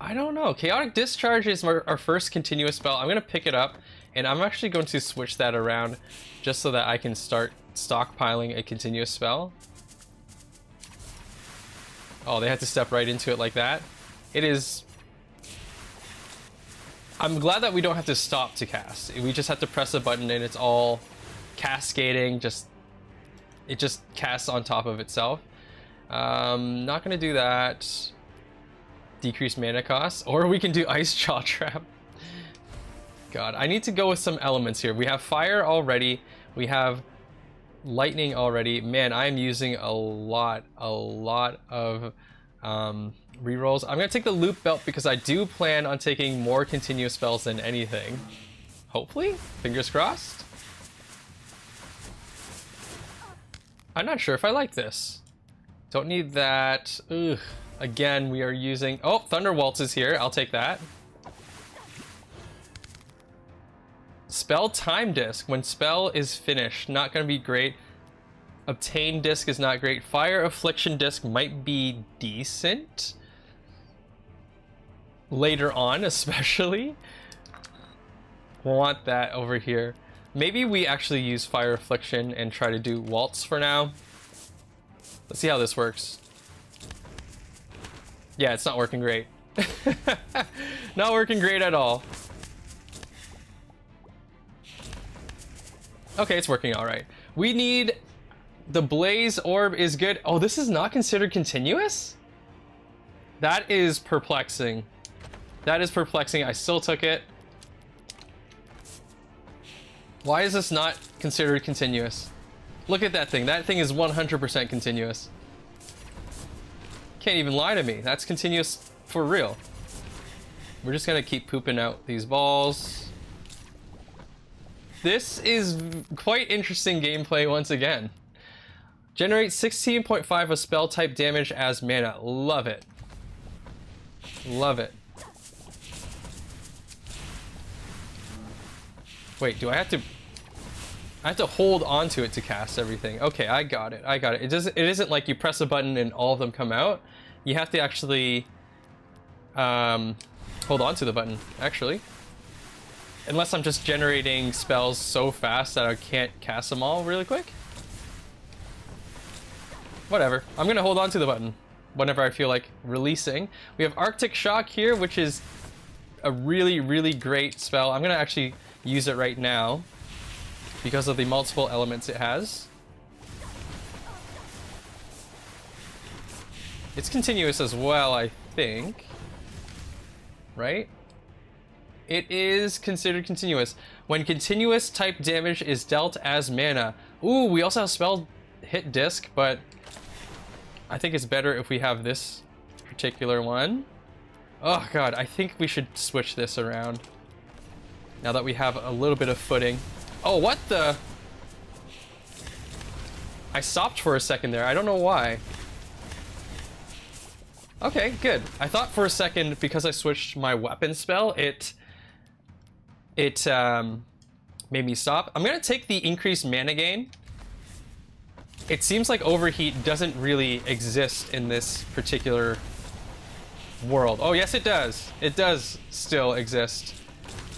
Chaotic Discharge is our first continuous spell. I'm going to pick it up, and I'm actually going to switch that around just so that I can start stockpiling a continuous spell. Oh, they had to step right into it like that. It is... I'm glad that we don't have to stop to cast. We just have to press a button and it's all cascading. It just casts on top of itself. Not going to do that. Decrease mana cost, or we can do Ice Jaw Trap. God, I need to go with some elements here. We have fire already. We have lightning already. Man, I'm using a lot of rerolls. I'm gonna take the loop belt because I do plan on taking more continuous spells than anything. Hopefully, fingers crossed. I'm not sure if I like this. Don't need that. Ugh. Again, we are using... Oh, Thunder Waltz is here. I'll take that. Spell Time Disc. When spell is finished. Not going to be great. Obtain Disc is not great. Fire Affliction Disc might be decent. Later on, especially. Want that over here. Maybe we actually use Fire Affliction and try to do Waltz for now. Let's see how this works. Yeah, it's not working great. Not working great at all. Okay, it's working all right. We need... The Blaze Orb is good. Oh, this is not considered continuous? That is perplexing. That is perplexing. I still took it. Why is this not considered continuous? Look at that thing. That thing is 100% continuous. Can't even lie to me. That's continuous for real. We're just gonna keep pooping out these balls. This is quite interesting gameplay once again. Generate 16.5 of spell type damage as mana. Love it. Love it. Wait, do I have to... I have to hold onto it to cast everything. Okay, I got it. I got it. It isn't like you press a button and all of them come out. You have to actually hold on to the button, actually. Unless I'm just generating spells so fast that I can't cast them all really quick. Whatever. I'm gonna hold on to the button whenever I feel like releasing. We have Arctic Shock here, which is a really, really great spell. I'm gonna actually use it right now because of the multiple elements it has. It's continuous as well, I think. Right? It is considered continuous. When continuous type damage is dealt as mana. Ooh, we also have spell hit disc, but I think it's better if we have this particular one. Oh god, I think we should switch this around. Now that we have a little bit of footing. Oh, what the? I stopped for a second there. I don't know why. Okay, good. I thought for a second, because I switched my weapon spell, it made me stop. I'm gonna take the increased mana gain. It seems like overheat doesn't really exist in this particular world. Oh, yes, it does. It does still exist.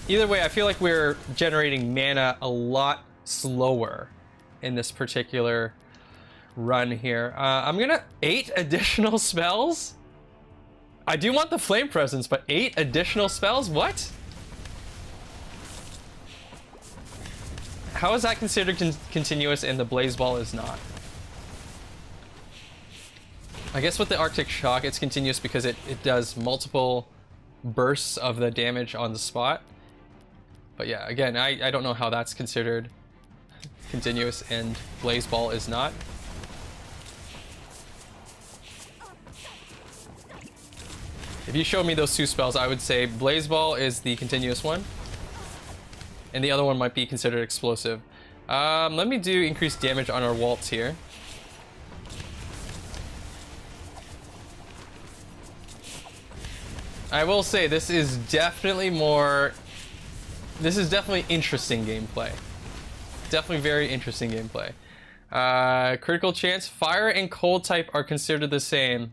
Either way, I feel like we're generating mana a lot slower in this particular run here. I'm gonna 8 additional spells. I do want the flame presence, but 8 additional spells? What? How is that considered continuous and the Blaze Ball is not? I guess with the Arctic Shock, it's continuous because it does multiple bursts of the damage on the spot. But yeah, again, I don't know how that's considered continuous and Blaze Ball is not. If you showed me those two spells, I would say Blaze Ball is the continuous one. And the other one might be considered explosive. Let me do increased damage on our Waltz here. I will say this is definitely interesting gameplay. Definitely very interesting gameplay. Critical chance. Fire and cold type are considered the same.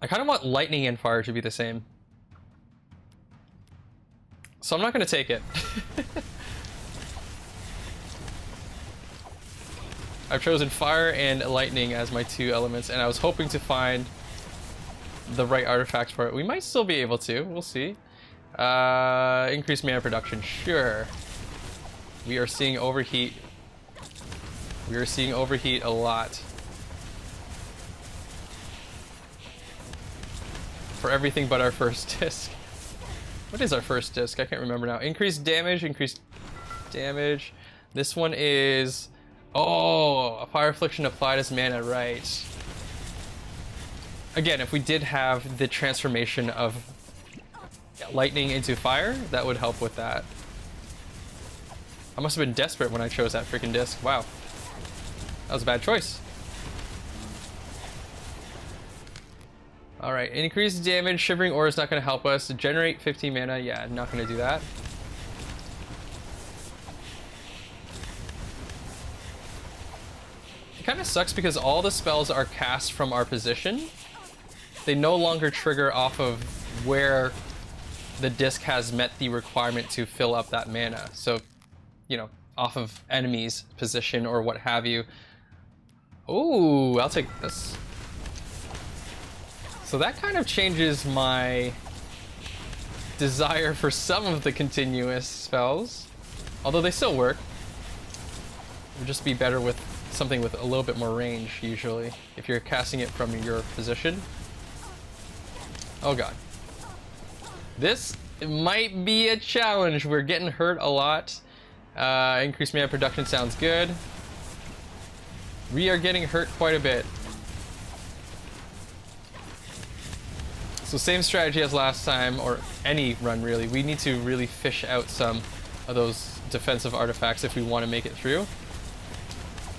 I kind of want lightning and fire to be the same. So I'm not going to take it. I've chosen fire and lightning as my 2 elements, and I was hoping to find the right artifact for it. We might still be able to. We'll see. Increased mana production. Sure. We are seeing overheat. We are seeing overheat a lot. For everything but our first disc. What is our first disc? I can't remember now. Increased damage, increased damage. This one is... Oh, a Fire Affliction applied as mana, right. Again, if we did have the transformation of lightning into fire, that would help with that. I must have been desperate when I chose that freaking disc. Wow. That was a bad choice. Alright, increased damage. Shivering Aura is not going to help us. Generate 50 mana. Yeah, not going to do that. It kind of sucks because all the spells are cast from our position. They no longer trigger off of where the disc has met the requirement to fill up that mana. So, you know, off of enemy's position or what have you. Ooh, I'll take this. So that kind of changes my desire for some of the continuous spells. Although they still work. It would just be better with something with a little bit more range usually, if you're casting it from your position. Oh god. This might be a challenge. We're getting hurt a lot. Increased mana production sounds good. We are getting hurt quite a bit. So same strategy as last time, or any run really. We need to really fish out some of those defensive artifacts if we want to make it through.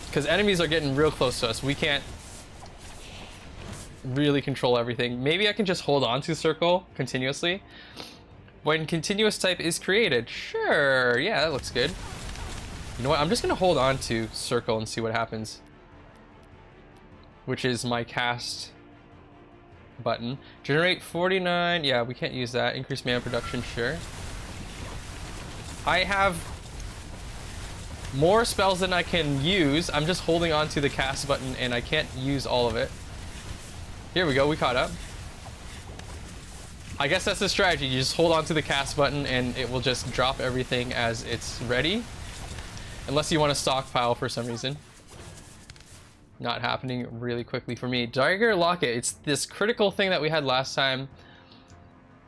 Because enemies are getting real close to us. We can't really control everything. Maybe I can just hold on to circle continuously. When continuous type is created, sure, yeah, that looks good. You know what, I'm just gonna hold on to circle and see what happens. Which is my cast button. Generate 49, yeah, we can't use that. Increase mana production, sure. I have more spells than I can use. I'm just holding on to the cast button and I can't use all of it. Here we go, we caught up. I guess that's the strategy. You just hold on to the cast button and it will just drop everything as it's ready. Unless you want to stockpile for some reason. Not happening really quickly for me. Dagger Locket, it's this critical thing that we had last time.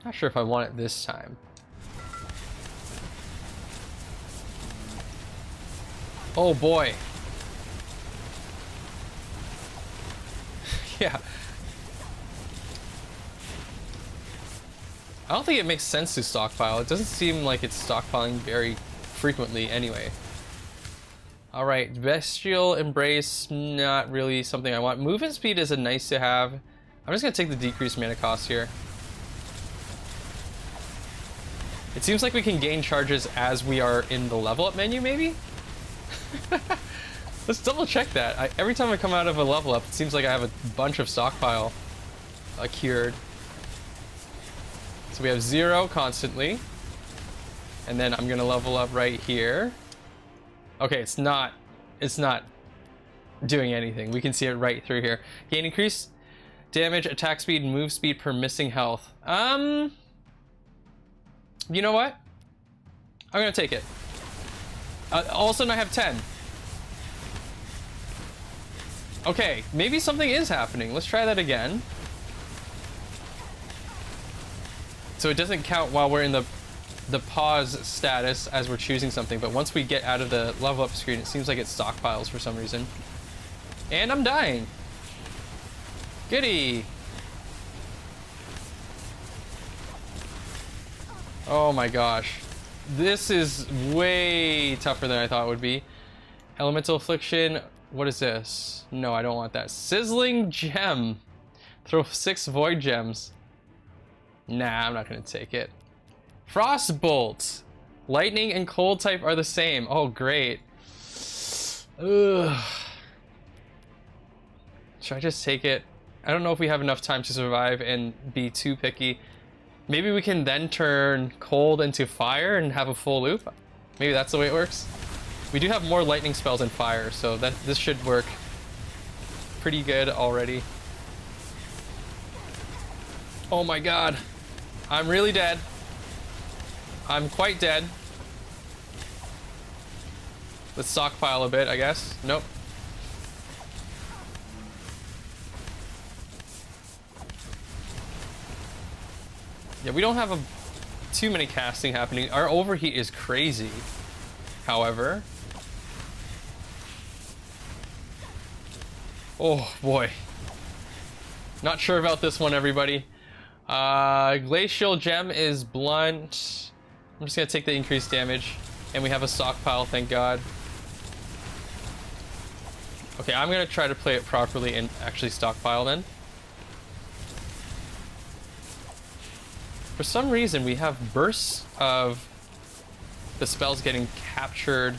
Not sure if I want it this time. Oh boy. Yeah. I don't think it makes sense to stockpile. It doesn't seem like it's stockpiling very frequently anyway. Alright, Bestial Embrace, not really something I want. Movement speed is a nice to have. I'm just gonna take the decreased mana cost here. It seems like we can gain charges as we are in the level up menu, maybe? Let's double check that. Every time I come out of a level up, it seems like I have a bunch of stockpile cured. So we have 0 constantly. And then I'm gonna level up right here. Okay, it's not doing anything. We can see it right through here. Gain increased damage, attack speed, and move speed per missing health. You know what? I'm gonna take it. All of a sudden I have 10. Okay, maybe something is happening. Let's try that again. So it doesn't count while we're in the pause status as we're choosing something, but once we get out of the level up screen, it seems like it stockpiles for some reason. And I'm dying. Goody. Oh my gosh. This is way tougher than I thought it would be. Elemental Affliction. What is this? No, I don't want that. Sizzling Gem. Throw 6 Void Gems. Nah, I'm not gonna take it. Frostbolt. Lightning and cold type are the same. Oh, great. Ugh. Should I just take it? I don't know if we have enough time to survive and be too picky. Maybe we can then turn cold into fire and have a full loop. Maybe that's the way it works. We do have more lightning spells than fire, so this should work pretty good already. Oh my god. I'm really dead. I'm quite dead. Let's stockpile a bit, I guess. Nope. Yeah, we don't have too many casting happening. Our overheat is crazy, however. Oh boy. Not sure about this one, everybody. Glacial Gem is blunt. I'm just gonna take the increased damage. And we have a stockpile, thank god. Okay, I'm gonna try to play it properly and actually stockpile then. For some reason, we have bursts of the spells getting captured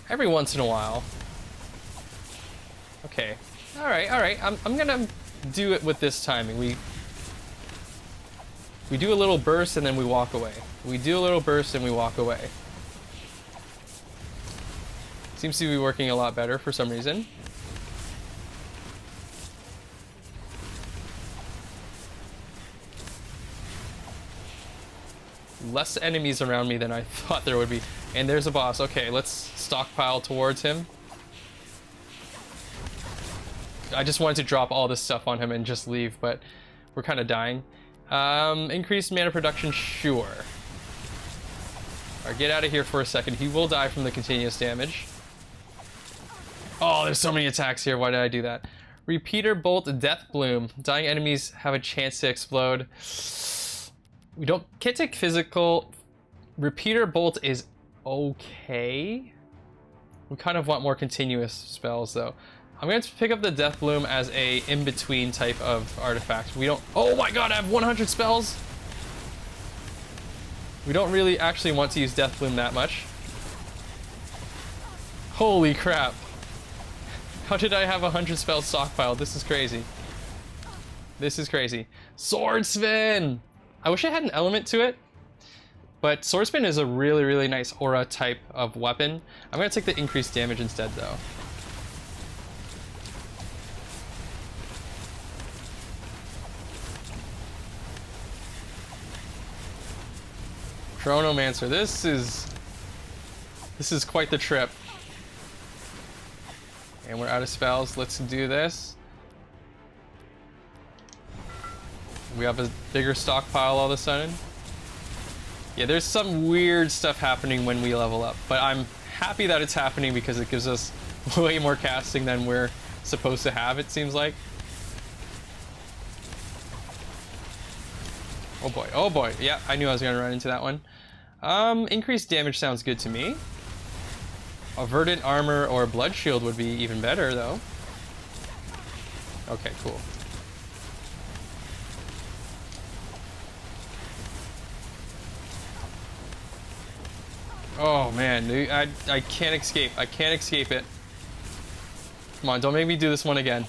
every once in a while. Okay, alright. I'm gonna do it with this timing. We do a little burst and then we walk away. We do a little burst and we walk away. Seems to be working a lot better for some reason. Less enemies around me than I thought there would be. And there's a boss. Okay, let's stockpile towards him. I just wanted to drop all this stuff on him and just leave, but we're kind of dying. Increased mana production, sure. Alright, get out of here for a second. He will die from the continuous damage. Oh, there's so many attacks here. Why did I do that? Repeater Bolt, Death Bloom. Dying enemies have a chance to explode. We can't take physical. Repeater Bolt is okay. We kind of want more continuous spells though. I'm going to pick up the Death Bloom as a in-between type of artifact. We don't... Oh my god, I have 100 spells! We don't really actually want to use Death Bloom that much. Holy crap. How did I have 100 spells stockpiled? This is crazy. This is crazy. Swordsman! I wish I had an element to it. But Swordsman is a really, really nice aura type of weapon. I'm going to take the increased damage instead though. Chronomancer, this is quite the trip. And we're out of spells. Let's do this. We have a bigger stockpile all of a sudden. Yeah, there's some weird stuff happening when we level up, but I'm happy that it's happening because it gives us way more casting than we're supposed to have, it seems like. Oh boy, oh boy. Yeah, I knew I was gonna run into that one. Increased damage sounds good to me. A verdant armor or blood shield would be even better though. Okay, cool. Oh man, dude, I can't escape. I can't escape it. Come on, don't make me do this one again.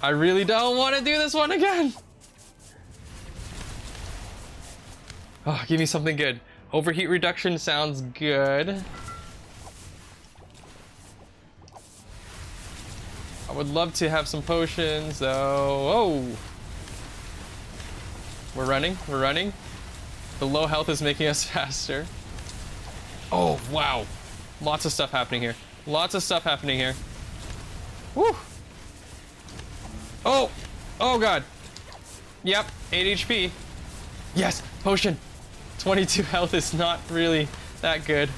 I really don't want to do this one again. Oh, give me something good. Overheat reduction sounds good. I would love to have some potions though. Oh! We're running, we're running. The low health is making us faster. Oh, wow. Lots of stuff happening here. Lots of stuff happening here. Woo! Oh! Oh god. Yep, 8 HP. Yes, potion. 22 health is not really that good.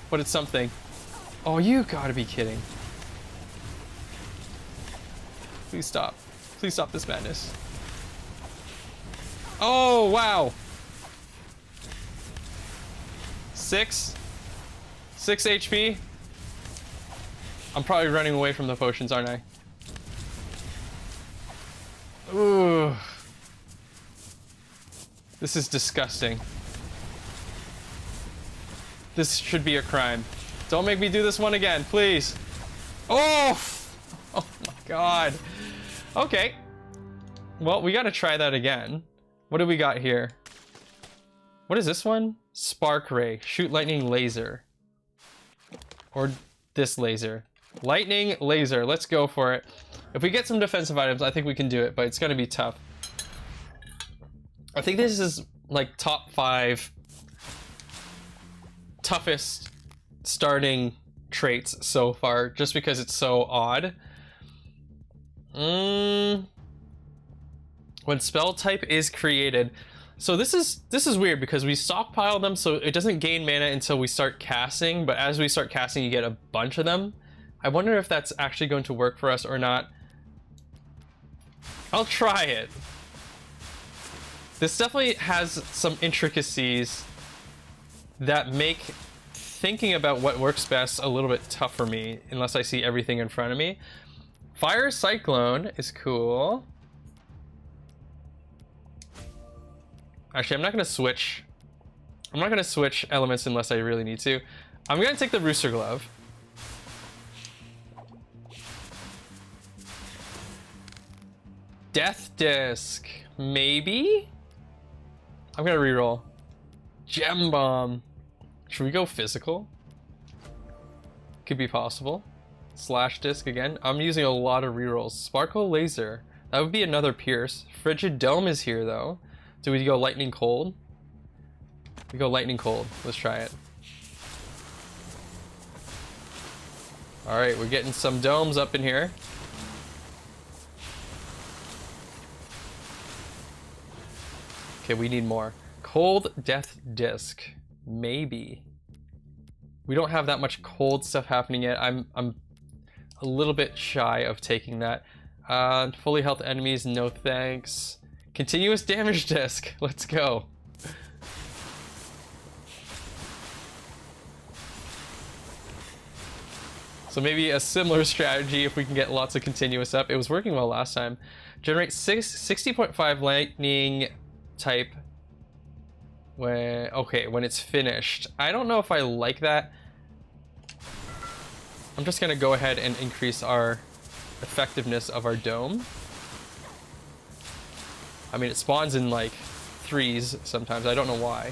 But it's something. Oh, you gotta be kidding. Please stop. Please stop this madness. Oh, wow. 6 HP. I'm probably running away from the potions, aren't I? Ooh. This is disgusting. This should be a crime. Don't make me do this one again, please. Oh! Oh my god. Okay. Well, we gotta try that again. What do we got here? What is this one? Spark Ray. Shoot lightning laser. Or this laser. Lightning laser. Let's go for it. If we get some defensive items, I think we can do it, but it's gonna be tough. I think this is like top 5 toughest starting traits so far, just because it's so odd. When spell type is created. So this is weird because we stockpile them so it doesn't gain mana until we start casting, but as we start casting you get a bunch of them. I wonder if that's actually going to work for us or not. I'll try it. This definitely has some intricacies that make thinking about what works best a little bit tough for me unless I see everything in front of me. Fire Cyclone is cool. Actually, I'm not gonna switch. I'm not gonna switch elements unless I really need to. I'm gonna take the Rooster Glove. Death Disc, maybe? I'm gonna reroll. Gem Bomb. Should we go physical? Could be possible. Slash Disc again. I'm using a lot of rerolls. Sparkle Laser. That would be another Pierce. Frigid Dome is here though. Do we go Lightning Cold? We go Lightning Cold. Let's try it. All right, we're getting some domes up in here. Okay, we need more. Cold Death Disc. Maybe. We don't have that much cold stuff happening yet. I'm a little bit shy of taking that. Fully health enemies, no thanks. Continuous damage disc. Let's go. So maybe a similar strategy if we can get lots of continuous up. It was working well last time. Generate 60.5 lightning type when it's finished. I don't know if I like that. I'm just gonna go ahead and increase our effectiveness of our dome. I mean, it spawns in like 3s sometimes. I don't know why.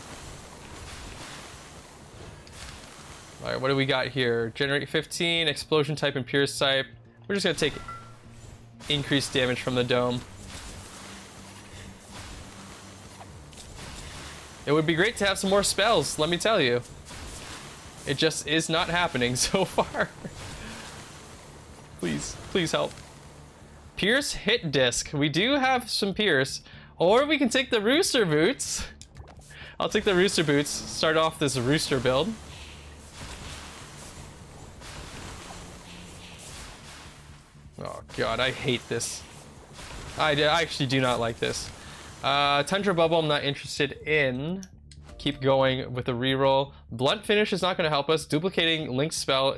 All right, what do we got here? Generate 15, explosion type and pierce type. We're just gonna take increased damage from the dome. It would be great to have some more spells, let me tell you. It just is not happening so far. Please, please help. Pierce hit disc. We do have some pierce. Or we can take the rooster boots. I'll take the rooster boots. Start off this rooster build. Oh god, I hate this. I actually do not like this. Tundra Bubble I'm not interested in. Keep going with the reroll. Blunt Finish is not going to help us. Duplicating Link's spell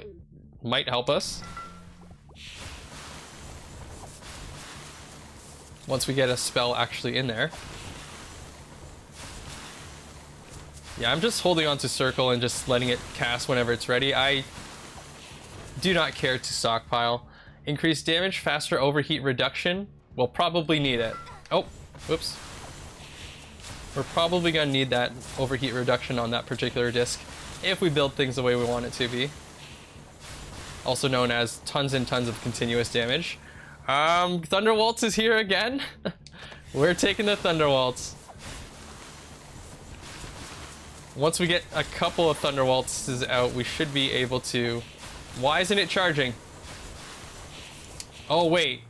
might help us. Once we get a spell actually in there. Yeah, I'm just holding on to Circle and just letting it cast whenever it's ready. I do not care to stockpile. Increased damage, faster overheat reduction. We'll probably need it. Oh, whoops. We're probably gonna need that overheat reduction on that particular disc if we build things the way we want it to be. Also known as tons and tons of continuous damage. Thunder Waltz is here again. We're taking the Thunder Waltz. Once we get a couple of Thunder Waltzes out, we should be able to... Why isn't it charging? Oh, wait.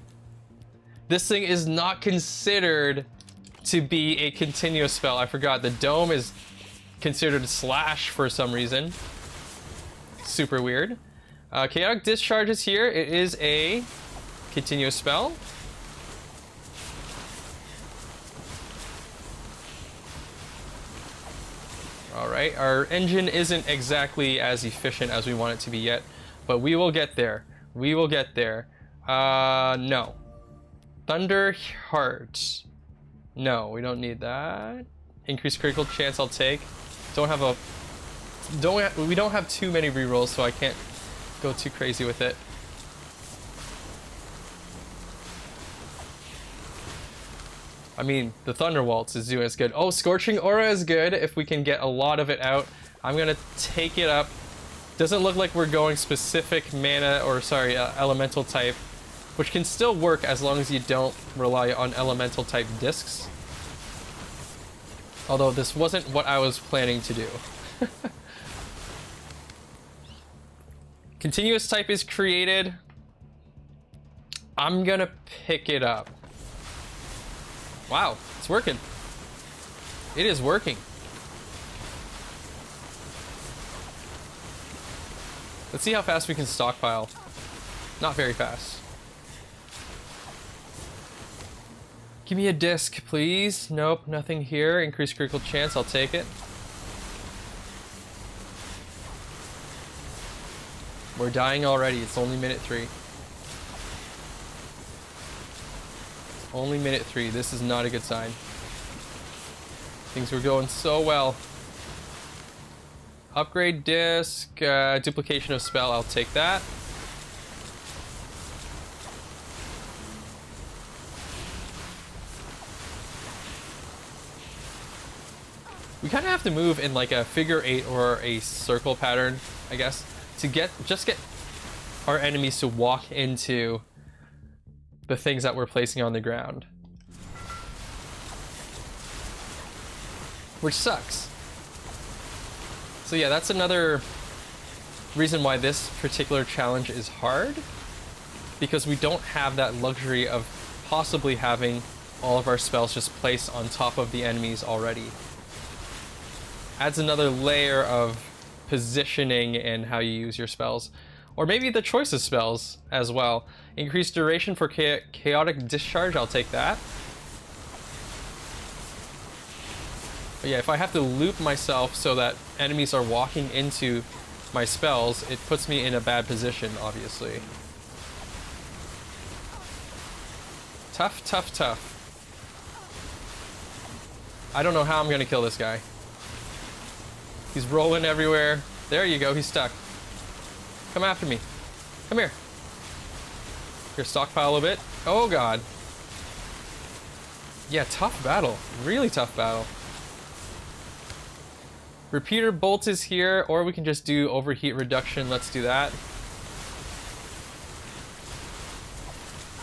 This thing is not considered to be a continuous spell. I forgot. The dome is considered slash for some reason. Super weird. Chaotic Discharge is here. It is a continuous spell. Alright, our engine isn't exactly as efficient as we want it to be yet, but we will get there. We will get there. No. Thunder Heart. No, we don't need that. Increased critical chance I'll take. We don't have too many rerolls, so I can't go too crazy with it. I mean, the Thunder Waltz is doing as good. Oh, Scorching Aura is good if we can get a lot of it out. I'm gonna take it up. Doesn't look like we're going specific mana, or sorry, elemental type, which can still work as long as you don't rely on elemental type discs. Although this wasn't what I was planning to do. Continuous type is created. I'm gonna pick it up. Wow, it's working. It is working. Let's see how fast we can stockpile. Not very fast. Give me a disc, please. Nope, nothing here. Increased critical chance, I'll take it. We're dying already. It's only minute 3. Only minute 3. This is not a good sign. Things were going so well. Upgrade disc, duplication of spell, I'll take that. We kind of have to move in like a figure 8 or a circle pattern, I guess, to just get our enemies to walk into the things that we're placing on the ground. Which sucks. So yeah, that's another reason why this particular challenge is hard, because we don't have that luxury of possibly having all of our spells just placed on top of the enemies already. Adds another layer of positioning and how you use your spells. Or maybe the choice of spells as well. Increased duration for chaotic discharge, I'll take that. But yeah, if I have to loop myself so that enemies are walking into my spells, it puts me in a bad position, obviously. Tough, tough, tough. I don't know how I'm gonna kill this guy. He's rolling everywhere. There you go, he's stuck. Come after me. Come here. Here, stockpile a bit. Oh god. Yeah, tough battle. Really tough battle. Repeater bolt is here, or we can just do overheat reduction. Let's do that.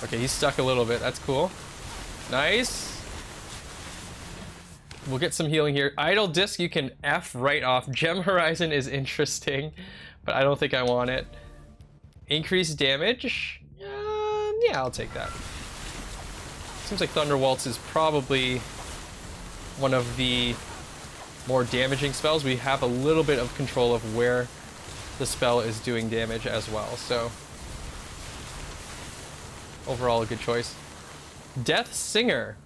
Okay, he's stuck a little bit. That's cool. Nice. We'll get some healing here. Idle disc you can F right off. Gem Horizon is interesting, but I don't think I want it. Increased damage? Yeah, I'll take that. Seems like Thunder Waltz is probably one of the more damaging spells. We have a little bit of control of where the spell is doing damage as well, so overall a good choice. Death Singer.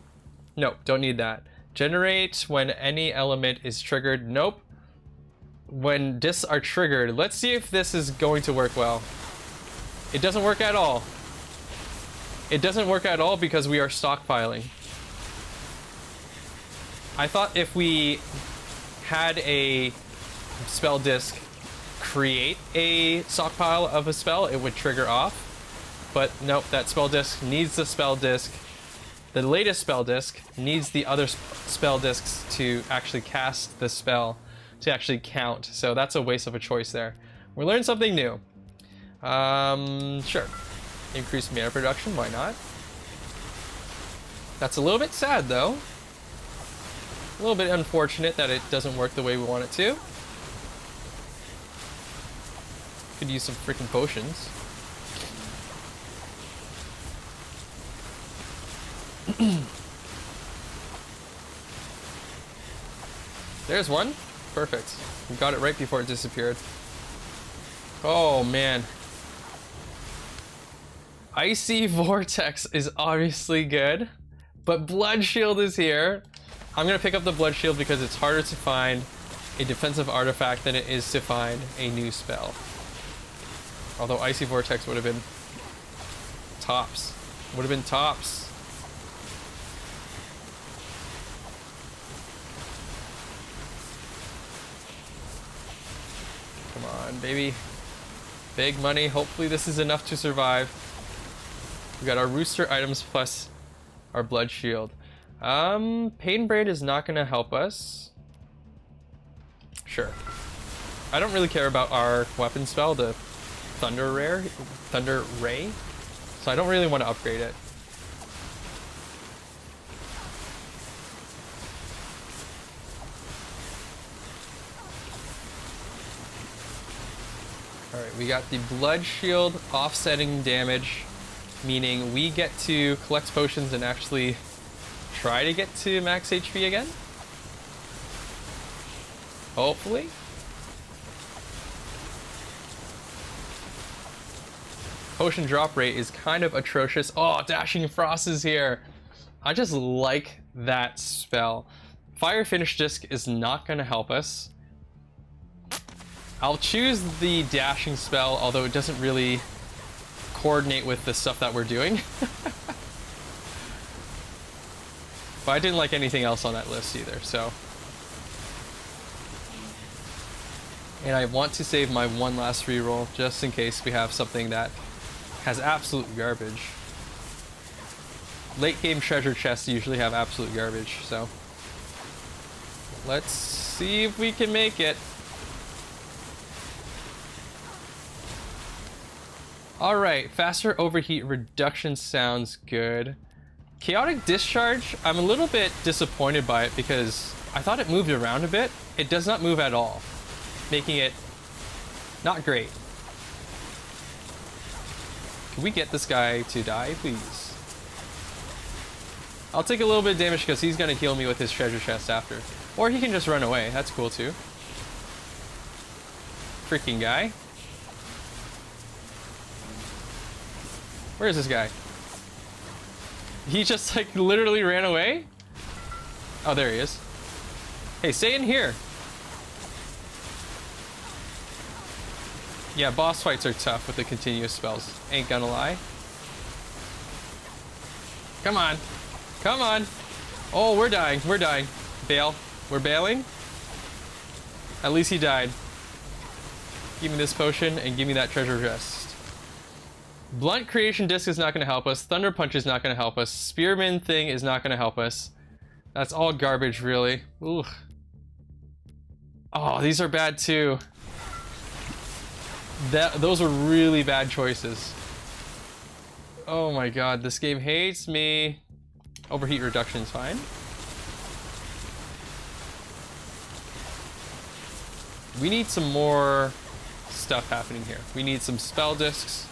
Nope, don't need that. Generate when any element is triggered. Nope. When discs are triggered. Let's see if this is going to work well. It doesn't work at all. It doesn't work at all because we are stockpiling. I thought if we had a spell disc create a stockpile of a spell, it would trigger off. But nope, that spell disc needs the spell disc. The latest spell disc needs the other spell discs to actually cast the spell to actually count. So that's a waste of a choice there. We learned something new. Sure. Increased mana production, why not? That's a little bit sad though. A little bit unfortunate that it doesn't work the way we want it to. Could use some freaking potions. There's one. Perfect. We got it right before it disappeared. Oh man. Icy Vortex is obviously good, but Blood Shield is here. I'm gonna pick up the Blood Shield because it's harder to find a defensive artifact than it is to find a new spell. Although Icy Vortex would have been tops. Would have been tops. Come on, baby. Big money. Hopefully this is enough to survive. We got our Rooster items plus our Blood Shield. Pain Braid is not going to help us. Sure. I don't really care about our weapon spell, the Thunder Ray. So I don't really want to upgrade it. Alright, we got the Blood Shield offsetting damage, meaning we get to collect potions and actually try to get to max HP again. Hopefully. Potion drop rate is kind of atrocious. Oh, Dashing Frost is here. I just like that spell. Fire Finish Disc is not going to help us. I'll choose the dashing spell, although it doesn't really coordinate with the stuff that we're doing. But I didn't like anything else on that list either, so. And I want to save my one last reroll just in case we have something that has absolute garbage. Late game treasure chests usually have absolute garbage, so. Let's see if we can make it. Alright, faster overheat reduction sounds good. Chaotic Discharge, I'm a little bit disappointed by it because I thought it moved around a bit. It does not move at all, making it Not great. Can we get this guy to die, please? I'll take a little bit of damage because he's going to heal me with his treasure chest after. Or he can just run away. That's cool too. Freaking guy. Where is this guy? He just like literally ran away? Oh, there he is. Hey, stay in here. Yeah, boss fights are tough with the continuous spells. Ain't gonna lie. Come on. Come on. Oh, we're dying. We're dying. Bail. We're bailing. At least he died. Give me this potion and give me that treasure chest. Blunt Creation Disc is not going to help us. Thunder Punch is not going to help us. Spearman thing is not going to help us. That's all garbage, really. Ooh. Oh, these are bad too. Those are really bad choices. Oh my god, this game hates me. Overheat reduction is fine. We need some more stuff happening here. We need some spell discs.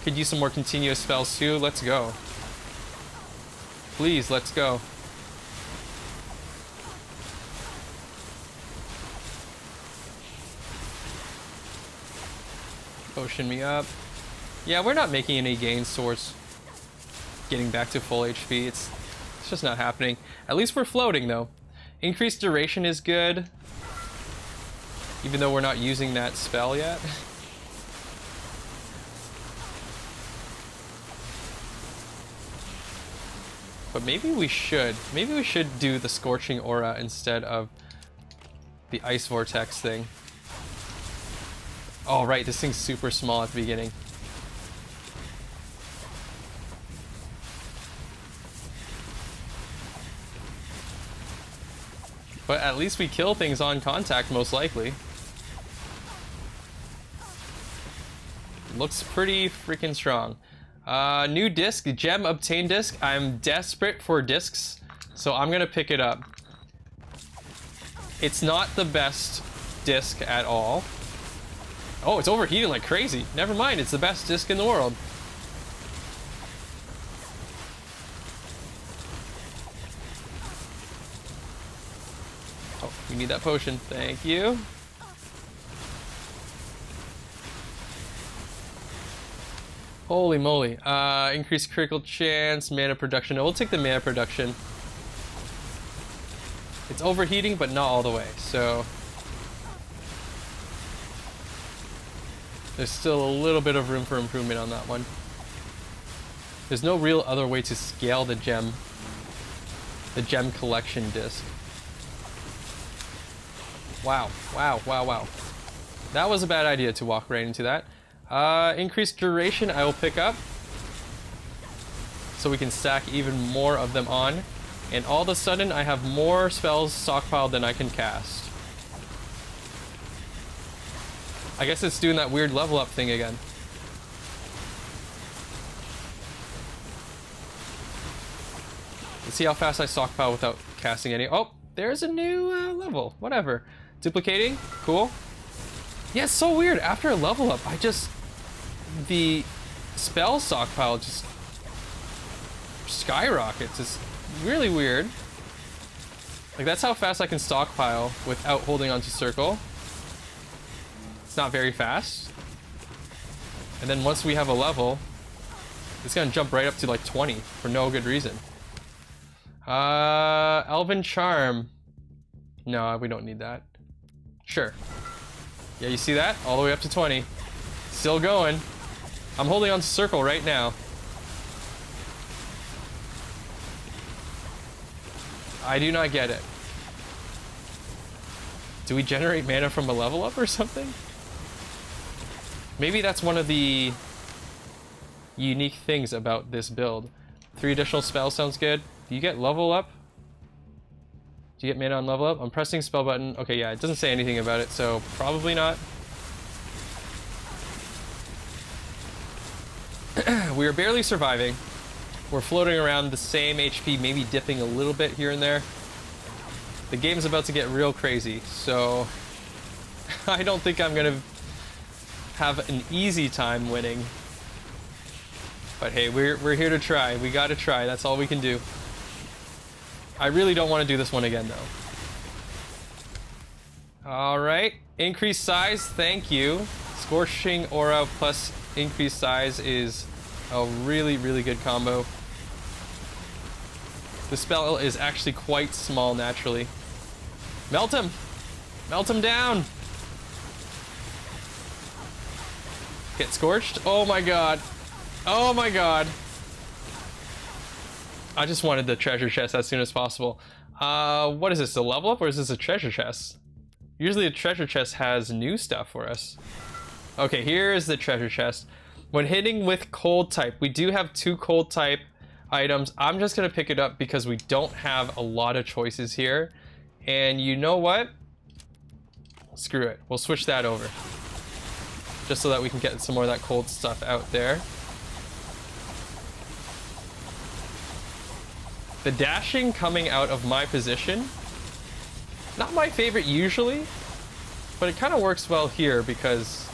Could use some more continuous spells too. Let's go. Please, let's go. Potion me up. Yeah, we're not making any gains towards getting back to full HP. It's just not happening. At least we're floating though. Increased duration is good. Even though we're not using that spell yet. But maybe we should. Maybe we should do the Scorching Aura instead of the Ice Vortex thing. Oh, right, this thing's super small at the beginning. But at least we kill things on contact, most likely. Looks pretty freaking strong. New disc, gem obtain disc. I'm desperate for discs, so I'm gonna pick it up. It's not the best disc at all. Oh, it's overheating like crazy. Never mind, it's the best disc in the world. Oh, we need that potion. Thank you. Holy moly. Increased critical chance, mana production. No, we'll take the mana production. It's overheating, but not all the way, so... There's still a little bit of room for improvement on that one. There's no real other way to scale the gem collection disc. Wow, wow, wow, wow. That was a bad idea to walk right into that. Increased duration I will pick up. So we can stack even more of them on. And all of a sudden I have more spells stockpiled than I can cast. I guess it's doing that weird level up thing again. Let's see how fast I stockpile without casting any. Oh, there's a new level. Whatever. Duplicating. Cool. Yeah, it's so weird. After a level up, the spell stockpile just skyrockets. It's really weird. Like, that's how fast I can stockpile without holding onto circle. It's not very fast. And then once we have a level, it's gonna jump right up to like 20 for no good reason. Elven Charm. No, we don't need that. Sure. Yeah, you see that? All the way up to 20. Still going. I'm holding on to circle right now. I do not get it. Do we generate mana from a level up or something? Maybe that's one of the unique things about this build. 3 additional spells sounds good. Do you get level up? Do you get mana on level up? I'm pressing spell button. Okay, yeah, it doesn't say anything about it, so probably not. We are barely surviving. We're floating around the same HP, maybe dipping a little bit here and there. The game's about to get real crazy, so I don't think I'm gonna have an easy time winning. But hey, we're here to try. We gotta try. That's all we can do. I really don't want to do this one again, though. Alright. Increased size. Thank you. Scorching Aura plus increased size is a really, really good combo. The spell is actually quite small naturally. Melt him! Melt him down! Get scorched? Oh my god. Oh my god. I just wanted the treasure chest as soon as possible. What is this, a level up or is this a treasure chest? Usually a treasure chest has new stuff for us. Okay, here's the treasure chest. When hitting with cold type, we do have 2 cold type items. I'm just gonna pick it up because we don't have a lot of choices here. And you know what? Screw it. We'll switch that over. Just so that we can get some more of that cold stuff out there. The dashing coming out of my position, not my favorite usually, but it kind of works well here because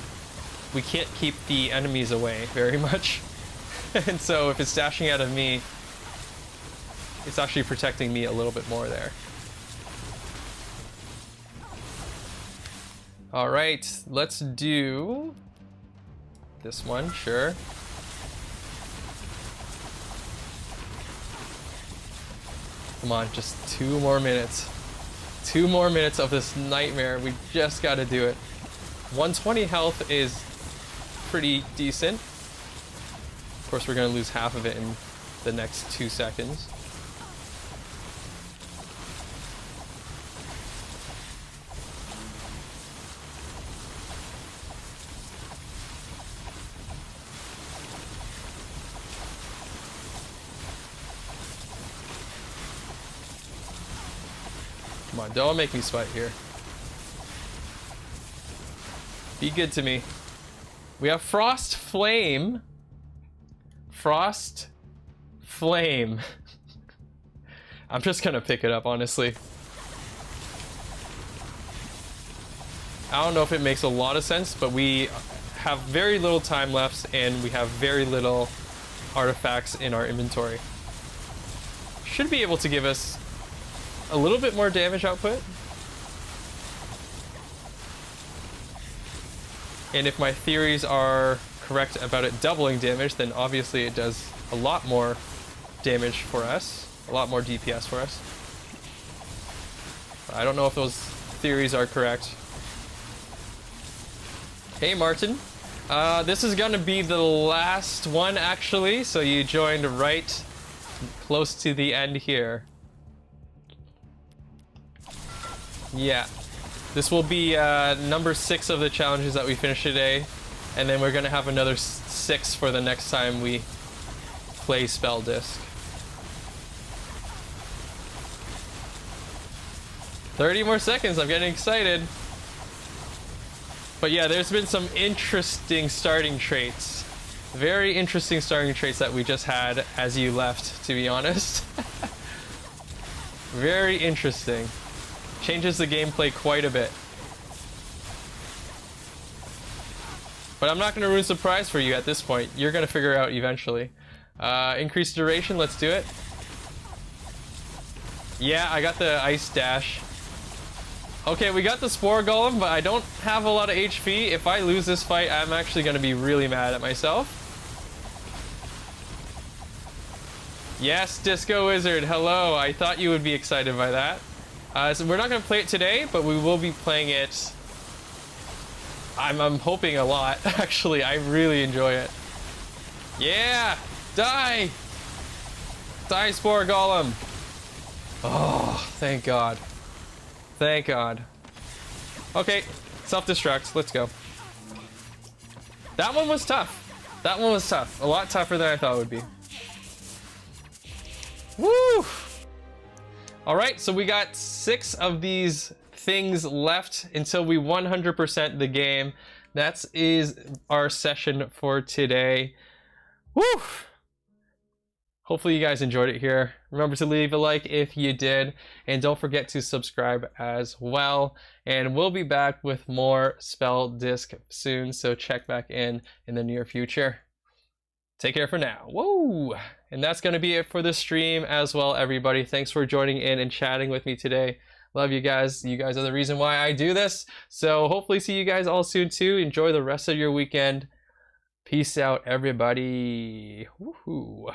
we can't keep the enemies away very much. And so if it's dashing out of me, it's actually protecting me a little bit more there. All right, let's do this one, sure. Come on, just 2 more minutes. 2 more minutes of this nightmare. We just got to do it. 120 health is pretty decent. Of course, we're going to lose half of it in the next 2 seconds. Come on, don't make me sweat here. Be good to me. We have Frost Flame. Frost Flame. I'm just gonna pick it up, honestly. I don't know if it makes a lot of sense, but we have very little time left and we have very little artifacts in our inventory. Should be able to give us a little bit more damage output. And if my theories are correct about it doubling damage, then obviously it does a lot more damage for us, a lot more DPS for us. I don't know if those theories are correct. Hey Martin, this is gonna be the last one actually, so you joined right close to the end here. Yeah, this will be number 6 of the challenges that we finish today, and then we're gonna have another 6 for the next time we play Spell Disc. 30 more seconds, I'm getting excited. But yeah, there's been some interesting starting traits. Very interesting starting traits that we just had as you left, to be honest. Very interesting. Changes the gameplay quite a bit. But I'm not going to ruin surprise for you at this point. You're going to figure it out eventually. Increased duration, let's do it. Yeah, I got the ice dash. Okay, we got the Spore Golem, but I don't have a lot of HP. If I lose this fight, I'm actually going to be really mad at myself. Yes, Disco Wizard, hello. I thought you would be excited by that. So we're not going to play it today, but we will be playing it. I'm hoping a lot, actually. I really enjoy it. Yeah! Die! Die, Spore Golem! Oh, thank God. Thank God. Okay, self-destruct. Let's go. That one was tough. That one was tough. A lot tougher than I thought it would be. Woo! Alright, so we got 6 of these things left until we 100% the game. That is our session for today. Woo! hopefully you guys enjoyed it here. Remember to leave a like if you did, and don't forget to subscribe as well. And we'll be back with more Spell Disc soon, so check back in the near future. Take care for now. Whoa! And that's going to be it for the stream as well, everybody. Thanks for joining in and chatting with me today. Love you guys. You guys are the reason why I do this. So hopefully see you guys all soon too. Enjoy the rest of your weekend. Peace out, everybody. Woohoo.